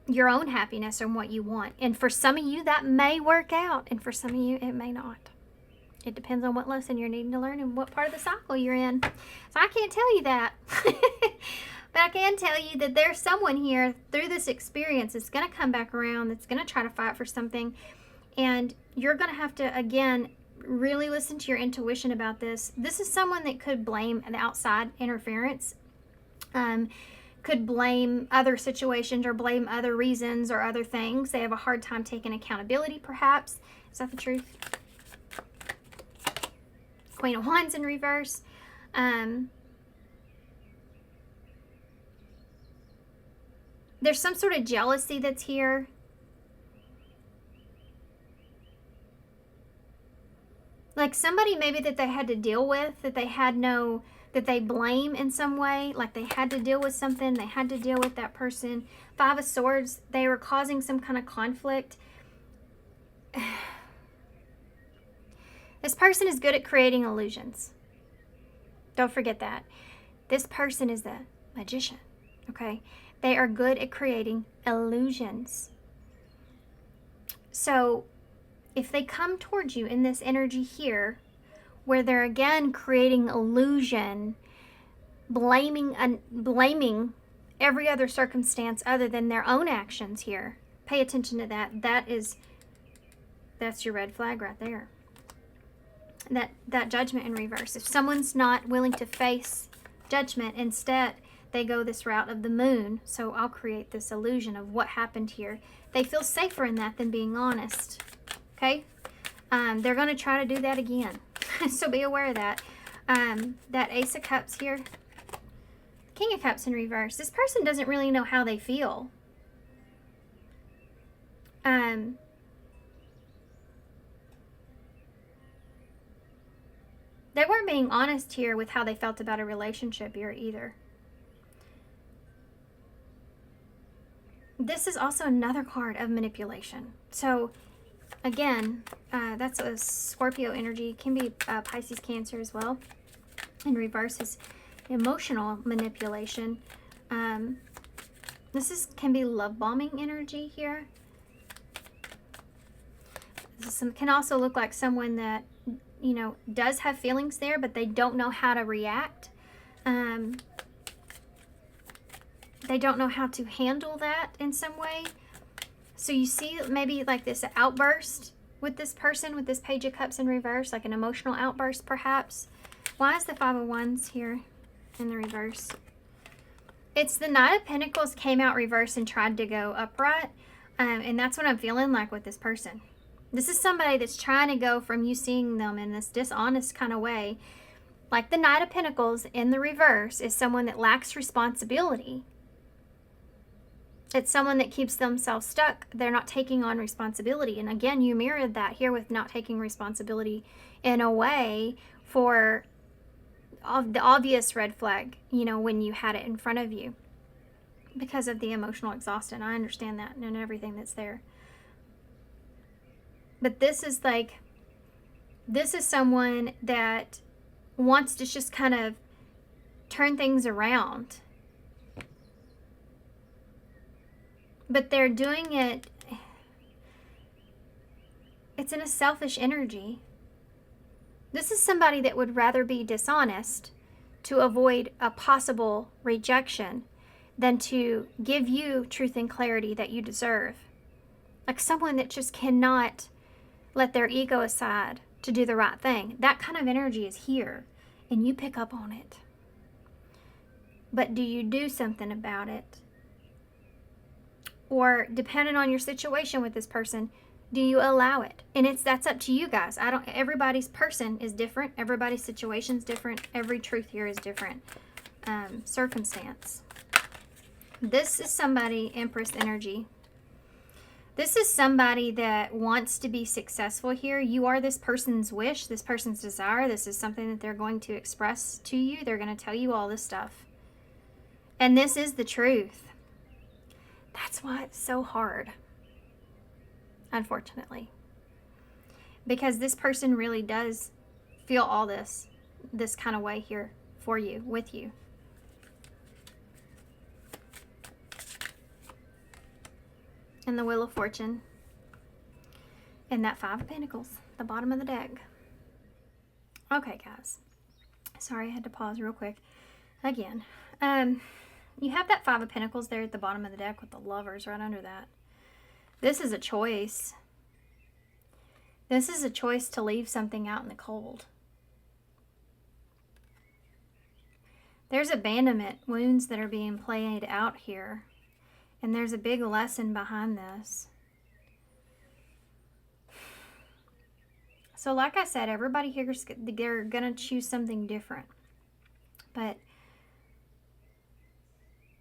your own happiness and what you want. And for some of you, that may work out. And for some of you, it may not. It depends on what lesson you're needing to learn and what part of the cycle you're in. So I can't tell you that. But I can tell you that there's someone here through this experience that's going to come back around, that's going to try to fight for something. And you're going to have to, again, really listen to your intuition about this. This is someone that could blame an outside interference, could blame other situations or blame other reasons or other things. They have a hard time taking accountability, perhaps. Is that the truth? Queen of Wands in reverse. There's some sort of jealousy that's here. Like somebody maybe that they had to deal with, that they blame in some way, like they had to deal with something, they had to deal with that person. Five of Swords, they were causing some kind of conflict. This person is good at creating illusions. Don't forget that. This person is the magician, okay? They are good at creating illusions. So if they come towards you in this energy here, where they're again creating illusion, blaming every other circumstance other than their own actions here, pay attention to that. That's your red flag right there. That judgment in reverse. If someone's not willing to face judgment, instead they go this route of the Moon. So I'll create this illusion of what happened here. They feel safer in that than being honest. Okay? They're going to try to do that again. So be aware of that. That Ace of Cups here. King of Cups in reverse. This person doesn't really know how they feel. They weren't being honest here with how they felt about a relationship here either. This is also another card of manipulation. So again, that's a Scorpio energy. It can be Pisces, Cancer as well. In reverse is emotional manipulation. This can be love bombing energy here. This can also look like someone that, you know, does have feelings there, but they don't know how to react. They don't know how to handle that in some way. So you see maybe like this outburst with this person, with this Page of Cups in reverse, like an emotional outburst perhaps. Why is the Five of Wands here in the reverse? It's the Knight of Pentacles came out reverse and tried to go upright. And that's what I'm feeling like with this person. This is somebody that's trying to go from you seeing them in this dishonest kind of way. Like the Knight of Pentacles in the reverse is someone that lacks responsibility. It's someone that keeps themselves stuck. They're not taking on responsibility. And again, you mirrored that here with not taking responsibility in a way for the obvious red flag, you know, when you had it in front of you because of the emotional exhaustion. I understand that and everything that's there. But this is someone that wants to just kind of turn things around. But they're doing it, It's in a selfish energy. This is somebody that would rather be dishonest to avoid a possible rejection than to give you truth and clarity that you deserve. Like someone that just cannot let their ego aside to do the right thing. That kind of energy is here, and you pick up on it. But do you do something about it? Or depending on your situation with this person, do you allow it? And that's up to you guys. Everybody's person is different. Everybody's situation is different. Every truth here is different. Circumstance. This is somebody, Empress energy. This is somebody that wants to be successful here. You are this person's wish, this person's desire. This is something that they're going to express to you. They're going to tell you all this stuff. And this is the truth. That's why it's so hard, unfortunately. Because this person really does feel all this kind of way here for you, with you. And the Wheel of Fortune. And that Five of Pentacles, the bottom of the deck. Okay, guys. Sorry, I had to pause real quick. Again. You have that Five of Pentacles there at the bottom of the deck with the Lovers right under that. This is a choice. This is a choice to leave something out in the cold. There's abandonment wounds that are being played out here. And there's a big lesson behind this. So like I said, everybody here, they're going to choose something different. But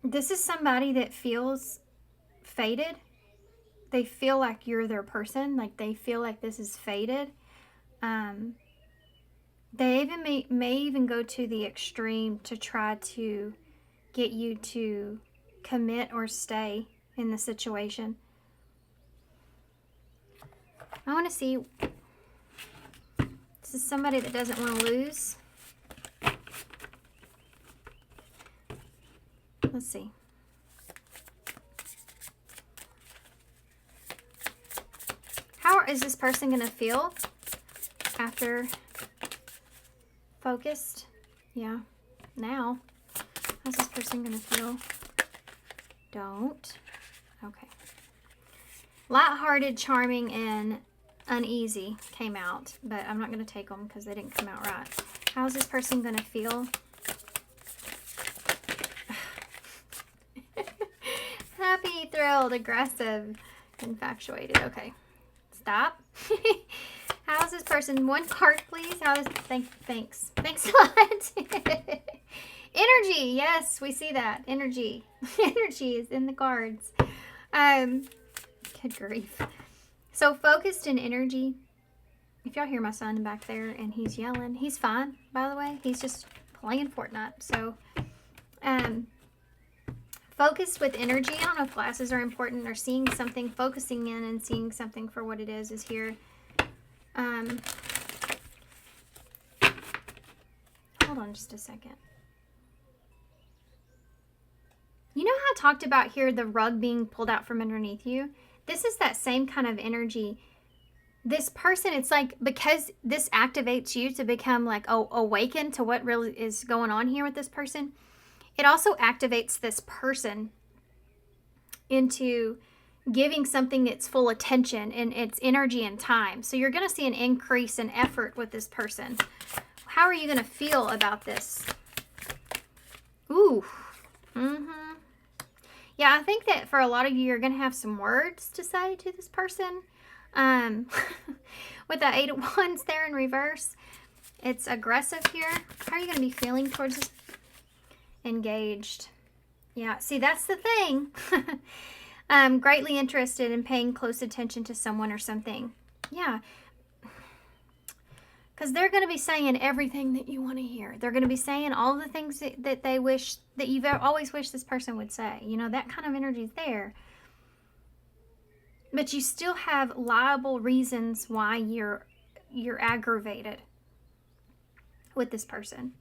this is somebody that feels fated. They feel like you're their person. Like they feel like this is fated. They even may even go to the extreme to try to get you to commit or stay in the situation. I want to see. This is somebody that doesn't want to lose. Let's see. How is this person going to feel after focused? Yeah. Now. How's this person going to feel? Don't. Okay. Lighthearted, charming, and uneasy came out, but I'm not going to take them because they didn't come out right. How's this person going to feel? Happy, thrilled, aggressive, infatuated. Okay. Stop. How's this person? One card, please. Thanks. Thanks a lot. Energy. Yes, we see that. Energy. Energy is in the cards. Good grief. So focused in energy. If y'all hear my son back there and he's yelling, he's fine, by the way. He's just playing Fortnite. So, focused with energy. I don't know if glasses are important or seeing something, focusing in and seeing something for what it is here. Hold on just a second. You know how I talked about here the rug being pulled out from underneath you? This is that same kind of energy. This person, it's like because this activates you to become like awakened to what really is going on here with this person. It also activates this person into giving something its full attention and its energy and time. So you're going to see an increase in effort with this person. How are you going to feel about this? Ooh. Yeah, I think that for a lot of you, you're going to have some words to say to this person. With the 8 of Wands there in reverse, it's aggressive here. How are you going to be feeling towards this? Engaged. Yeah, see, that's the thing. Greatly interested in paying close attention to someone or something. Yeah. Because they're going to be saying everything that you want to hear. They're going to be saying all the things that they wish, that you've always wished this person would say. You know, that kind of energy is there. But you still have liable reasons why you're aggravated with this person.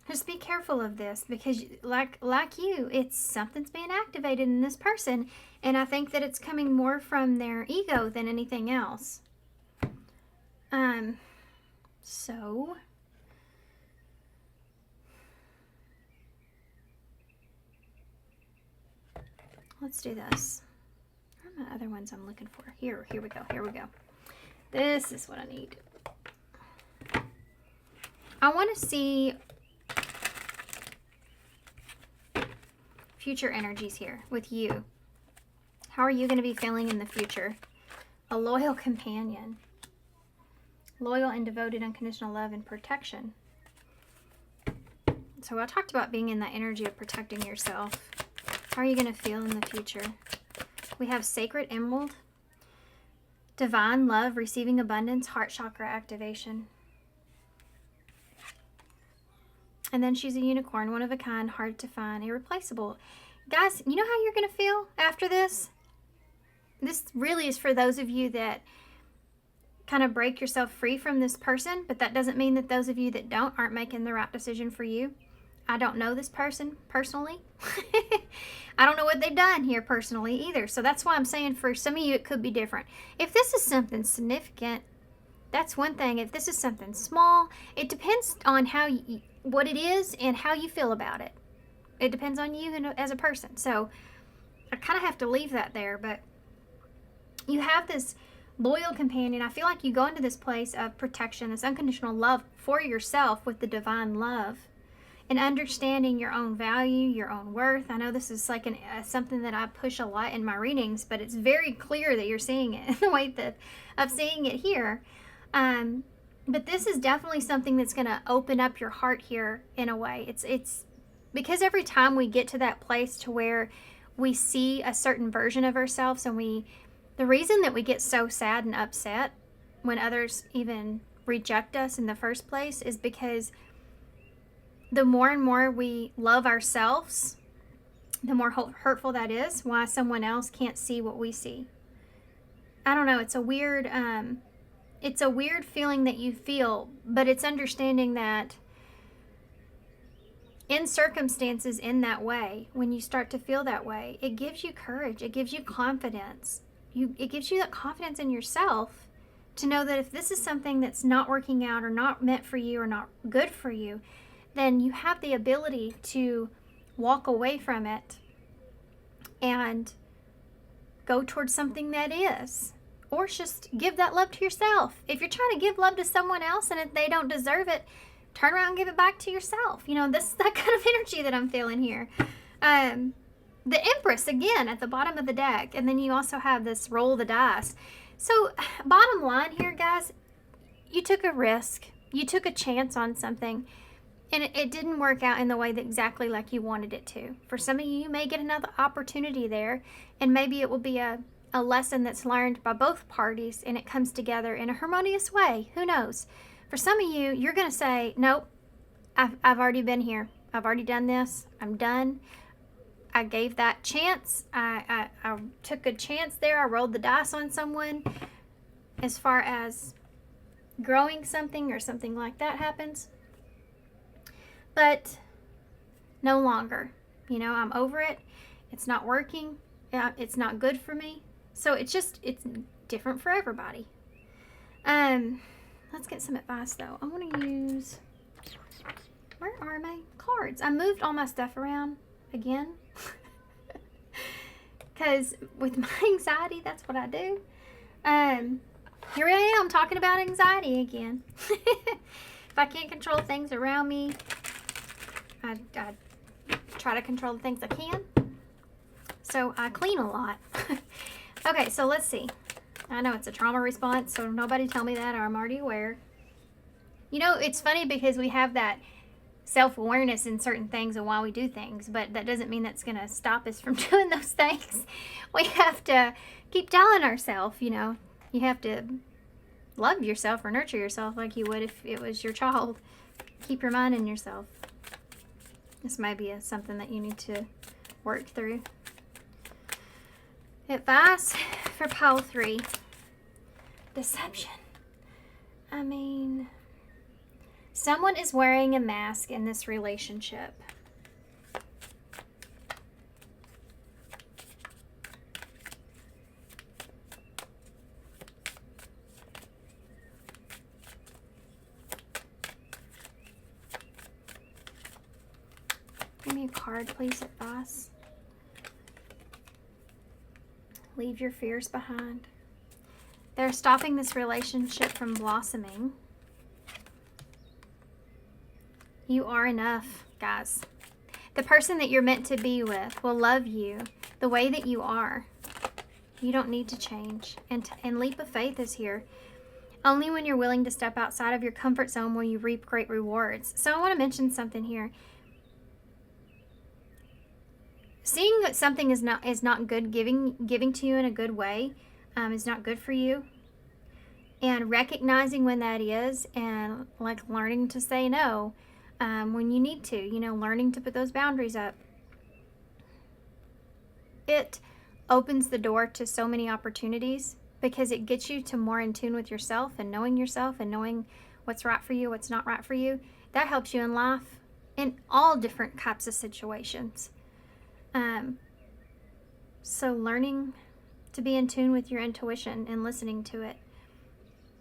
Just be careful of this because like you, it's something's being activated in this person. And I think that it's coming more from their ego than anything else. So let's do this. Where are my other ones I'm looking for? Here we go. Here we go. This is what I need. I want to see future energies here with you. How are you going to be feeling in the future? A loyal companion. Loyal and devoted unconditional love and protection. So I talked about being in that energy of protecting yourself. How are you going to feel in the future? We have sacred emerald. Divine love, receiving abundance, heart chakra activation. And then she's a unicorn, one of a kind, hard to find, irreplaceable. Guys, you know how you're going to feel after this? This really is for those of you that kind of break yourself free from this person, but that doesn't mean that those of you that don't aren't making the right decision for you. I don't know this person personally. I don't know what they've done here personally either. So that's why I'm saying for some of you it could be different. If this is something significant, that's one thing. If this is something small, it depends on what it is and how you feel about it. It depends on you as a person. So I kind of have to leave that there. But you have this loyal companion. I feel like you go into this place of protection, this unconditional love for yourself with the divine love, and understanding your own value, your own worth. I know this is like something that I push a lot in my readings, but it's very clear that you're seeing it in the way of seeing it here. But this is definitely something that's going to open up your heart here in a way. It's because every time we get to that place to where we see a certain version of ourselves, and the reason that we get so sad and upset when others even reject us in the first place is because the more and more we love ourselves, the more hurtful that is, why someone else can't see what we see. I don't know, it's a weird feeling that you feel, but it's understanding that in circumstances in that way, when you start to feel that way, it gives you courage, it gives you confidence. It gives you that confidence in yourself to know that if this is something that's not working out or not meant for you or not good for you, then you have the ability to walk away from it and go towards something that is. Or just give that love to yourself. If you're trying to give love to someone else and if they don't deserve it, turn around and give it back to yourself. You know, this is that kind of energy that I'm feeling here. The Empress, again, at the bottom of the deck. And then you also have this roll the dice. So, bottom line here, guys, you took a risk. You took a chance on something. And it didn't work out in the way that exactly like you wanted it to. For some of you, you may get another opportunity there. And maybe it will be a lesson that's learned by both parties. And it comes together in a harmonious way. Who knows? For some of you, you're going to say, nope, I've already been here. I've already done this. I'm done. I gave that chance. I took a chance there. I rolled the dice on someone. As far as growing something or something like that happens. But no longer. You know, I'm over it. It's not working. It's not good for me. So it's different for everybody. Let's get some advice though. I want to use, where are my cards? I moved all my stuff around again. Because with my anxiety, that's what I do. Here I am talking about anxiety again. If I can't control things around me, I try to control the things I can. So I clean a lot. Okay, so let's see. I know it's a trauma response, so nobody tell me that, or I'm already aware. You know, it's funny because we have that self-awareness in certain things and why we do things, but that doesn't mean that's going to stop us from doing those things. We have to keep telling ourselves, you know, you have to love yourself or nurture yourself like you would if it was your child. Keep reminding yourself. This might be something that you need to work through. Advice for pile 3. Deception. I mean, someone is wearing a mask in this relationship. card, please, advice. Leave your fears behind. They're stopping this relationship from blossoming. You are enough, guys. The person that you're meant to be with will love you the way that you are. You don't need to change. And leap of faith is here. Only when you're willing to step outside of your comfort zone will you reap great rewards. So I want to mention something here. Seeing that something is not good, giving to you in a good way, is not good for you. And recognizing when that is, and like learning to say no when you need to, you know, learning to put those boundaries up. It opens the door to so many opportunities because it gets you to more in tune with yourself and knowing what's right for you, what's not right for you. That helps you in life in all different types of situations. So learning to be in tune with your intuition and listening to it.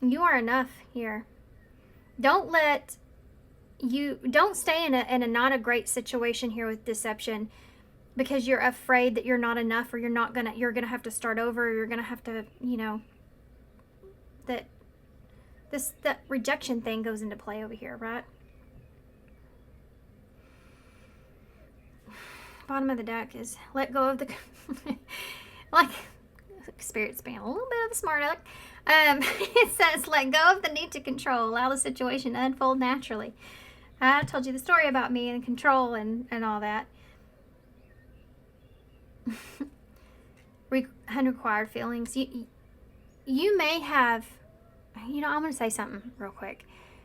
You are enough here. Don't stay in a not a great situation here with deception because you're afraid that you're not enough, or you're gonna have to start over, or you're gonna have to, you know, that rejection thing goes into play over here, right? Bottom of the deck is let go of the like Spirit's being a little bit of a smart aleck. It says let go of the need to control, allow the situation to unfold naturally. I told you the story about me and control and all that. Unrequired feelings. You may have, you know, I'm going to say something real quick.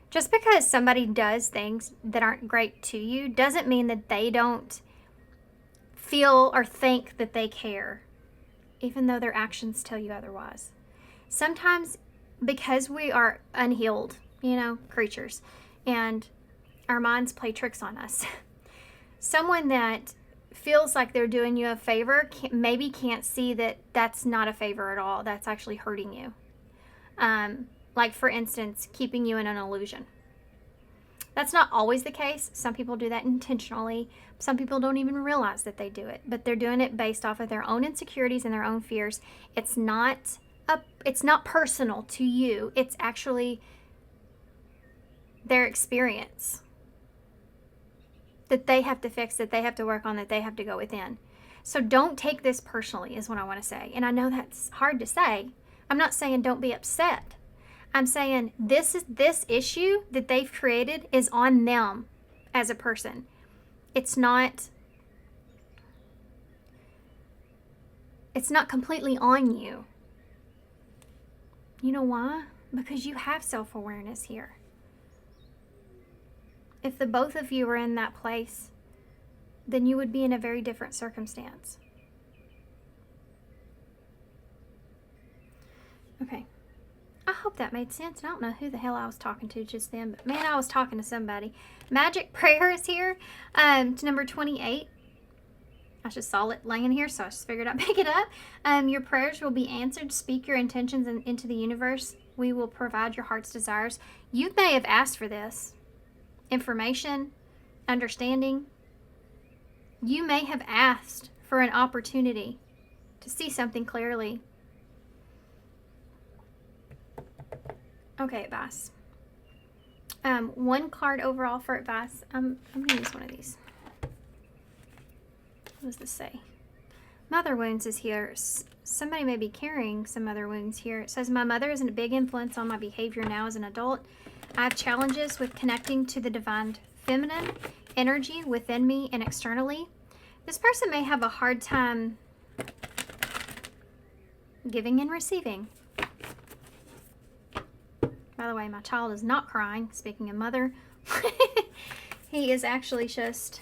Just because somebody does things that aren't great to you doesn't mean that they don't feel or think that they care, even though their actions tell you otherwise. Sometimes because we are unhealed, you know, creatures, and our minds play tricks on us. Someone that feels like they're doing you a favor maybe can't see that that's not a favor at all. That's actually hurting you. Like, for instance, keeping you in an illusion. That's not always the case. Some people do that intentionally. Some people don't even realize that they do it, but they're doing it based off of their own insecurities and their own fears. It's not personal to you. It's actually their experience that they have to fix, that they have to work on, that they have to go within. So don't take this personally is what I want to say. And I know that's hard to say. I'm not saying don't be upset. I'm saying this issue that they've created is on them as a person. It's not completely on you. You know why? Because you have self-awareness here. If the both of you were in that place, then you would be in a very different circumstance. Okay. I hope that made sense. I don't know who the hell I was talking to just then, but man, I was talking to somebody. Magic prayer is here. To number 28. I just saw it laying here, so I just figured I'd pick it up. Your prayers will be answered. Speak your intentions into the universe. We will provide your heart's desires. You may have asked for this. Information, understanding. You may have asked for an opportunity to see something clearly. Okay, advice. One card overall for advice. I'm going to use one of these. What does this say? Mother wounds is here. Somebody may be carrying some mother wounds here. It says, my mother is a big influence on my behavior now as an adult. I have challenges with connecting to the divine feminine energy within me and externally. This person may have a hard time giving and receiving. By the way, my child is not crying. Speaking of mother, he is actually just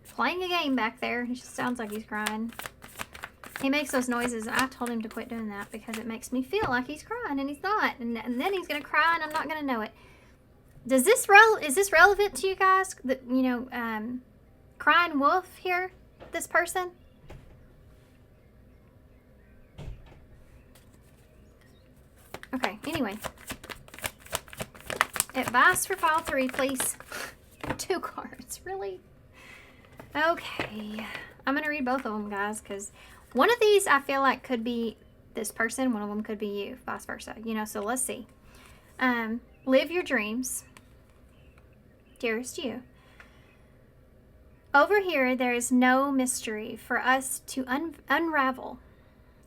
playing a game back there. He just sounds like he's crying. He makes those noises, and I told him to quit doing that because it makes me feel like he's crying, and he's not. And then he's going to cry, and I'm not going to know it. Is this relevant to you guys? That, you know, crying wolf here, this person? Okay, anyway. Advice for file 3, please. 2 cards, really? Okay, I'm going to read both of them, guys, because one of these I feel like could be this person, one of them could be you, vice versa, you know, so let's see. Live your dreams. Dearest you. Over here, there is no mystery for us to unravel,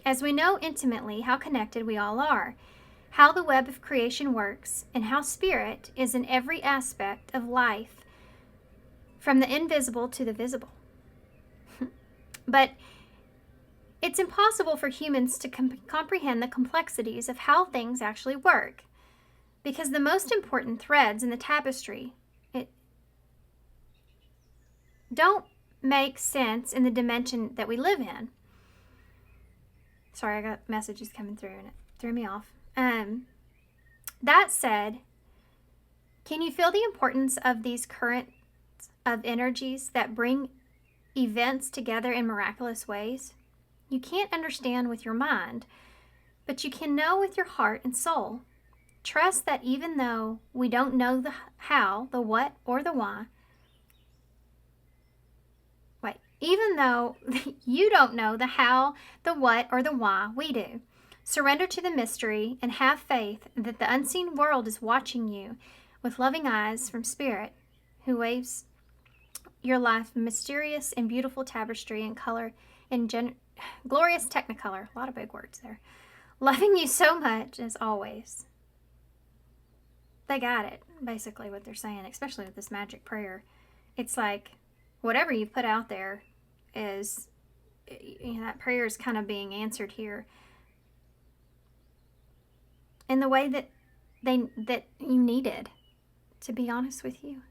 as we know intimately how connected we all are, how the web of creation works, and how spirit is in every aspect of life, from the invisible to the visible. But it's impossible for humans to comprehend the complexities of how things actually work, because the most important threads in the tapestry don't make sense in the dimension that we live in. Sorry, I got messages coming through and it threw me off. That said, can you feel the importance of these currents of energies that bring events together in miraculous ways? You can't understand with your mind, but you can know with your heart and soul. Trust that even though we don't know the how, the what, or the why, even though you don't know the how, the what, or the why, we do. Surrender to the mystery and have faith that the unseen world is watching you with loving eyes from Spirit, who waves your life mysterious and beautiful tapestry in color and glorious technicolor. A lot of big words there. Loving you so much as always. They got it, basically what they're saying, especially with this magic prayer. It's like whatever you put out there is, you know, that prayer is kind of being answered here in the way that you needed, to be honest with you.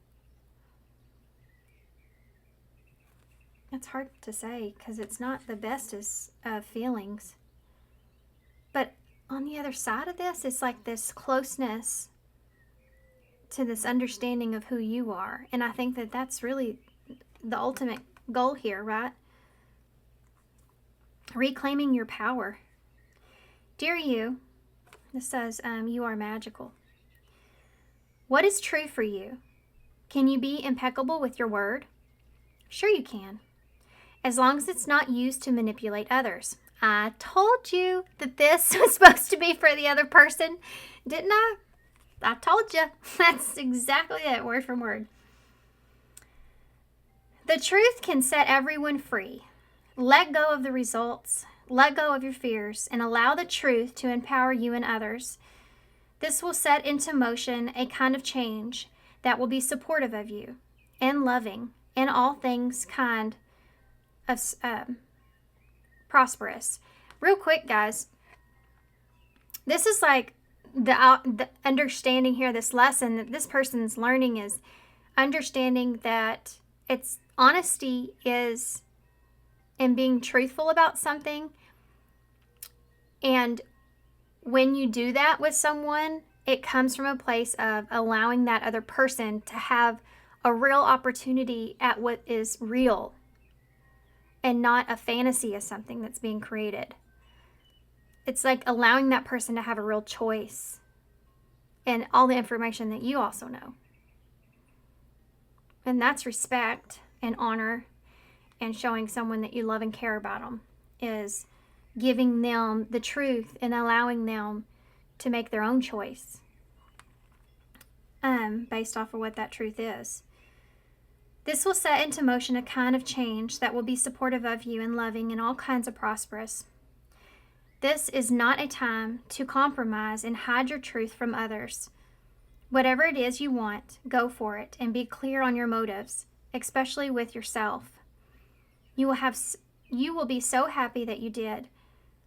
It's hard to say because it's not the bestest of feelings. But on the other side of this, it's like this closeness to this understanding of who you are. And I think that that's really the ultimate goal here, right? Reclaiming your power. Dear you, this says, you are magical. What is true for you? Can you be impeccable with your word? Sure you can, as long as it's not used to manipulate others. I told you that this was supposed to be for the other person, didn't I? I told you. That's exactly it, word for word. The truth can set everyone free. Let go of the results, let go of your fears, and allow the truth to empower you and others. This will set into motion a kind of change that will be supportive of you and loving and all things kind of prosperous. Real quick, guys, this is like the understanding here, this lesson that this person's learning is understanding that it's honesty is in being truthful about something. And when you do that with someone, it comes from a place of allowing that other person to have a real opportunity at what is real and not a fantasy of something that's being created. It's like allowing that person to have a real choice and all the information that you also know. And that's respect and honor, and showing someone that you love and care about them is giving them the truth and allowing them to make their own choice based off of what that truth is. This will set into motion a kind of change that will be supportive of you and loving and all kinds of prosperous. This is not a time to compromise and hide your truth from others. Whatever it is you want, go for it and be clear on your motives, especially with yourself. You will be so happy that you did.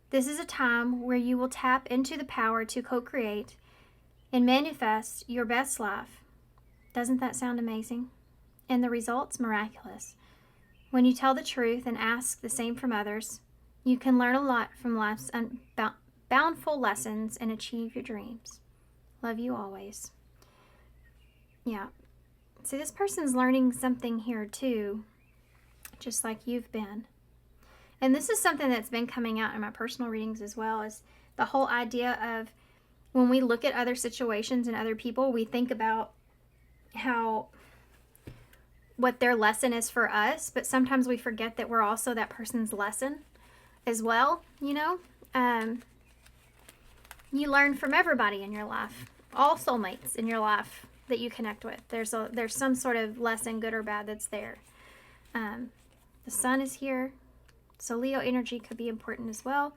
This is a time where you will tap into the power to co-create and manifest your best life. Doesn't that sound amazing? And the results, miraculous. When you tell the truth and ask the same from others, you can learn a lot from life's bountiful lessons and achieve your dreams. Love you always. Yeah. See, this person's learning something here too, just like you've been. And this is something that's been coming out in my personal readings as well, is the whole idea of when we look at other situations and other people, we think about how what their lesson is for us, but sometimes we forget that we're also that person's lesson as well, you know? You learn from everybody in your life, all soulmates in your life that you connect with. There's some sort of lesson, good or bad, that's there. The sun is here, so Leo energy could be important as well.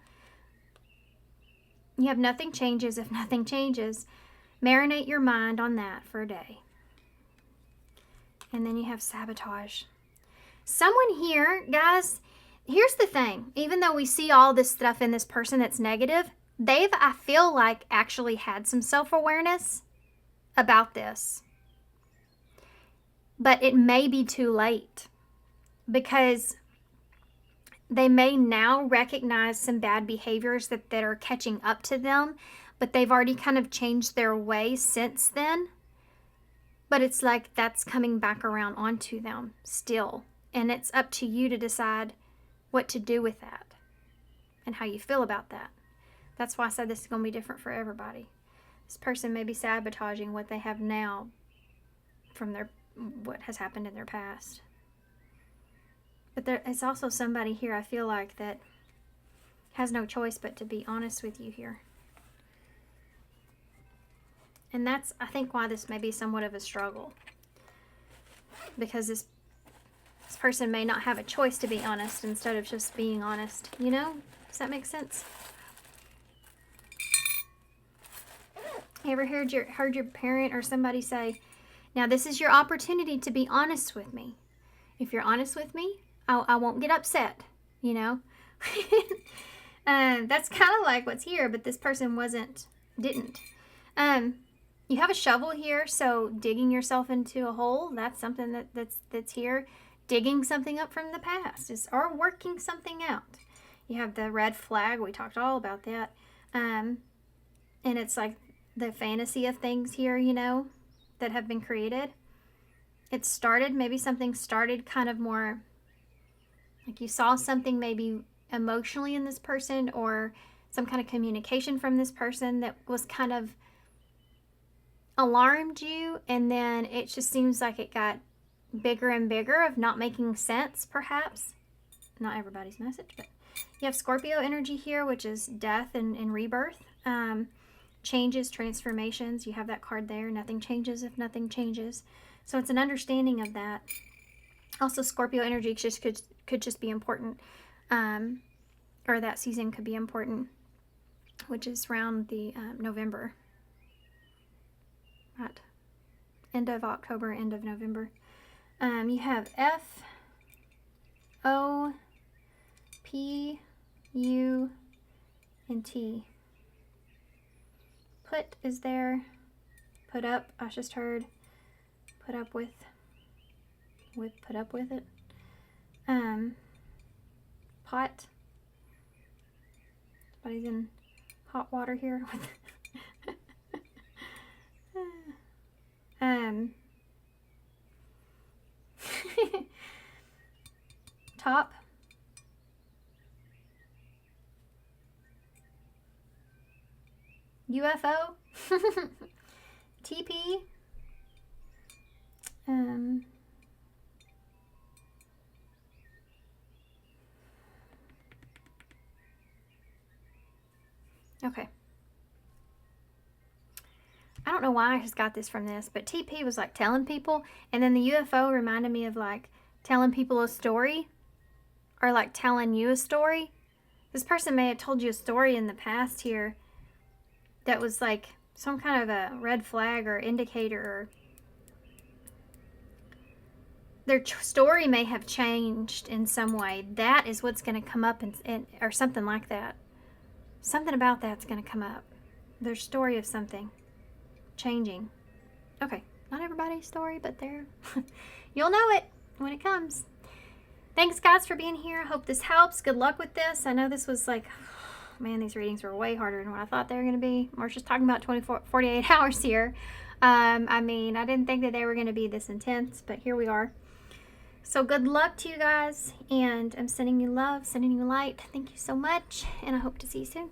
You have nothing changes if nothing changes. Marinate your mind on that for a day. And then you have sabotage. Someone here, guys, here's the thing. Even though we see all this stuff in this person that's negative, they've, I feel like, actually had some self-awareness about this. But it may be too late, because they may now recognize some bad behaviors that are catching up to them, but they've already kind of changed their ways since then. But it's like that's coming back around onto them still. And it's up to you to decide what to do with that and how you feel about that. That's why I said this is going to be different for everybody. This person may be sabotaging what they have now from what has happened in their past. But there is also somebody here, I feel like, that has no choice but to be honest with you here. And that's, I think, why this may be somewhat of a struggle. Because this person may not have a choice to be honest instead of just being honest. You know? Does that make sense? You ever heard your parent or somebody say, now this is your opportunity to be honest with me. If you're honest with me, I won't get upset, you know? That's kind of like what's here, but this person didn't. You have a shovel here, so digging yourself into a hole, that's something that's here. Digging something up from the past or working something out. You have the red flag, we talked all about that. And it's like the fantasy of things here, you know, that have been created. Maybe something started kind of more, like you saw something maybe emotionally in this person, or some kind of communication from this person that was kind of alarmed you, and then it just seems like it got bigger and bigger, of not making sense, perhaps. Not everybody's message, but you have Scorpio energy here, which is death and rebirth. Changes, transformations. You have that card there. Nothing changes if nothing changes. So it's an understanding of that. Also, Scorpio energy could just be important, or that season could be important, which is around the November, right? End of October, end of November. You have F, O, P, U, and T. Put is there. Put up, I just heard. Put up with it. Pot. Somebody's in hot water here. Top. UFO. TP. Okay. I don't know why I just got this from this, but TP was like telling people, and then the UFO reminded me of like telling people a story, or like telling you a story. This person may have told you a story in the past here that was like some kind of a red flag or indicator, or their story may have changed in some way. That is what's going to come up, or something like that. Something about that's going to come up. Their story of something changing. Okay, not everybody's story, but you'll know it when it comes. Thanks, guys, for being here. I hope this helps. Good luck with this. I know this was like, man, these readings were way harder than what I thought they were going to be. We're just talking about 48 hours here. I mean, I didn't think that they were going to be this intense, but here we are. So good luck to you guys, and I'm sending you love, sending you light. Thank you so much, and I hope to see you soon.